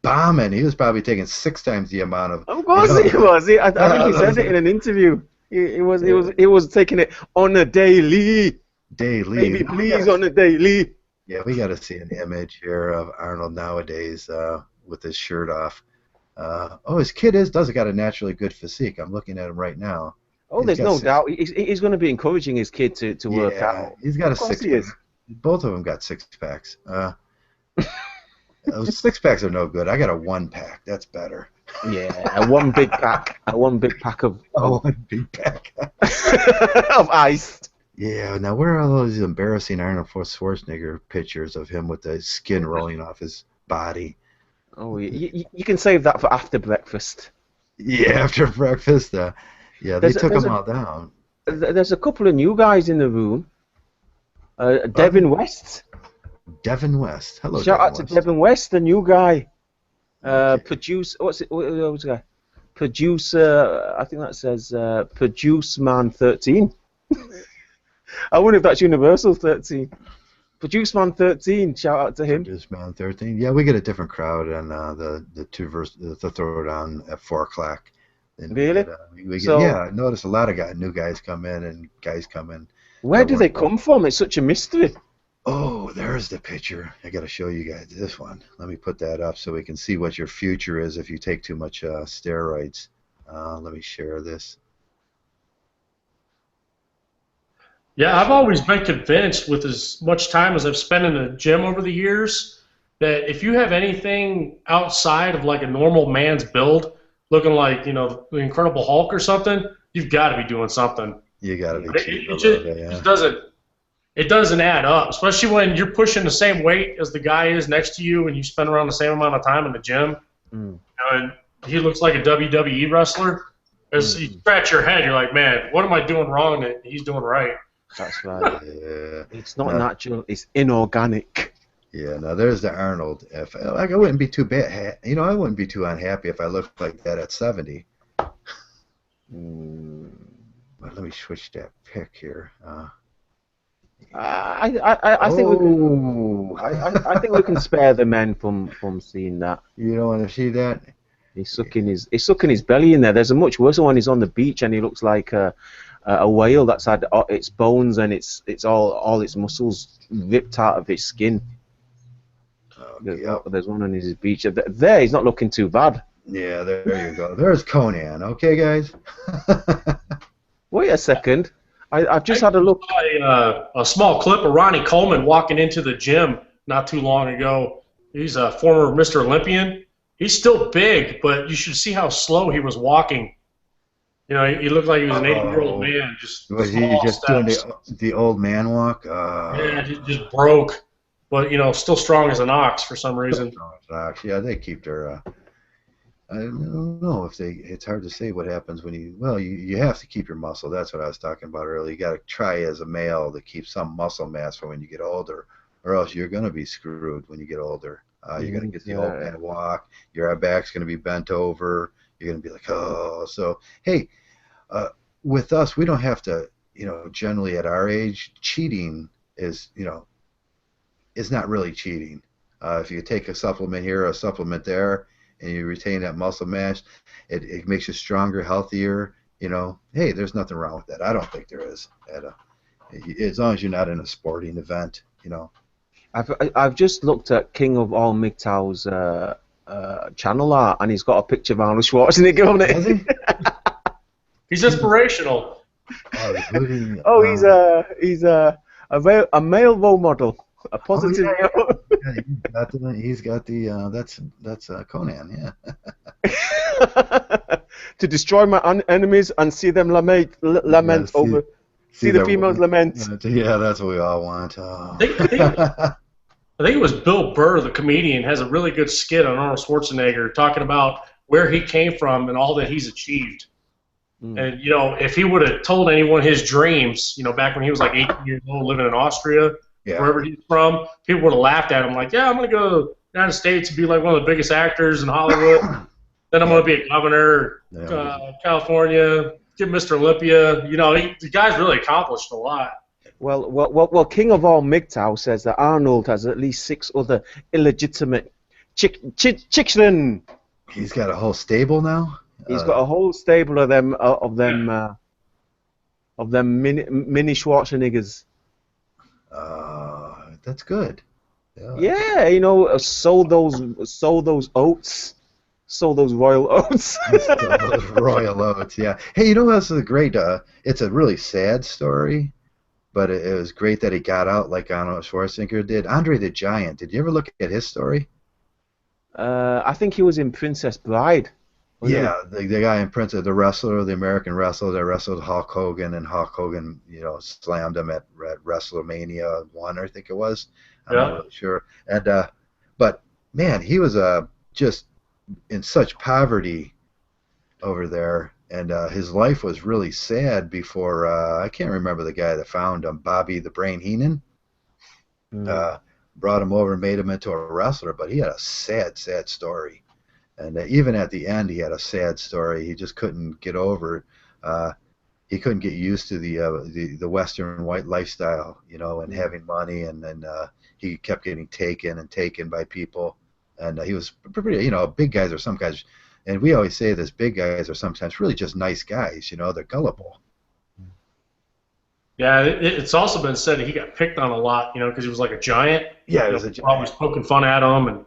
bombing. He was probably taking 6 times the amount of. Of course he was. I think he said it in an interview. He was taking it on a daily. Baby, please, on a daily. Yeah, we got to see an image here of Arnold nowadays with his shirt off. His kid does got a naturally good physique. I'm looking at him right now. Oh, there's no doubt. He's going to be encouraging his kid to work out. He's got a 6-pack. Both of them got 6-packs. Those 6-packs are no good. I got a 1-pack. That's better. Yeah, one big pack. One big pack of. One big pack of ice. Yeah. Now, where are all those embarrassing Arnold Schwarzenegger pictures of him with the skin rolling off his body? Oh, you can save that for after breakfast. Yeah, after breakfast. Yeah, they took them all down. There's a couple of new guys in the room. Devin West. Devin West. Hello, Shout out to Devin West, the new guy. Producer. What was the guy? Producer. I think that says Produce Man 13. I wonder if that's Universal 13. Produce Man 13. Shout out to him. Produce Man 13. Yeah, we get a different crowd on the Throwdown at 4 o'clock. And really? I notice a lot of new guys come in and guys come in. Where do they come from? It's such a mystery. Oh, there's the picture. I got to show you guys this one. Let me put that up so we can see what your future is if you take too much steroids. Let me share this. Yeah, I've always been convinced, with as much time as I've spent in the gym over the years, that if you have anything outside of like a normal man's build, looking like, the Incredible Hulk or something, you've got to be doing something. You got to be cheating it doesn't add up, especially when you're pushing the same weight as the guy is next to you and you spend around the same amount of time in the gym. And he looks like a WWE wrestler. As you scratch your head, you're like, man, what am I doing wrong that he's doing right? That's right. It's not natural, it's inorganic. Yeah, now there's the Arnold. I wouldn't be too bad. I wouldn't be too unhappy if I looked like that at 70. But let me switch that pic here. I think we can spare the men from seeing that. You don't want to see that? He's sucking his belly in there. There's a much worse one. He's on the beach and he looks like a whale that's had its bones and it's all its muscles ripped out of his skin. There's one on his beach. There, he's not looking too bad. Yeah, there you go. There's Conan. Okay, guys. Wait a second. I've just had a look. A small clip of Ronnie Coleman walking into the gym not too long ago. He's a former Mr. Olympian. He's still big, but you should see how slow he was walking. He looked like he was an 80-year-old man. Was he just doing the old man walk? Yeah, he just broke. But, still strong as an ox for some reason. Yeah, they keep their... I don't know if it's hard to say what happens when you have to keep your muscle. That's what I was talking about earlier. You got to try as a male to keep some muscle mass for when you get older, or else you're going to be screwed when you get older. You're going to get the old man walk. Your back's going to be bent over. You're going to be like, oh. So, hey, with us, we don't have to, generally at our age, cheating is not really cheating. If you take a supplement here, a supplement there, and you retain that muscle mass, it makes you stronger, healthier. Hey, there's nothing wrong with that. I don't think there is. as long as you're not in a sporting event, you know. I've just looked at King of All Mgtow's channel art, and he's got a picture of Arnold Schwarzenegger on Has it. he? He's inspirational. Oh, who did he- Oh, he's a male role model, a positive. yeah. He's got the that's Conan, yeah. To destroy my enemies and see them lament Yeah, over. See the their females woman. lament. Yeah, that's what we all want. Oh. I think it was Bill Burr, the comedian, has a really good skit on Arnold Schwarzenegger talking about where he came from and all that he's achieved. And, you know, if he would have told anyone his dreams, you know, back when he was like 18 years old living in Austria, wherever he's from, people would have laughed at him like, yeah, I'm going to go to the United States and be like one of the biggest actors in Hollywood. Then I'm going to be a governor, California, get Mr. Olympia. You know, the guy's really accomplished a lot. Well, King of All Mgtow says that Arnold has at least 6 other illegitimate children. He's got a whole stable now. He's got a whole stable of them mini Schwarzeneggers. That's good. Yeah, you know, sold those oats, sold those royal oats. Those royal oats, yeah. Hey, you know what's a great? It's a really sad story, but it was great that he got out like Arnold Schwarzenegger did. Andre the Giant. Did you ever look at his story? I think he was in Princess Bride. Yeah, the guy in Princess, the wrestler, the American wrestler that wrestled Hulk Hogan, and Hulk Hogan, you know, slammed him at WrestleMania 1, I think it was. I'm not really sure. And but man, he was just in such poverty over there, and his life was really sad before I can't remember the guy that found him, Bobby the Brain Heenan. Brought him over and made him into a wrestler, but he had a sad story. And even at the end, he had a sad story. He just couldn't get over. He couldn't get used to the Western white lifestyle, you know, and having money, and then he kept getting taken by people. And he was pretty, you know, big guys are some guys, and we always say this: big guys are sometimes really just nice guys, you know, they're gullible. Yeah, it's also been said that he got picked on a lot, you know, because he was like a giant. Yeah, he was a giant. Always poking fun at him, and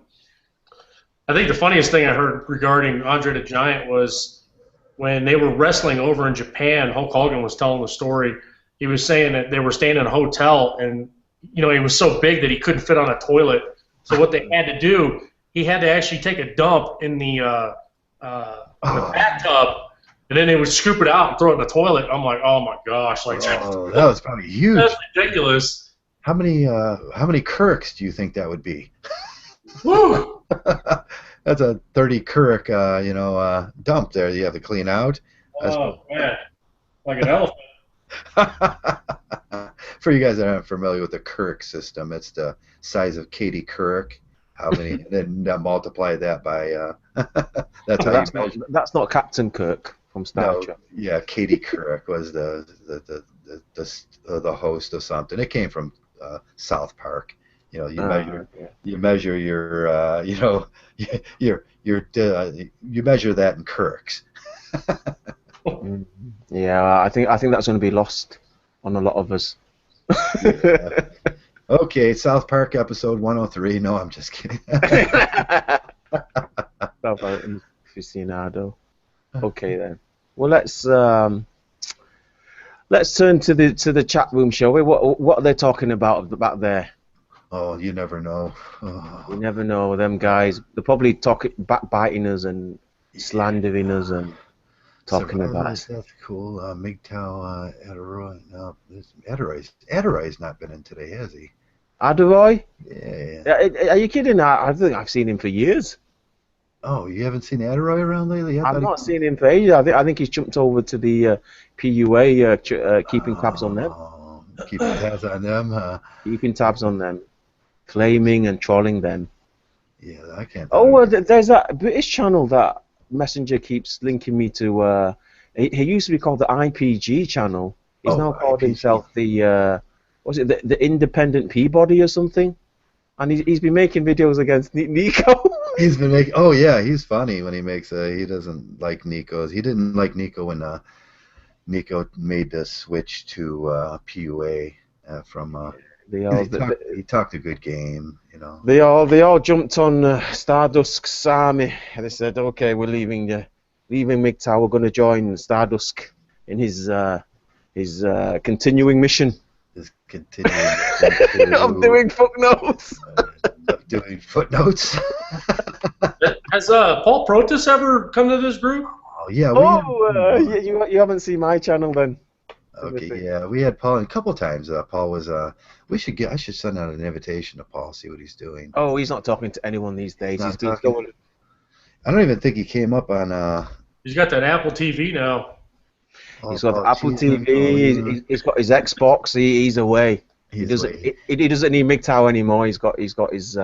I think the funniest thing I heard regarding Andre the Giant was when they were wrestling over in Japan. Hulk Hogan was telling the story. He was saying that they were staying in a hotel, and you know he was so big that he couldn't fit on a toilet. So what they had to do, he had to actually take a dump in the bathtub, and then they would scoop it out and throw it in the toilet. I'm like, oh my gosh, like that was probably huge. That's ridiculous. How many Kirks do you think that would be? Woo! That's a 30 Kirk, dump there you have to clean out. Oh, man. Like an elephant. For you guys that aren't familiar with the Kirk system, it's the size of Katie Kirk. How many? Then multiply that by. That's not Captain Kirk from Star Trek. Yeah, Katie Kirk was the host of something. It came from South Park. You know, you measure your you measure that in Kirks. Yeah, I think that's going to be lost on a lot of us. Yeah. Okay, South Park episode 103. No, I'm just kidding. South Park aficionado. Okay then. Well, let's turn to the chat room, shall we? What are they talking about there? Oh, you never know. Oh. You never know. Them guys, they're probably backbiting us and slandering us and talking about us. That's cool. Mgtow Its. No, Adoroy's not been in today, has he? Adoroy? Yeah. Are you kidding? I think I've seen him for years. Oh, you haven't seen Adoroy around lately? I've not seen him for ages. I think he's jumped over to the PUA, keeping tabs on them. Keeping tabs on them, huh? Keeping tabs on them. Claiming and trolling them. Yeah, I can't. There's that British channel that Messenger keeps linking me to. He used to be called the IPG channel. He's now called himself the the Independent Peabody or something. And he's been making videos against Nico. He's been making. Oh yeah, he's funny when he makes. He doesn't like Nico's. He didn't like Nico when Nico made the switch to PUA from. He talked a good game, you know. They all jumped on Stardust's army, and they said, "Okay, we're leaving Mgtow. We're going to join Stardust in his continuing mission." I'm doing footnotes. Doing footnotes. Has Paul Protus ever come to this group? Oh yeah. You haven't seen my channel then. Okay, yeah, we had Paul a couple times. Paul was I should send out an invitation to Paul, see what he's doing. Oh, he's not talking to anyone these days. I don't even think he came up on. He's got that Apple TV now. He's got Apple TV. He's got his Xbox. He's away. He doesn't need Mgtow anymore. He's got his.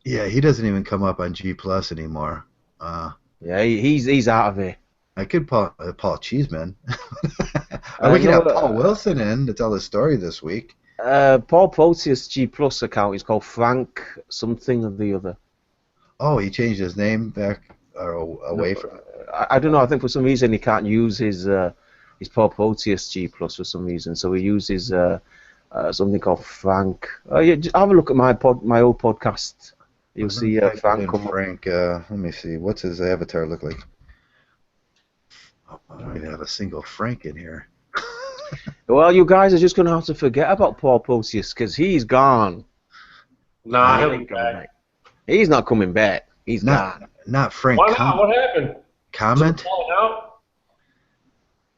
Yeah, he doesn't even come up on G Plus anymore. Yeah, he's out of here. I could Paul Cheeseman. We could have Paul Wilson in to tell the story this week. Paul Proteus G Plus account is called Frank something or the other. Oh, he changed his name back or away from. I don't know. I think for some reason he can't use his Paul Proteus G Plus for some reason, so he uses something called Frank. Yeah, just have a look at my old podcast. You'll see Frank. Frank. Let me see. What's his avatar look like? I don't even have a single Frank in here. Well, you guys are just going to have to forget about Paul Proteus because he's gone. Nah, he'll be back. He's not coming back. He's gone. Not Frank. Why not? What happened? Comment? Out?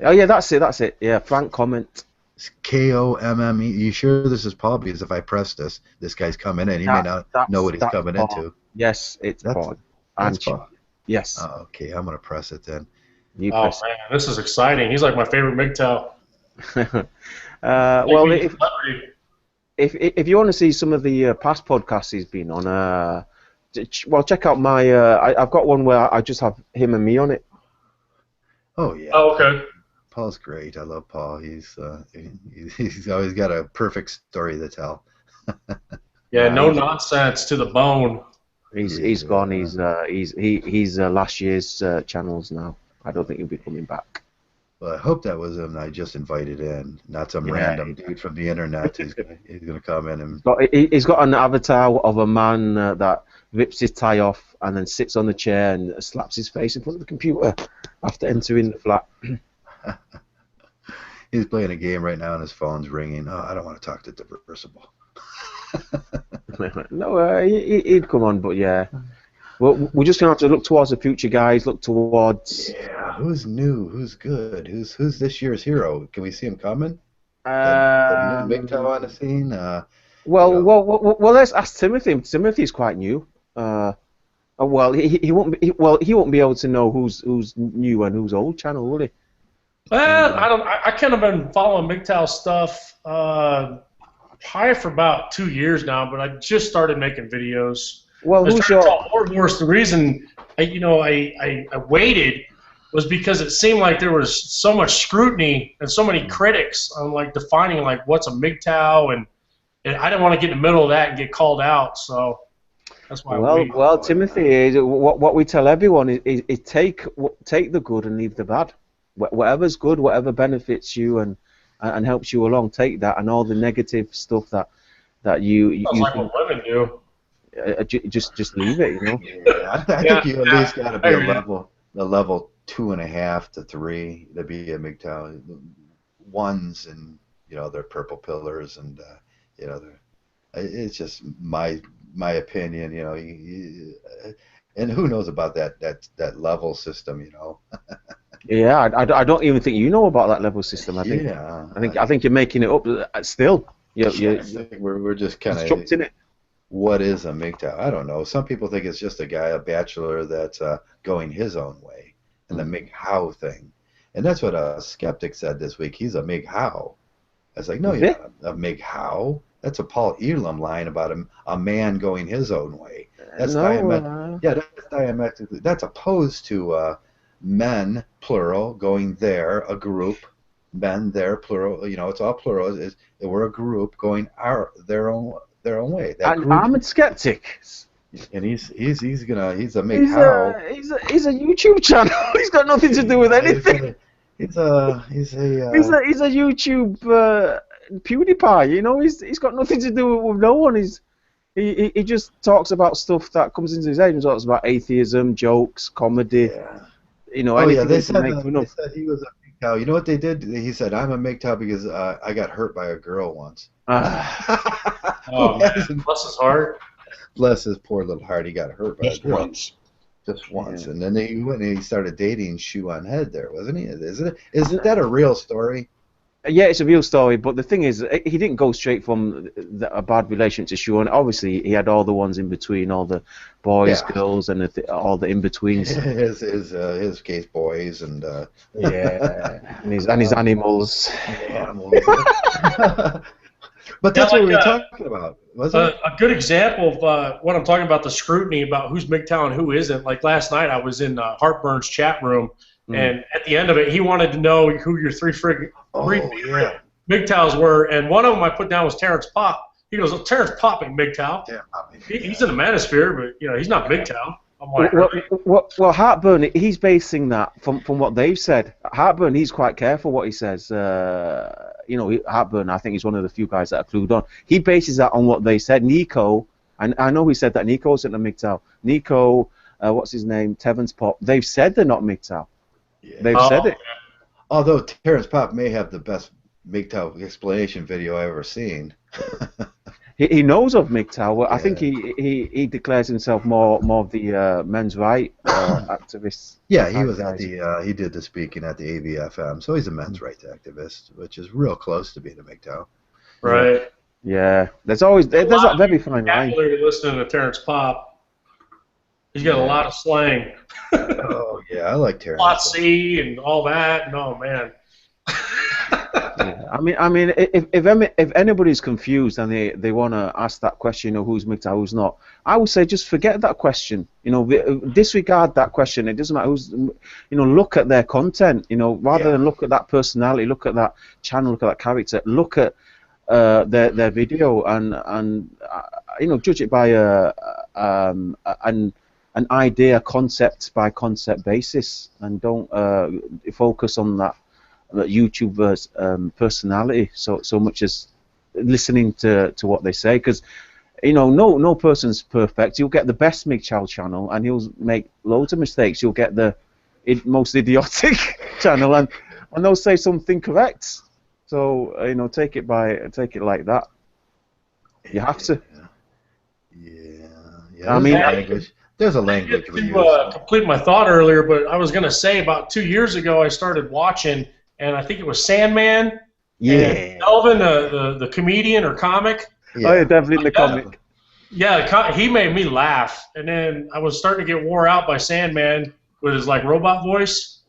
Oh, yeah, that's it. Yeah, Frank comment. It's K-O-M-M-E. You sure this is Paul? Because if I press this guy's coming in. He may not know what he's coming Paul. into. Yes, it's Paul. That's Paul. Yes. Oh, okay, I'm going to press it then. Man, this is exciting. He's like my favorite Mgtow. Well, if you want to see some of the past podcasts he's been on, well, check out my. I've got one where I just have him and me on it. Oh yeah. Oh, okay. Paul's great. I love Paul. He's always got a perfect story to tell. Yeah, no nonsense to the bone. He's gone. He's last year's channels now. I don't think he'll be coming back. Well, I hope that was him I just invited in, not some random dude from the internet. He's gonna come in and. He's got an avatar of a man that rips his tie off and then sits on the chair and slaps his face in front of the computer after entering the flat. He's playing a game right now and his phone's ringing. Oh, I don't want to talk to Traversable. No, he'd come on, but yeah. Well, we're just gonna have to look towards the future, guys. Look towards. Yeah, who's new? Who's good? Who's this year's hero? Can we see him coming? The new Mgtow on the scene. Well, let's ask Timothy. Timothy's quite new. Well, he won't be able to know who's new and who's old channel, will he? Well, I kind of been following Mgtow stuff probably for about 2 years now, but I just started making videos. Well, who's your? The reason I waited was because it seemed like there was so much scrutiny and so many critics on like defining like what's a Mgtow, and I didn't want to get in the middle of that and get called out, so that's why. Well, Timothy, what we tell everyone is take the good and leave the bad. Whatever's good, whatever benefits you and helps you along, take that, and all the negative stuff that you. Sounds like what women do. Just leave it, you know. Yeah, I think you at least got to be a level 2.5 to 3 to be a Mgtow. Ones and they're purple pillars and it's just my opinion, and who knows about that level system, Yeah, I don't even think you know about that level system. I think you're making it up still. We're just kind of jumped in it. What is a Mgtow? I don't know. Some people think it's just a guy, a bachelor that's going his own way, and the Mgtow thing. And that's what a skeptic said this week. He's a Mgtow. I was like, no, you're not a Mgtow. That's a Paul Elam line about a man going his own way. That's that's diametrically. That's opposed to men, plural, going there, a group. Men there, plural. It's all plural. We're a group going their own way. I'm a skeptic. And he's a Mgtow. He's a YouTube channel. He's got nothing to do with anything. He's a He's a YouTube PewDiePie. You know, he's got nothing to do with no one. He just talks about stuff that comes into his head. He talks about atheism, jokes, comedy. yeah. You know, Oh yeah, anything they that said can make fun they of. said he was a MGTOW. You know what they did? He said, "I'm a MGTOW because I got hurt by a girl once." Oh man, bless his heart. Bless his poor little heart. He got hurt by a Just girl once. just once, Yeah. and then he went and he started dating Shoe on Head there, wasn't he? Isn't that a real story? Yeah, it's a real story, but the thing is, he didn't go straight from a bad relationship to Sean. Obviously, he had all the ones in between, all the boys, Yeah. girls, and all the in-betweens. his case boys and Yeah, and his animals. animals. But that's Yeah, what we were like, talking about, wasn't it? A good example of what I'm talking about, the scrutiny about who's MGTOW and who isn't. Like last night, I was in Heartburn's chat room, and at the end of it, he wanted to know who your three Yeah. MGTOWs were, and one of them I put down was Terrence Pop. He goes, Terrence Pop ain't MGTOW. Yeah, He's in the manosphere, but you know he's not MGTOW. I'm like, really? Well, Heartburn, he's basing that from what they've said. Heartburn, he's quite careful what he says. You know, Heartburn, I think he's one of the few guys that are clued on. He bases that on what they said. Nico, and I know he said that Nico isn't a MGTOW. Nico, what's his name? Tevens Pop. They've said they're not MGTOW. Yeah. They've said it. Although Terrence Pop may have the best MGTOW explanation video I've ever seen. He knows of MGTOW. Well, I Yeah. think he declares himself more of the men's right activist. Yeah, he was guys. at he did the speaking at the AVFM, so he's a men's rights activist, which is real close to being a MGTOW. Right. Yeah, there's that very fine line. Vocabulary listening to Terrence Pop. He's got a lot of slang. Oh yeah, I like Terrence. Plot C and all that. No man. Yeah. I mean, if anybody's confused and they want to ask that question, you know, who's MGTOW, who's not, I would say just forget that question. You know, disregard that question. It doesn't matter who's. You know, look at their content. You know, rather than look at that personality, look at that channel, look at that character, look at their video and you know, judge it by an idea, concept by concept basis, and don't focus on that YouTuber's personality so much as listening to what they say, because you know no person's perfect. You'll get the best MGTOW channel and he'll make loads of mistakes. You'll get the most idiotic channel and they'll say something correct. So you know, take it like that. You have to. Yeah. I mean, there's a language we use. Complete my thought earlier, but I was going to say about 2 years ago I started watching, and I think it was Sandman. Yeah. And Elvin, the comedian or comic. Yeah. Oh, yeah, definitely in the comic. Yeah, he made me laugh, and then I was starting to get wore out by Sandman with his like robot voice.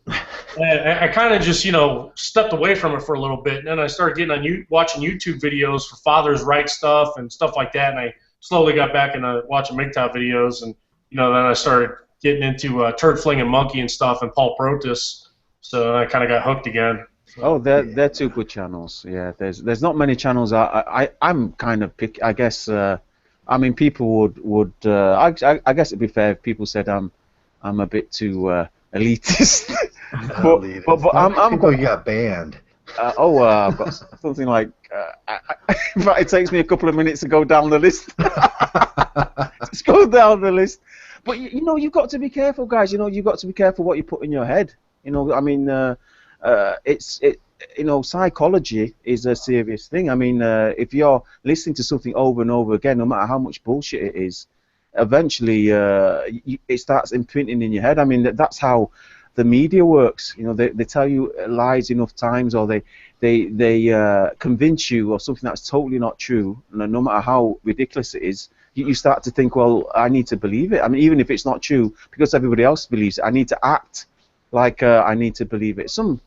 And I kind of just, you know, stepped away from it for a little bit, and then I started getting on watching YouTube videos for father's right stuff and stuff like that, and I slowly got back into watching MGTOW videos, and you know, then I started getting into Turd Flinging Monkey and stuff and Paul Protus, so I kind of got hooked again. Oh, they're two good channels. Yeah, there's not many channels. I'm kind of pick. I guess. I mean, people would. I guess it'd be fair if people said I'm a bit too elitist. but I'm you got banned. I've got something like. In fact, it takes me a couple of minutes to go down the list. Just go down the list. But you know, you've got to be careful, guys. You know, you've got to be careful what you put in your head. You know, I mean, you know, psychology is a serious thing. I mean, if you're listening to something over and over again, no matter how much bullshit it is, eventually it starts imprinting in your head. I mean, that's how the media works. You know, they tell you lies enough times, or they convince you of something that's totally not true. And no matter how ridiculous it is, you start to think, well, I need to believe it. I mean, even if it's not true, because everybody else believes it, I need to act like I need to believe it. Some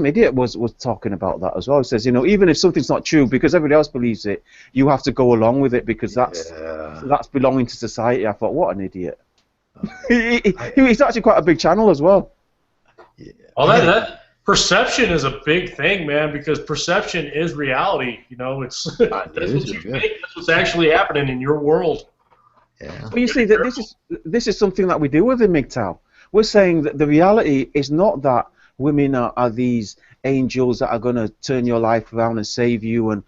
idiot was talking about that as well. He says, you know, even if something's not true, because everybody else believes it, you have to go along with it because that's belonging to society. I thought, what an idiot. He's actually quite a big channel as well. Yeah. Well, that perception is a big thing, man, because perception is reality. You know, it's that's what you think. That's what's actually happening in your world. Yeah. But you see, that this is something that we do with the MGTOW. We're saying that the reality is not that women are these angels that are going to turn your life around and save you and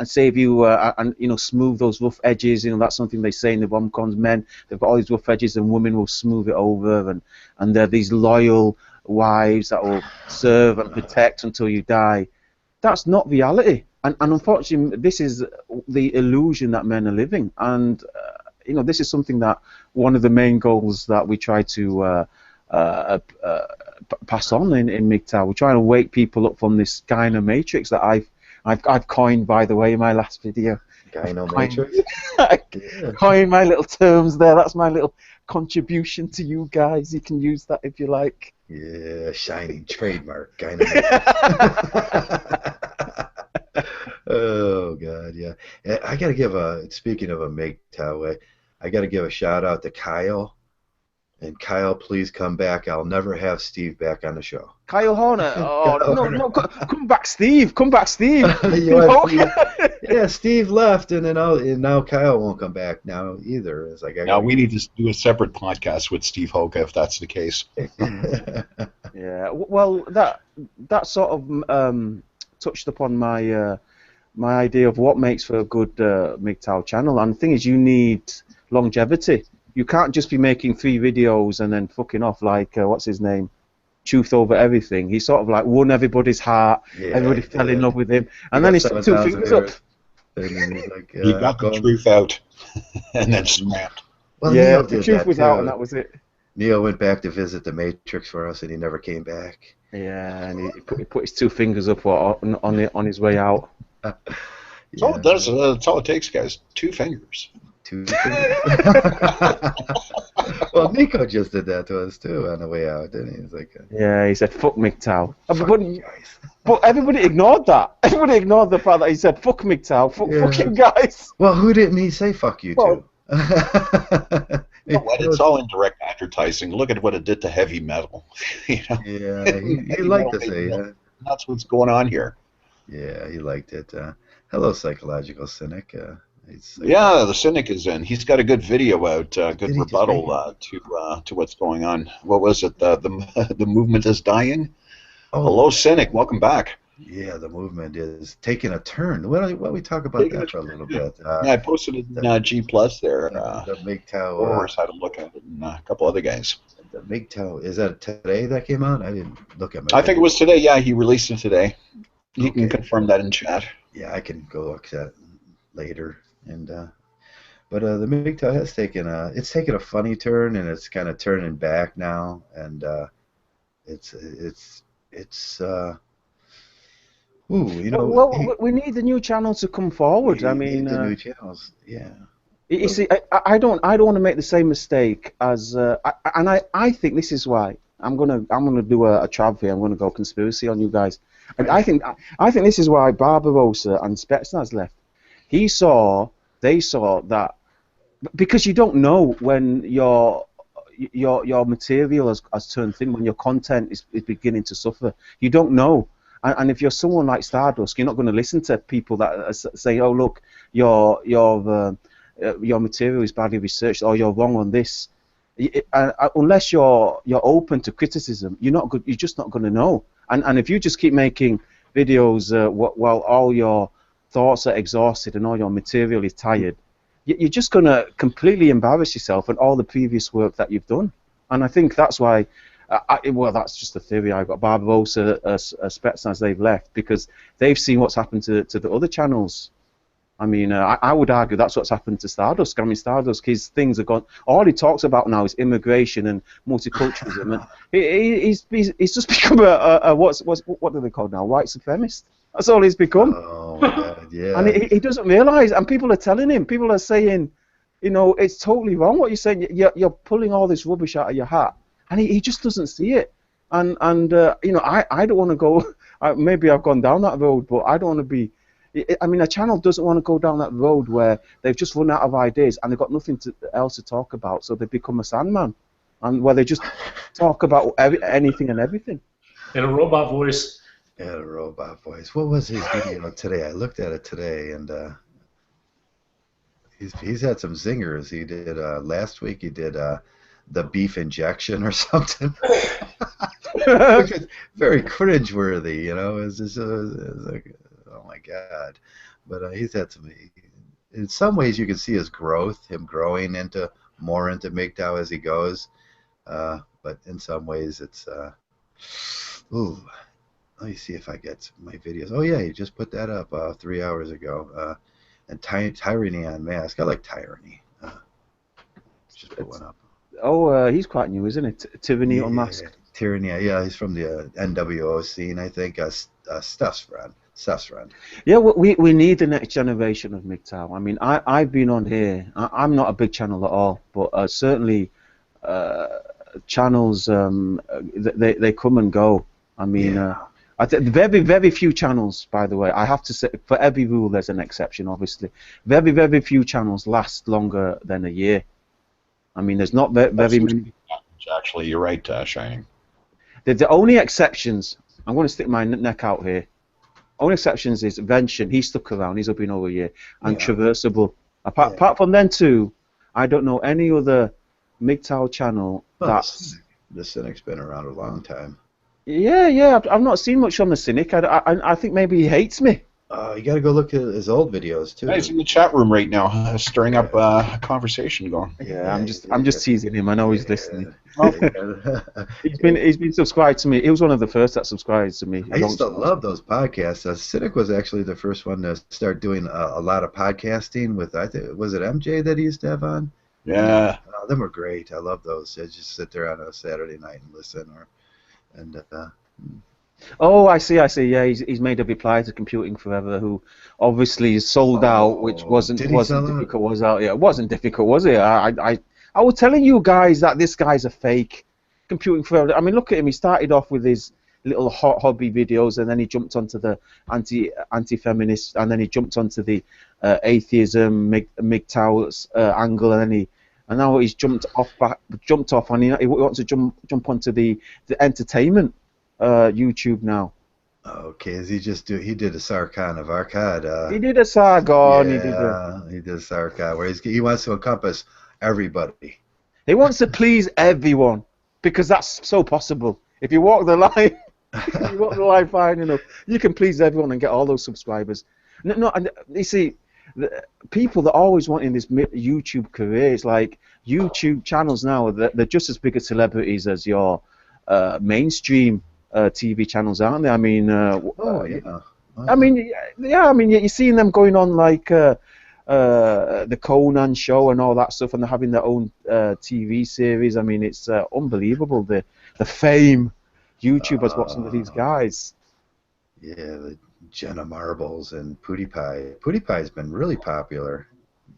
save you and you know, smooth those rough edges. You know, that's something they say in the rom-coms. Men, they've got all these rough edges, and women will smooth it over, and they're these loyal wives that will serve and protect until you die. That's not reality, and unfortunately, this is the illusion that men are living. And you know, this is something that one of the main goals that we try to pass on in Mgtow. We're trying to wake people up from this gyno matrix that I've coined, by the way, in my last video. Gyno matrix. Coined my little terms there. That's my little contribution to you guys. You can use that if you like. Yeah, shiny trademark. Gyno matrix. Oh God, yeah. I gotta give speaking of a Mgtow, I gotta give a shout out to Kyle. And Kyle, please come back. I'll never have Steve back on the show. Kyle Horner. Oh, no, come back, Steve. Come back, Steve. Yeah, Steve left, and now Kyle won't come back now either. It's like now we need to do a separate podcast with Steve Hoka if that's the case. Yeah. Well, that sort of touched upon my my idea of what makes for a good Mgtow channel. And the thing is, you need longevity. You can't just be making 3 videos and then fucking off like, what's his name? Truth Over Everything. He sort of like won everybody's heart. Yeah, everybody fell in love with him. And then he stuck 2 fingers up. And then he's like, he got the truth out and then snapped. Well, yeah, the truth was out and that was it. Neo went back to visit the Matrix for us and he never came back. Yeah, and he put his 2 fingers up on his way out. Yeah. That's all it takes, guys. 2 fingers. 2 fingers. Well, Nico just did that to us too on the way out, didn't he? He's like, yeah, he said, "Fuck Mgtow." But everybody ignored that. Everybody ignored the fact that he said, "Fuck Mgtow, fuck you guys." Well, who didn't he say "fuck you" to? It's all indirect advertising. Look at what it did to heavy metal. You know? Yeah, he liked to say. That's what's going on here. Yeah, he liked it. Hello, Psychological Cynic. Yeah, the Cynic is in. He's got a good video out, good rebuttal to what's going on. What was it? The movement is dying. Oh. Hello, Cynic. Welcome back. Yeah, the movement is taking a turn. Why don't we talk about that for a little bit? Yeah, I posted it in G Plus there. The Mgtow. Or had a look at it, and a couple other guys. The Mgtow, is that today that came out? I didn't look at my. I think it was today. Yeah, he released it today. You can confirm that in chat. Yeah, I can go look at that later. And but the Mgtow has taken a funny turn, and it's kind of turning back now, and it's you know. Well, we need the new channel to come forward. I mean, the new channels, yeah. You see, I don't want to make the same mistake as, I think this is why I'm gonna do a trav here. I'm gonna go conspiracy on you guys, and I think this is why Barbarossa and Spetsnaz left. They saw that, because you don't know when your material has turned thin, when your content is beginning to suffer. You don't know. And if you're someone like Stardust, you're not going to listen to people that say, "Oh, look, your material is badly researched," or "You're wrong on this." Unless you're open to criticism, you're just not going to know. And if you just keep making videos while all your thoughts are exhausted and all your material is tired, you're just going to completely embarrass yourself and all the previous work that you've done. And I think that's why, well, that's just a theory I've got. Barbarossa, Spetsnaz, they've left because they've seen what's happened to the other channels. I mean, I would argue that's what's happened to Stardust. I mean, Stardust, his things are gone. All he talks about now is immigration and multiculturalism, and he's just become a what do they call now? White supremacist. That's all he's become. Oh my God, yeah. And he doesn't realize, and people are telling him. People are saying, you know, it's totally wrong what you're saying. You're pulling all this rubbish out of your hat, and he just doesn't see it. And you know, I don't want to go. Maybe I've gone down that road, but I don't want to be. I mean, a channel doesn't want to go down that road where they've just run out of ideas and they've got nothing else to talk about, so they become a Sandman, and where they just talk about anything and everything. In a robot voice. Yeah, a robot voice. What was his video today? I looked at it today, and he's had some zingers. He did last week. He did the beef injection or something, which is very cringeworthy. You know, it's just it's like, oh my god. But he's had some. In some ways, you can see his growth, him growing into more into Mgtow as he goes. But in some ways, it's ooh. Let me see if I get my videos. Oh yeah, you just put that up 3 hours ago. And Tyranny on Mask. I like Tyranny. Just put one up. Oh, he's quite new, isn't it? Tyranny on Mask. Tyranny. Yeah, he's from the NWO scene, I think. Stuff's friend. Yeah, we need the next generation of Mgtow. I mean, I've been on here. I'm not a big channel at all, but certainly channels they come and go. I mean, very few channels, by the way. I have to say, for every rule, there's an exception, obviously. Very few channels last longer than a year. I mean, there's not very many. Actually, you're right, Shining. The only exceptions, I'm going to stick my neck out here. Only exceptions is Vention. He stuck around. He's been over a year. And Traversable. Apart from them two, I don't know any other Mgtow channel that's... The Cynic's been around a long time. Yeah. I've not seen much on the Cynic. I think maybe he hates me. You got to go look at his old videos too. He's in the chat room right now, stirring up a conversation going. Yeah, I'm just teasing him. I know he's listening. He's been subscribed to me. He was one of the first that subscribed to me. I used to love those podcasts. Cynic was actually the first one to start doing a lot of podcasting with. I think was it MJ that he used to have on. Yeah, them were great. I love those. I just sit there on a Saturday night and listen, Oh, I see. Yeah, he's made a reply to Computing Forever, who obviously sold out, which wasn't difficult. Was out? Yeah, it wasn't difficult, was it? I was telling you guys that this guy's a fake. Computing Forever. I mean, look at him. He started off with his little hot hobby videos, and then he jumped onto the anti-feminist, and then he jumped onto the atheism, Mgtow's angle, and now he's jumped off, and he wants to jump onto the entertainment. YouTube now. Okay, he did a Sargon of Akkad. He did a Sargon. Yeah, he did a Sargon where he wants to encompass everybody. He wants to please everyone because that's so possible. If you walk the line, fine enough, you can please everyone and get all those subscribers. No, and you see, the people that are always wanting this YouTube career, it's like YouTube channels now. They're just as big as celebrities as your mainstream TV channels, aren't they? I mean, I mean, you're seeing them going on like the Conan show and all that stuff, and they're having their own TV series. I mean, it's unbelievable the fame YouTube has got some of these guys. Yeah, the Jenna Marbles and PewDiePie. PewDiePie's been really popular.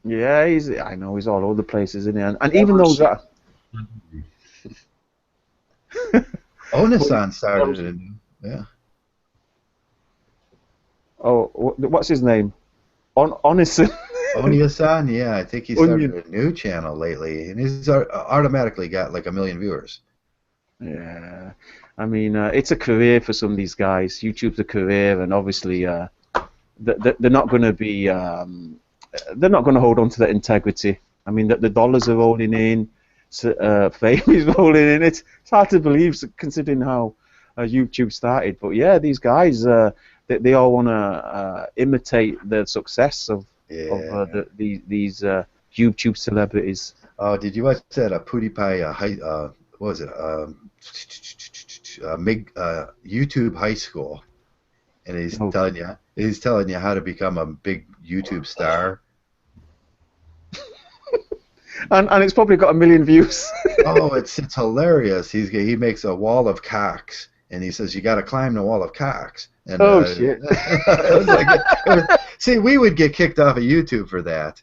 Yeah, I know he's all over the place, isn't he? And even though that. Onasan started it. Yeah. Oh, what's his name? Onisan. Onisan, yeah. I think he started a new channel lately, and he's automatically got like 1 million viewers. Yeah. I mean, it's a career for some of these guys. YouTube's a career, and obviously they're not going to be... they're not going to hold on to that integrity. I mean, the dollars are rolling in. Fame is rolling in. It's hard to believe considering how YouTube started, but yeah, these guys they all want to imitate the success of these YouTube celebrities. Oh, did you watch that PewDiePie what was it? YouTube High School, and he's telling you how to become a big YouTube star. And it's probably got 1 million views. Oh, it's hilarious. He makes a wall of cocks, and he says you got to climb the wall of cocks. And, shit! See, we would get kicked off of YouTube for that.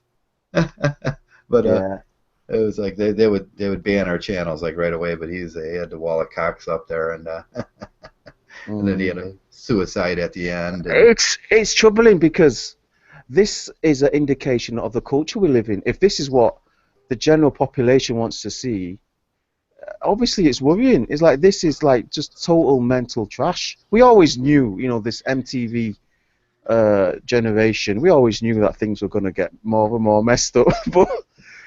But it was like they would ban our channels like right away. But he had the wall of cocks up there, and and then he had a suicide at the end. It's troubling because this is an indication of the culture we live in. If this is what the general population wants to see, obviously it's worrying. It's like this is like just total mental trash. We always knew, this MTV generation. We always knew that things were going to get more and more messed up. But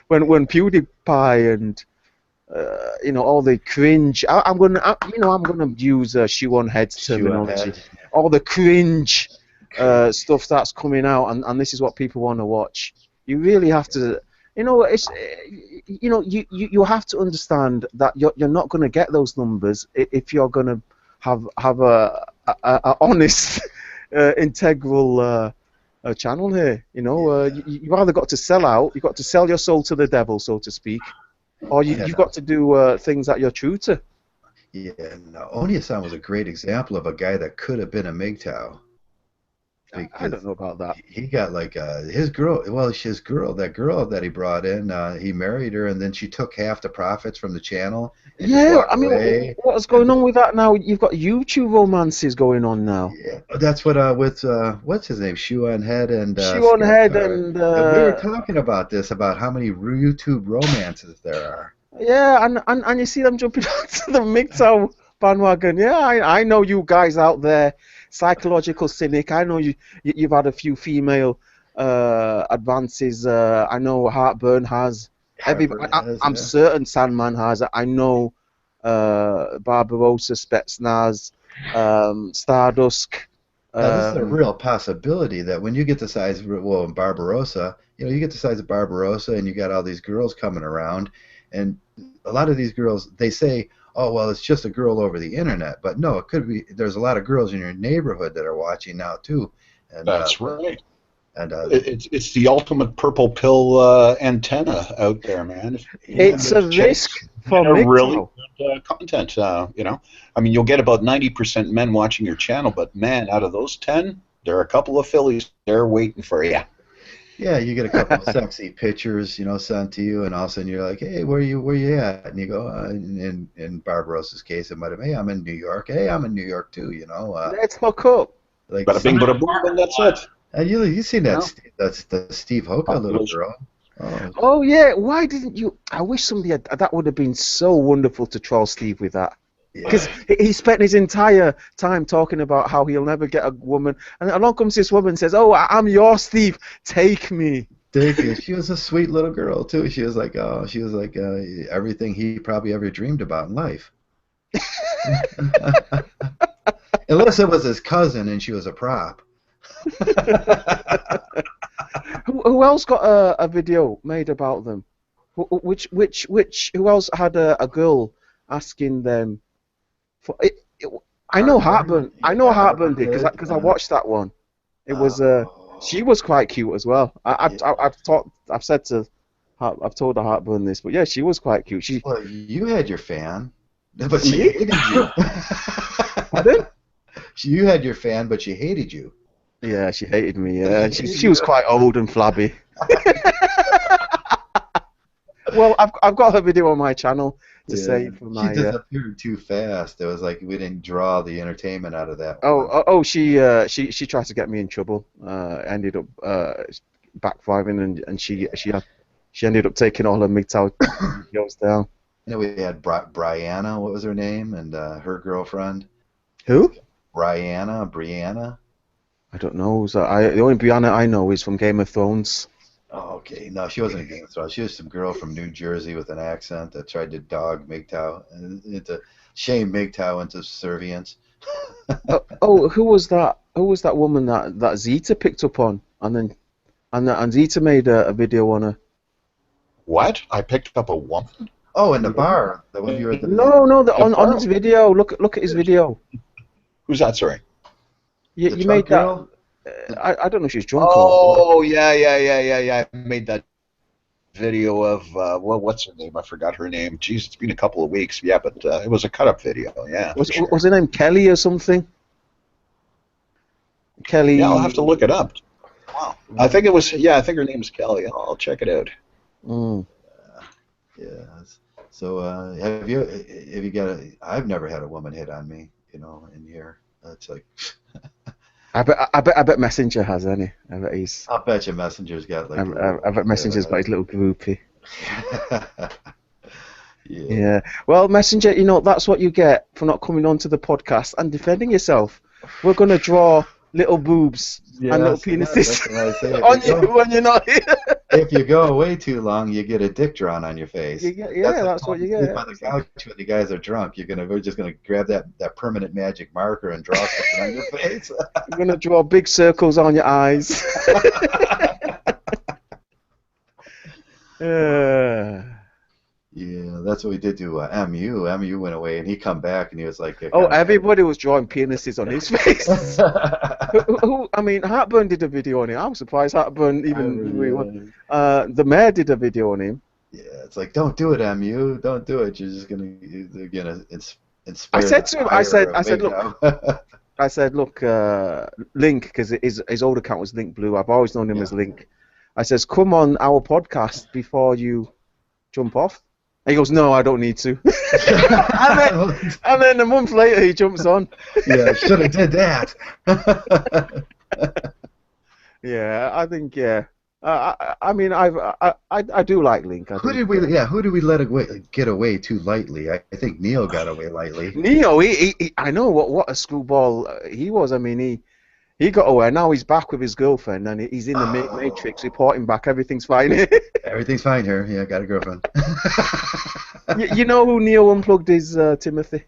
when PewDiePie and you know, all the cringe. I'm gonna use shoe on head terminology. All the cringe stuff that's coming out, and this is what people want to watch. You really have to, you know, you have to understand that you're not going to get those numbers if you're going to have a honest, integral channel here. You know, you've either got to sell out, you've got to sell your soul to the devil, so to speak, or you've got to do things that you're true to. Yeah, no, Onyasan was a great example of a guy that could have been a Mgtow. I don't know about that. He got like his girl. Well, that girl that he brought in, he married her, and then she took half the profits from the channel. And Yeah, I mean, what's going on with that now? You've got YouTube romances going on now. Yeah, that's what with what's his name, Shoe on Head and Shoe on Head and we were talking about this, about how many YouTube romances there are. Yeah, and you see them jumping onto the Mgtow bandwagon. Yeah, I know you guys out there, psychological cynic. I know you've had a few female advances. I know Heartburn has. I'm certain Sandman has. I know Barbarossa, Spetsnaz, Stardusk. This is a real possibility that when you get the size, well, in Barbarossa, you know, you get the size of Barbarossa, and you got all these girls coming around, and a lot of these girls, they say, oh, well, it's just a girl over the internet. But no, it could be, there's a lot of girls in your neighborhood that are watching now, too. And, that's right. And it's the ultimate purple pill antenna out there, man. It's a risk for Mgtow. Really good content, you know. I mean, you'll get about 90% men watching your channel, but, man, out of those 10, there are a couple of fillies there waiting for you. Yeah, you get a couple of sexy pictures, you know, sent to you, and all of a sudden you're like, hey, where you at? And you go, in Barbarossa's case, it might have, hey, I'm in New York. Hey, I'm in New York too, you know. Let's hook up. Like, bada bing, bada boom, and that's it. And you seen that? That's the Steve Hoka little girl. Oh yeah, why didn't you? I wish somebody had. That would have been so wonderful to troll Steve with that. Because he spent his entire time talking about how he'll never get a woman, and along comes this woman and says, "Oh, I'm your Steve. Take me." Take it. She was a sweet little girl too. She was like, everything he probably ever dreamed about in life. Unless it was his cousin and she was a prop. Who else got a video made about them? Who else had a girl asking them for it? I know Heartburn. I know Heartburn did because I watched that one. It was she was quite cute as well. I've told her Heartburn this, but yeah, she was quite cute. Well, you had your fan, but she hated you. Pardon? You had your fan, but she hated you. Yeah, she hated me. Yeah, she was quite old and flabby. Well, I've got her video on my channel to say for my. She disappeared too fast. It was like we didn't draw the entertainment out of that. She tried to get me in trouble. Ended up backfiring, and she ended up taking all her Mgtow videos down. You know, we had Brianna. What was her name? And her girlfriend. Who? Brianna. I don't know. The only Brianna I know is from Game of Thrones. Oh, okay. No, she wasn't a Game of Thrones. She was some girl from New Jersey with an accent that tried to dog Mgtow and to shame Mgtow into subservience. Who was that? Who was that woman that Zeta picked up on, and Zeta made a video on her? What? I picked up a woman? Oh, in the bar. The one you were at the on his video. Look at his video. Who's that? Sorry. You made that. I don't know if she's drunk. Oh, yeah. I made that video of what's her name? I forgot her name. Jeez, it's been a couple of weeks. Yeah, but it was a cut-up video. Yeah. Was her name Kelly or something? Kelly. Yeah, I'll have to look it up. Wow. I think it was. Yeah, I think her name's Kelly. I'll check it out. Yeah. So have you got I've never had a woman hit on me, you know, in here. It's like. I bet Messenger has, hasn't he? I bet he's. I'll bet you Messenger's got like. I bet Messenger's got his little groupie. Yeah. Well, Messenger, you know, that's what you get for not coming onto the podcast and defending yourself. We're gonna draw little boobs and little penises on you when you're not here. if you go away too long, you get a dick drawn on your face. That's what you get. On the couch when the guys are drunk, we're just gonna grab that permanent magic marker and draw something on your face. I'm gonna draw big circles on your eyes. Yeah, that's what we did to MU. MU went away, and he come back, and he was like, "Oh, everybody was drawing penises on his face." I mean, Heartburn did a video on him. I'm surprised Heartburn even. The mayor did a video on him. Yeah, it's like, don't do it, MU. Don't do it. You're just gonna inspire. I said to him, I said, look, Link, because his old account was Link Blue. I've always known him as Link. I says, come on our podcast before you jump off. And he goes, no, I don't need to. and then a month later, he jumps on. Yeah, should have did that. Yeah, I think, I mean, I do like Link. Who did we let get away too lightly? I think Neo got away lightly. Neo, he I know what a screwball he was. I mean, he got away. Now he's back with his girlfriend, and he's in the Matrix reporting back. Everything's fine. Everything's fine here. Yeah, I got a girlfriend. You know who Neo Unplugged is, Timothy?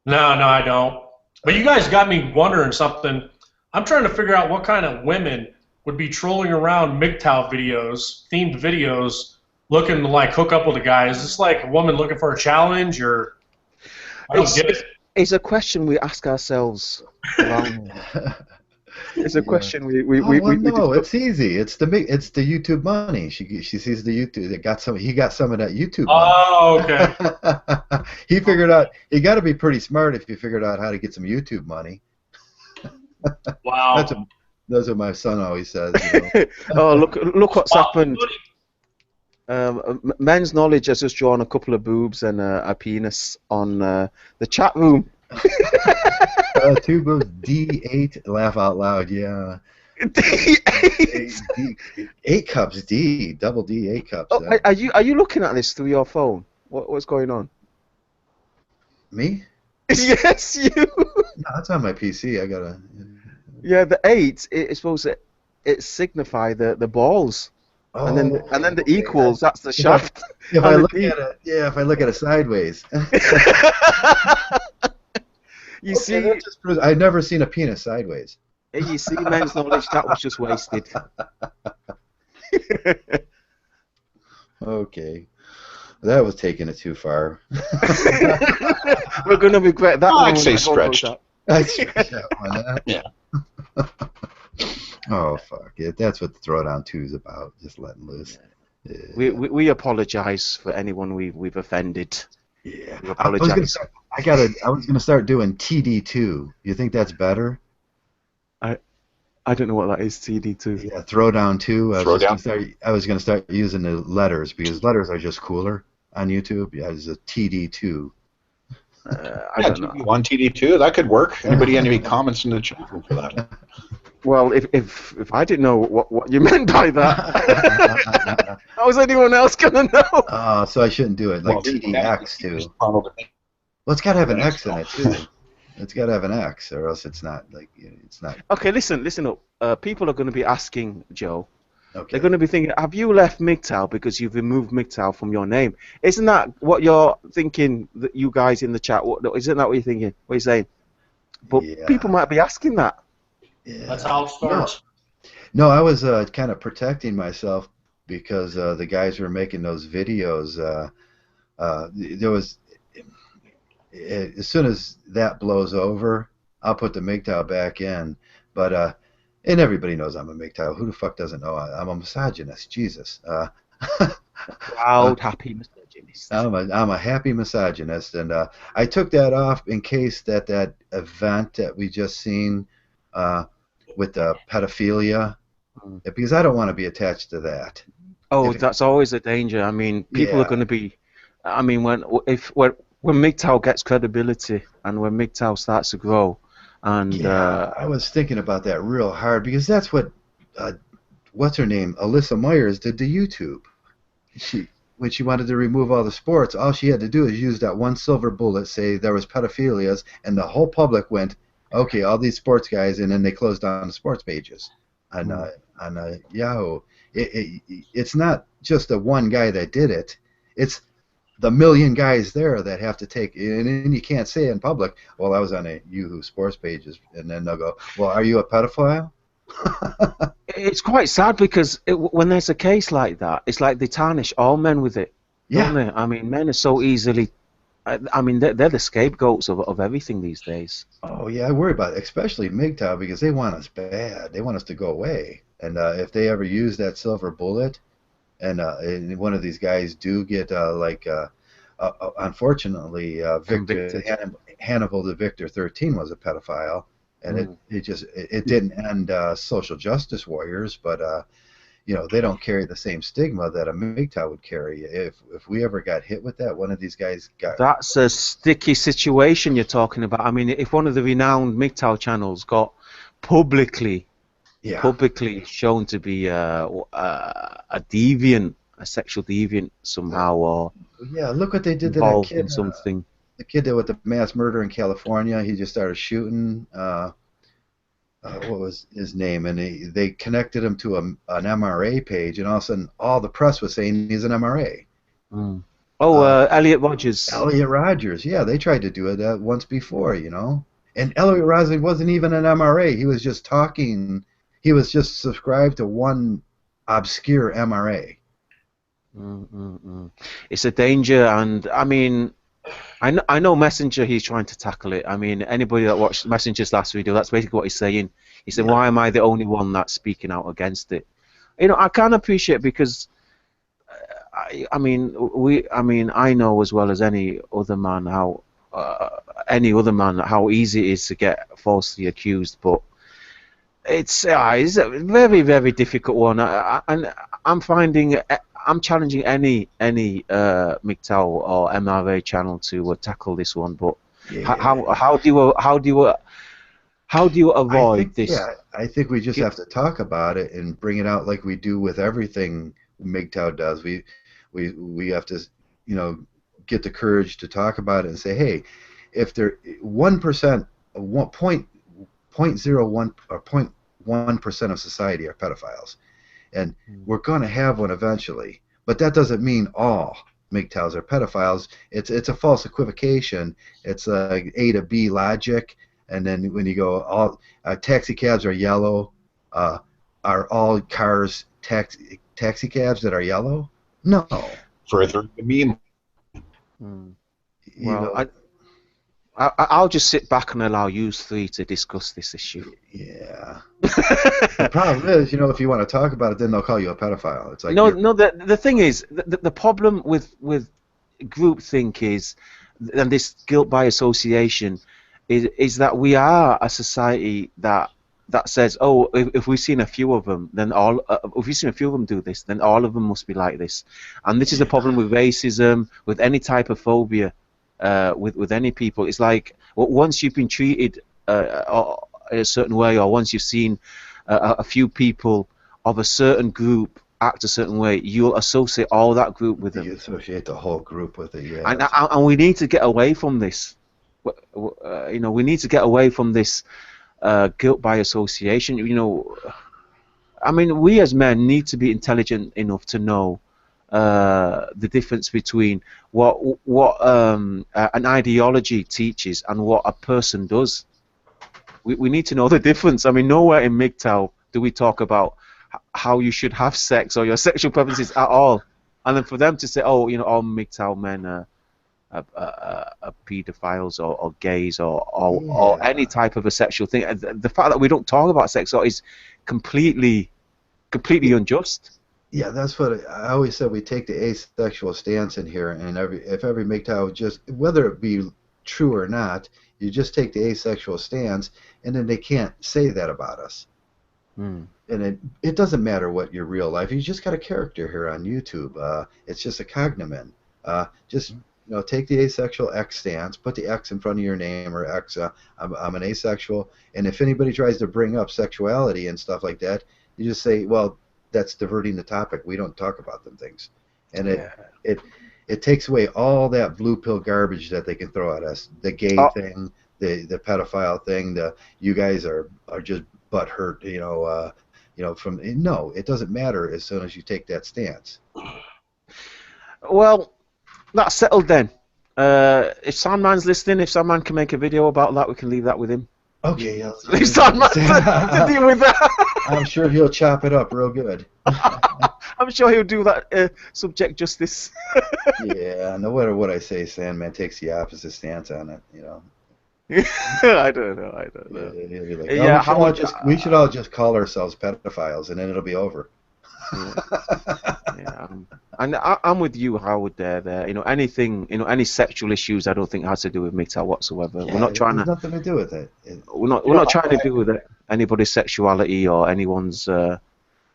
No, I don't. But you guys got me wondering something. I'm trying to figure out what kind of women would be trolling around Mgtow videos, themed videos, looking to like hook up with a guy. Is this like a woman looking for a challenge, or I don't get it? It's a question we ask ourselves. It's a question no, it's easy. It's the YouTube money. She sees the YouTube. He got some of that YouTube money. Oh, okay. He figured out. You got to be pretty smart if you figured out how to get some YouTube money. Wow. That's what my son always says. Oh, look what's happened. Men's Knowledge has just drawn a couple of boobs and a penis on the chat room. 2 boobs, D8, laugh out loud, yeah. D8. 8 cups, D, double D, 8 cups. Oh, are you looking at this through your phone? What's going on? Me? Yes, you. No, that's on my PC. I gotta. Yeah, the 8 it's supposed to signify the balls. Oh, and then the equals, that's the shaft. If I look at it, if I look at it sideways. You see, I've never seen a penis sideways. You see, Men's Knowledge, that was just wasted. Okay, that was taking it too far. We're gonna regret that. I'd say stretched. I'd stretch that one. Yeah. Oh fuck it! That's what the Throwdown 2 is about. Just letting loose. Yeah. We apologize for anyone we've offended. Yeah. We apologize. I was gonna start doing TD2. You think that's better? I don't know what that is. TD2. Yeah, Throwdown 2. Throwdown. I was gonna start using the letters because letters are just cooler on YouTube. Yeah, it's a TD2. I don't know. TD1, TD2, that could work. Anybody any comments in the chat room for that? Well, if I didn't know what you meant by that, how was anyone else gonna know? So I shouldn't do it. Like TDX too. Well, it's got to have an X in it too. It's got to have an X, or else it's not like it's not. Okay, listen up. People are going to be asking Joe. Okay. They're going to be thinking, have you left Mgtow because you've removed Mgtow from your name? Isn't that what you're thinking? That you guys in the chat, isn't that what you're thinking? What are you saying? But people might be asking that. Yeah. That's how it starts. No, I was kind of protecting myself because the guys were making those videos. There was, as soon as that blows over, I'll put the Mgtow back in. But and everybody knows I'm a Mgtow. Who the fuck doesn't know I'm a misogynist? Jesus. Proud, happy misogynist. I'm a happy misogynist, and I took that off in case that event that we just seen. With the pedophilia, because I don't want to be attached to that. Oh, that's always a danger. I mean, people are going to be. I mean, when Mgtow gets credibility and when Mgtow starts to grow, and I was thinking about that real hard because that's what what's her name, Alyssa Myers, did to YouTube. When she wanted to remove all the sports, all she had to do is use that one silver bullet, say there was pedophilias, and the whole public went, okay, all these sports guys, and then they closed down the sports pages on Yahoo. It's not just the one guy that did it. It's the million guys there that have to take, and you can't say in public, well, I was on a Yahoo Sports pages, and then they'll go, well, are you a pedophile? It's quite sad because when there's a case like that, it's like they tarnish all men with it, don't they? I mean, men are so easily, I mean, they're the scapegoats of everything these days. Oh, yeah, I worry about it, especially Mgtow, because they want us bad. They want us to go away. And if they ever use that silver bullet, and one of these guys do get, unfortunately, Hannibal the Victor 13 was a pedophile. And it didn't end social justice warriors, but you know, they don't carry the same stigma that a Mgtow would carry. If we ever got hit with that, one of these guys got. That's a sticky situation you're talking about. I mean, if one of the renowned Mgtow channels got publicly shown to be a deviant, a sexual deviant somehow, or look what they did to that kid. Something. The kid that with the mass murder in California, he just started shooting. What was his name? And they connected him to an MRA page, and all of a sudden, all the press was saying he's an MRA. Elliot Rogers. Elliot Rogers, yeah, they tried to do it once before, you know. And Elliot Rogers wasn't even an MRA. He was just talking. He was just subscribed to one obscure MRA. It's a danger, and I mean, I know Messenger, he's trying to tackle it. I mean, anybody that watched Messenger's last video, that's basically what he's saying. He said, why am I the only one that's speaking out against it? You know, I can appreciate it because, I mean, I know as well as any other man how easy it is to get falsely accused, but it's a very, very difficult one. And I'm challenging any Mgtow or MRA channel to tackle this one, but how do you avoid this? Yeah, I think we just have to talk about it and bring it out like we do with everything Mgtow does. We have to, you know, get the courage to talk about it and say, hey, if there 1%, 0.01 or 0.1% of society are pedophiles. And we're going to have one eventually, but that doesn't mean all Mgtows are pedophiles. It's a false equivocation. It's A to B logic, and then when you go, all taxi cabs are yellow. Are all cars taxi cabs that are yellow? No. Further the meme. Well, I'll just sit back and allow you three to discuss this issue. Yeah. The problem is, you know, if you want to talk about it, then they'll call you a pedophile. It's like no. The thing is, the problem with groupthink is, and this guilt by association, is that we are a society that says, oh, if we've seen a few of them, then if we've seen a few of them do this, then all of them must be like this. And this is the problem with racism, with any type of phobia. With any people, it's like once you've been treated a certain way, or once you've seen a few people of a certain group act a certain way, you'll associate all that group with them. You associate the whole group with it, yeah. And we need to get away from this. You know, we need to get away from this guilt by association. You know, I mean, we as men need to be intelligent enough to know the difference between what an ideology teaches and what a person does. We need to know the difference. I mean, nowhere in Mgtow do we talk about how you should have sex or your sexual preferences at all. And then for them to say, oh, you know, all Mgtow men are pedophiles or gays or any type of a sexual thing. The fact that we don't talk about sex is completely unjust. Yeah, that's what I always said. We take the asexual stance in here, and if every Mgtow, just whether it be true or not, you just take the asexual stance, and then they can't say that about us. And it doesn't matter what your real life. You just got a character here on YouTube. It's just a cognomen. Just take the asexual X stance, put the X in front of your name, or X. I'm an asexual, and if anybody tries to bring up sexuality and stuff like that, you just say, well, that's diverting the topic. We don't talk about them things, and it takes away all that blue pill garbage that they can throw at us. The gay thing, the pedophile thing. You guys are just butthurt. You know, no, it doesn't matter as soon as you take that stance. Well, that's settled then. If Sandman's listening, if Sandman can make a video about that, we can leave that with him. Okay, yeah. Leave Sandman to deal with that. I'm sure he'll chop it up real good. I'm sure he'll do that subject justice. Yeah, no matter what I say, Sandman takes the opposite stance on it, you know. I don't know. Yeah, he'll be like, we should all just call ourselves pedophiles, and then it'll be over. Yeah, and I'm with you, Howard. There. You know, anything, any sexual issues, I don't think has to do with Mgtow whatsoever. Yeah, we're not trying to. Nothing to do with it. We're not trying to do with it, anybody's sexuality or anyone's.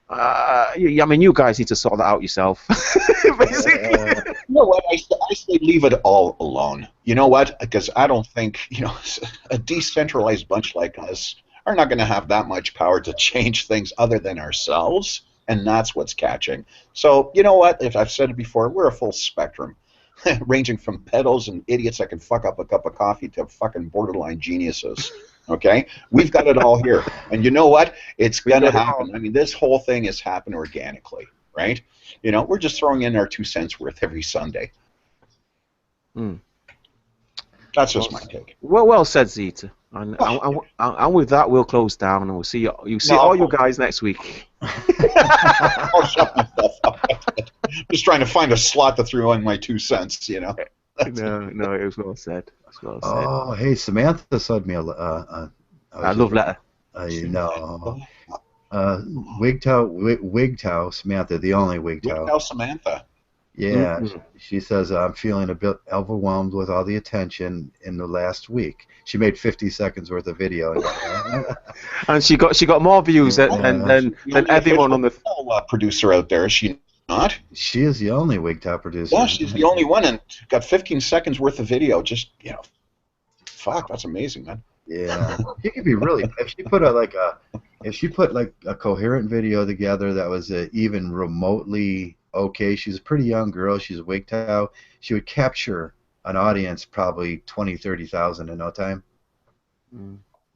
I mean, you guys need to sort that out yourself, basically. You know what? I say leave it all alone. You know what? Because I don't think a decentralized bunch like us are not going to have that much power to change things other than ourselves, and that's what's catching. So you know what? If I've said it before, we're a full spectrum, ranging from pedos and idiots that can fuck up a cup of coffee to fucking borderline geniuses. Okay, we've got it all here, and you know what? It's gonna happen. I mean, this whole thing has happened organically, right? You know, we're just throwing in our 2 cents worth every Sunday. That's just my take. Well said, Zeta. And with that, we'll close down, and we'll see all you guys next week. I'll shut myself up. Just trying to find a slot to throw in my 2 cents, you know. No, it was well said. Oh, hey, Samantha sent me a love letter. Wigtow, Samantha, the only Wigtow. Wigtow Samantha. Yeah, she says, I'm feeling a bit overwhelmed with all the attention in the last week. She made 50 seconds worth of video. And she got more views than everyone on the producer out there, is she not? She is the only Wigtow producer. Yeah, she's the only one, and got 15 seconds worth of video. Just, fuck, that's amazing, man. Yeah, she could be really. If she put a coherent video together that was even remotely okay. She's a pretty young girl. She's a Wigtow. She would capture an audience probably 20, 30,000 in no time.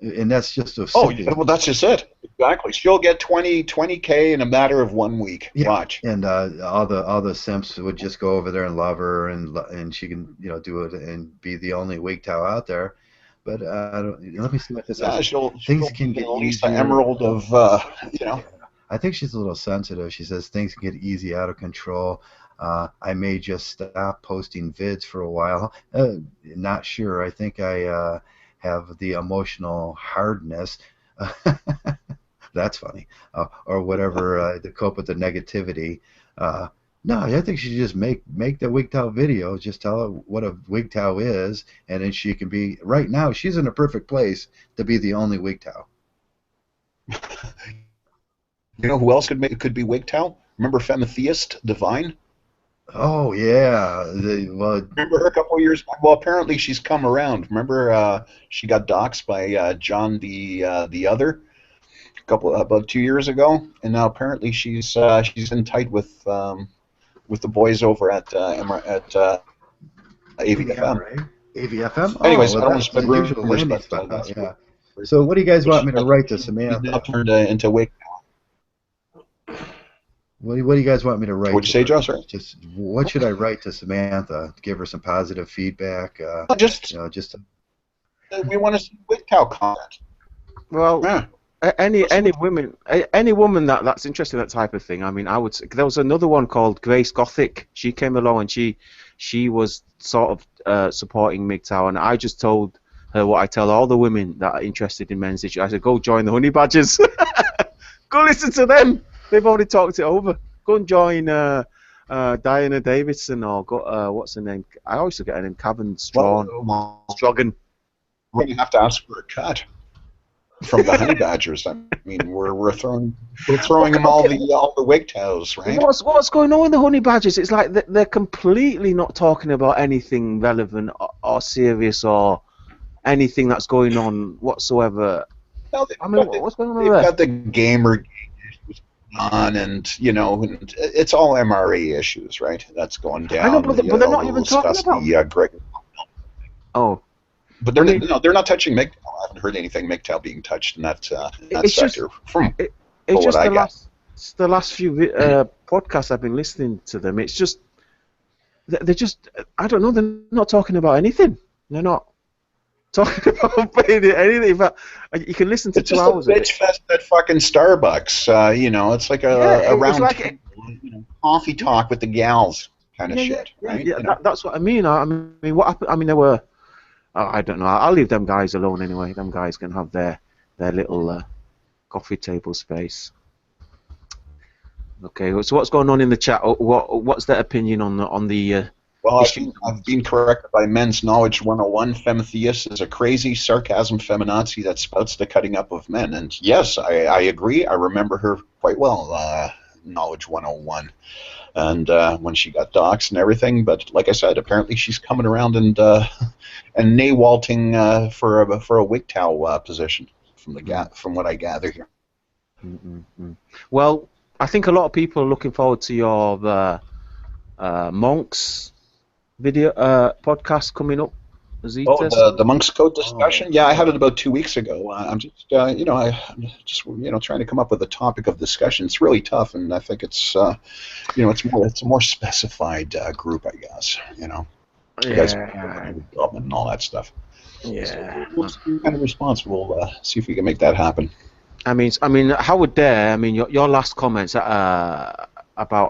And that's just a. Oh, yeah, well, that's just it. Exactly. She'll get 20K in a matter of 1 week. Yeah. Watch. And all the simps would just go over there and love her, and she can do it and be the only Wigtow out there. But let me see what this is. Things can get Lisa Emerald of I think she's a little sensitive. She says things can get easy out of control. I may just stop posting vids for a while. Not sure. I think I have the emotional hardness. That's funny. Or whatever to cope with the negativity. No, I think she should just make the Wigtow video. Just tell her what a Wigtow is, and then she can be. Right now, she's in a perfect place to be the only Wigtow. You know who else could be Wigtow? Remember Femitheist Divine? Oh yeah. Remember her a couple of years back? Well, apparently she's come around. Remember she got doxxed by John the Other about 2 years ago, and now apparently she's in tight with the boys over at AVFM. Right? AVFM. Anyways, I don't want to spend rumors, but yeah. So what do you guys want me to write to Samantha? Now turned into Wigtow. What do you guys want me to write? What'd you say, Joe? Sorry? Just what should I write to Samantha? Give her some positive feedback. We want to see Wigtow comment. Well, yeah. Any woman that's interested in that type of thing. I mean, I would. There was another one called Grace Gothic. She came along and she was sort of supporting Mgtow, and I just told her what I tell all the women that are interested in men's issues. I said, go join the Honey Badgers. Go listen to them. They've already talked it over. Go and join Diana Davidson or go. What's her name? I always forget her name. Cavan Strogan. We're gonna have to ask for a cut from the Honey Badgers. I mean, we're throwing them all the Wigtows, right? What's going on with the Honey Badgers? It's like they're completely not talking about anything relevant or serious or anything that's going on whatsoever. No, what's going on there? They've got the gamer issues on, and it's all MRA issues, right? That's going down. I know, but they're not even talking about. Oh. But they're not touching Mgtow. I haven't heard anything Mgtow being touched in that sector. it's just what I the got. last few podcasts I've been listening to them. It's just they're just, I don't know, they're not talking about anything. They're not talking about anything. But you can listen to It's 2 just hours a of bitch it. fest at fucking Starbucks. You know, it's like a It's round like table, you know, coffee talk with the gals kind of shit, right? yeah. You know? That's what I mean. I mean, what happened? I mean, there were. I don't know. I'll leave them guys alone anyway. Them guys can have their little coffee table space. Okay. So what's going on in the chat? What's their opinion on the Well, issue? I've been corrected by Men's Knowledge 101. Femtheist is a crazy sarcasm feminazi that spouts the cutting up of men. And yes, I agree. I remember her quite well, Knowledge 101. And when she got doxxed and everything. But like I said, apparently she's coming around and nay-walting for a Mgtow position from what I gather here. Well, I think a lot of people are looking forward to your monks video podcast coming up. Zita. Oh, the Monk's Code discussion? Yeah, I had it about 2 weeks ago. I'm just, you know, I'm just, you know, trying to come up with a topic of discussion. It's really tough, and I think it's, you know, it's a more specified group, I guess. You know, you guys development and all that stuff. Yeah. So we'll see kind of responsible. See if we can make that happen. I mean, Howard Dare. I mean, your last comments about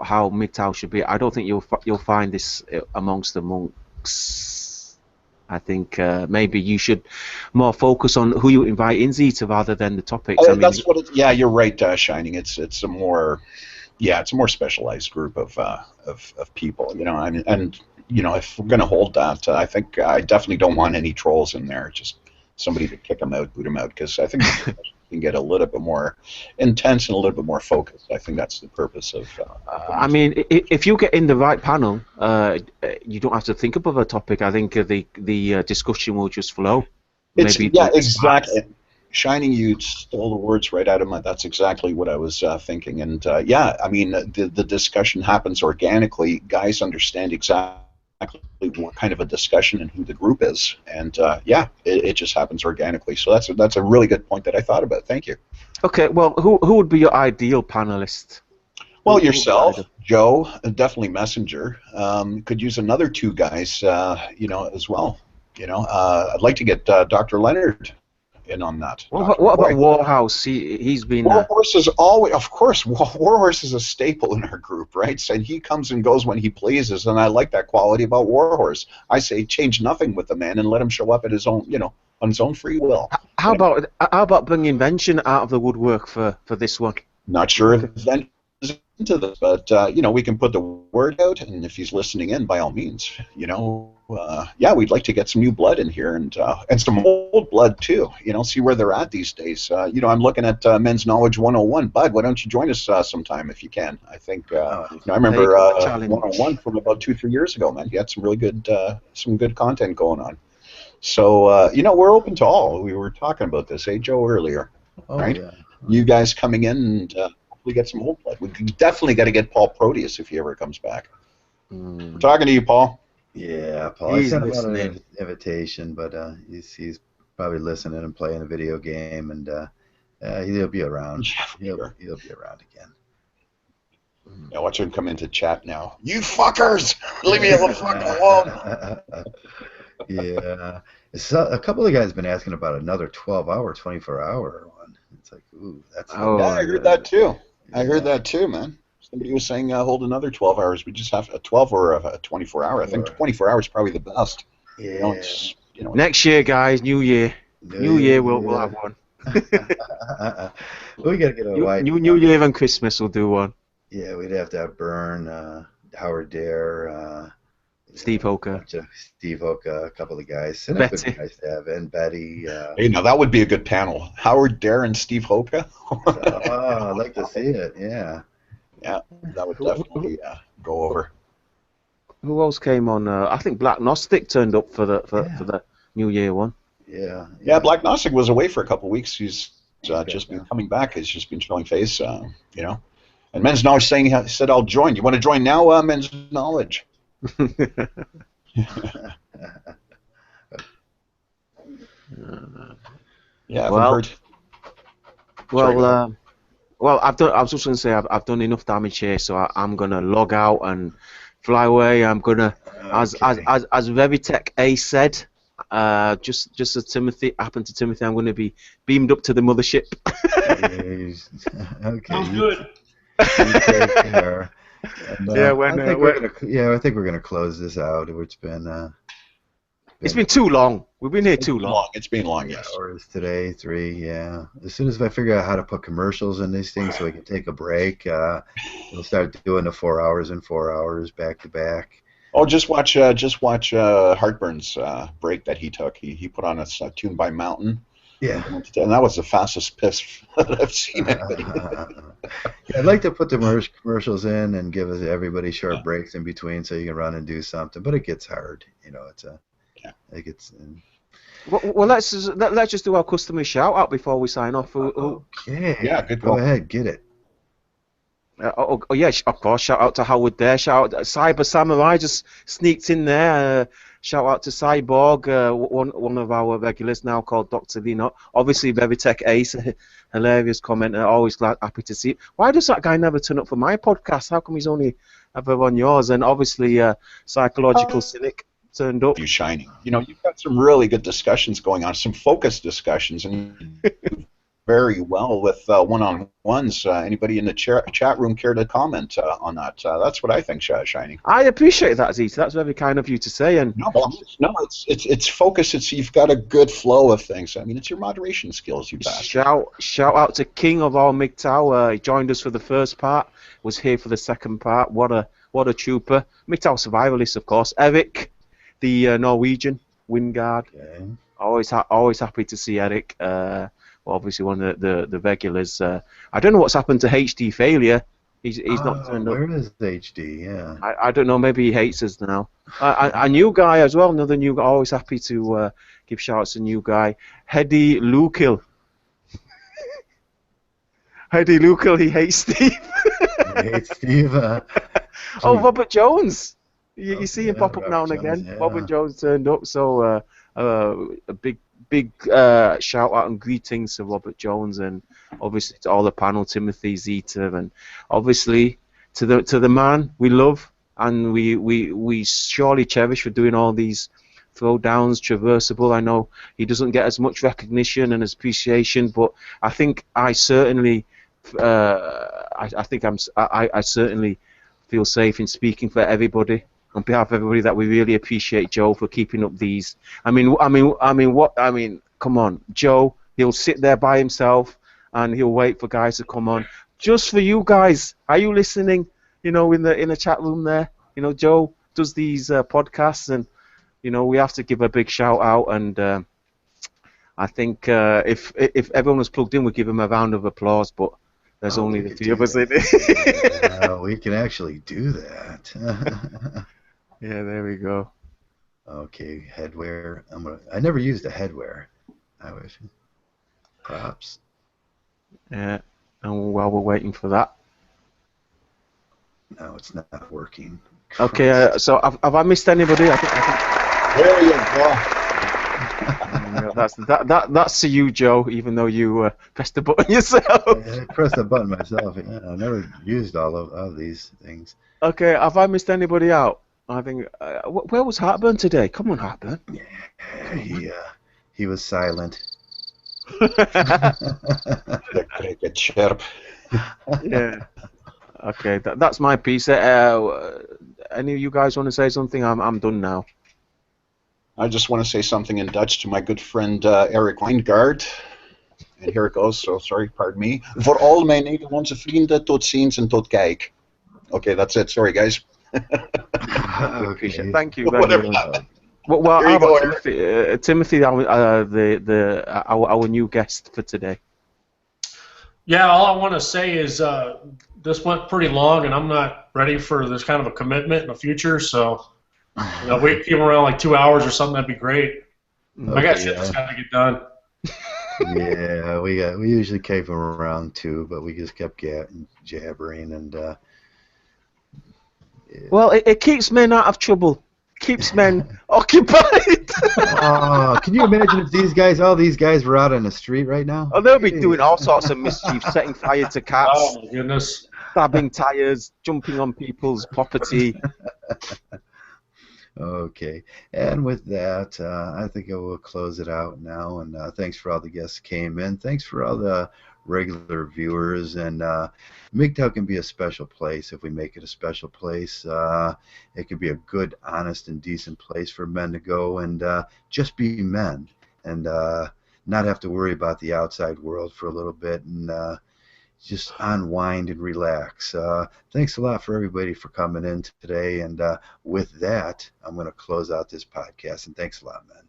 how Mgtow should be. I don't think you'll find this amongst the monks. I think maybe you should more focus on who you invite in Zeta rather than the topics. I mean, that's what. Yeah, you're right, Shining. It's a more, it's a more specialized group of people. You know, and you know, if we're going to hold that, I think I definitely don't want any trolls in there. Just somebody to kick them out, boot them out, because I think the can get a little bit more intense and a little bit more focused. I think that's the purpose of. I mean, if you get in the right panel, you don't have to think about a topic. I think the discussion will just flow. Exactly. Shining, you stole the words right out of my. That's exactly what I was thinking. And yeah, I mean, the discussion happens organically. Guys understand exactly what kind of a discussion and who the group is, and yeah, it just happens organically. So that's a really good point that I thought about. Thank you. Okay, well, who would be your ideal panelist? Well, yourself, Joe, definitely Messenger. Could use another two guys, you know, as well. You know, I'd like to get Dr. Leonard in on that. What about Warhouse? He's been. Warhorse is always, of course. Warhorse is a staple in our group, right? So he comes and goes when he pleases, and I like that quality about Warhorse. I say change nothing with the man and let him show up at his own, you know, on his own free will. How about bringing Invention out of the woodwork for this one? Not sure if Invention is into this, but you know, we can put the word out, and if he's listening in, by all means, you know. Yeah, we'd like to get some new blood in here and some old blood too. You know, see where they're at these days. You know, I'm looking at Men's Knowledge 101. Bud, why don't you join us sometime if you can? I think you know, I remember 101 from about 2-3 years ago. Man, you had some really good content going on. So you know, we're open to all. We were talking about this, Joe, earlier, right? Yeah. You guys coming in and hopefully get some old blood. We definitely got to get Paul Proteus if he ever comes back. We're talking to you, Paul. Yeah, Paul. I sent him out an invitation, but he's probably listening and playing a video game, and he'll be around. He'll be around again. Yeah, watch him come into chat now. You fuckers! Leave me the fuck alone. Yeah. So, a couple of guys have been asking about another 12-hour, 24-hour one. It's like, ooh, that's. Oh, yeah, I heard that too. I heard that too, man. Somebody was saying hold another 12 hours. We just have a 12 or a 24-hour. I think 24 hours is probably the best. Yeah. You know, next year, guys, New Year. New Year, we'll have one. We gotta get a white. New Year and Christmas, we'll do one. Yeah, we'd have to have Byrne, Howard Dare, Steve Hoka. Steve Hoka, a couple of guys. And Betty. Good guys to have, and Betty. Hey, now that would be a good panel. Howard Dare and Steve Hoka. Oh, I'd like to see it. Yeah. Yeah, that would definitely go over. Who else came on? I think Black Gnostic turned up for the New Year one. Yeah. Yeah, Black Gnostic was away for a couple of weeks. He's just been coming back. He's just been showing face, you know. And Men's Knowledge said, I'll join. You want to join now, Men's Knowledge? Yeah, well, Well, I've done. I was just going to say I've done enough damage here, so I'm going to log out and fly away. I'm going to, as Veritech A said, just as Timothy happened to Timothy, I'm going to be beamed up to the mothership. Okay. Sounds good. You take care. And, Yeah, I think we're gonna close this out. It's been too long. We've been here too long. It's been long, yes. Hours today, 3. Yeah. As soon as I figure out how to put commercials in these things, so we can take a break, we'll start doing the 4 hours and 4 hours back to back. Oh, just watch Heartburn's break that he took. He put on a tune by Mountain. Yeah. And that was the fastest piss that I've seen anybody. Yeah, I'd like to put the commercials in and give everybody short breaks in between so you can run and do something, but it gets hard. It gets. Well, let's just do our customer shout out before we sign off. Okay. Yeah, good Go call. ahead, get it. Yeah, of course. Shout out to Howard there. Shout out Cyber Samurai just sneaked in there. Shout out to Cyborg, one of our regulars now, called Dr. Lino. Obviously, Veritech Ace, hilarious commenter. Always happy to see it. Why does that guy never turn up for my podcast? How come he's only ever on yours? And obviously, Psychological Cynic turned up. You shining. You've got some really good discussions going on, some focused discussions, and very well with one-on-ones. Anybody in the chat room care to comment on that? That's what I think, Shining. I appreciate that, Zita. That's very kind of you to say. And no, it's focus. You've got a good flow of things. I mean, it's your moderation skills, you bastard. Shout out to King of all Mgtow. He joined us for the first part. Was here for the second part. What a trooper. Mgtow survivalist, of course. Eric, the Norwegian Wingard. Okay. Always happy to see Eric. Well, obviously one of the regulars. I don't know what's happened to HD Failure. He's not turned up. Where is HD? Yeah. I don't know. Maybe he hates us now. A new guy as well. Another new guy. Always happy to give shouts to new guy. Hedy Lukill. Hedy Lukill. He hates Steve. He hates Steve. Robert Jones. You see him pop up now and again. Yeah. Robert Jones turned up. So a big shout out and greetings to Robert Jones, and obviously to all the panel, Timothy, Zita, and obviously to the man we love and we surely cherish for doing all these throwdowns. Traversable. I know he doesn't get as much recognition and appreciation, but I think I certainly I certainly feel safe in speaking for everybody. On behalf of everybody, that we really appreciate Joe for keeping up these. I mean, come on, Joe. He'll sit there by himself and he'll wait for guys to come on, just for you guys. Are you listening? In the chat room there. Joe does these podcasts, and we have to give a big shout out. And I think if everyone was plugged in, we'd give him a round of applause. But there's only the 3 of us in it. Yeah, we can actually do that. Yeah, there we go. Okay, headwear. I never used a headwear. I wish. Props. Yeah, and while we're waiting for that. No, it's not working. Okay, so have I missed anybody? I think. There you go. That's to you, Joe. Even though you pressed the button yourself. I pressed the button myself. Yeah, I've never used all of these things. Okay, have I missed anybody out? I think. Where was Heartburn today? Come on, Heartburn. Yeah, he was silent. Good chirp. Yeah. Okay, that's my piece. Any of you guys want to say something? I'm done now. I just want to say something in Dutch to my good friend Eric Weingard. And here it goes, so sorry, pardon me. Voor al mijn Nederlandse vrienden, tot ziens en tot kijk. Okay, that's it. Sorry, guys. Okay. Thank you. Whatever. Well, how about Timothy, our new guest for today? Yeah, all I want to say is this went pretty long, and I'm not ready for this kind of a commitment in the future. So, we keep around like 2 hours or something. That'd be great. Okay, I got shit that's got to get done. Yeah, we usually keep them around 2, but we just kept jabbering and. Yeah. Well, it keeps men out of trouble. keeps men occupied. Oh, can you imagine if all these guys were out on the street right now? Oh, they'll be doing all sorts of mischief, setting fire to cats, Oh my goodness. stabbing tires, jumping on people's property. Okay, and with that, I think I will close it out now. And thanks for all the guests who came in. Thanks for all the regular viewers. And Mgtow can be a special place if we make it a special place. It can be a good, honest, and decent place for men to go and just be men and not have to worry about the outside world for a little bit and just unwind and relax. Thanks a lot for everybody for coming in today. And with that, I'm going to close out this podcast. And thanks a lot, man.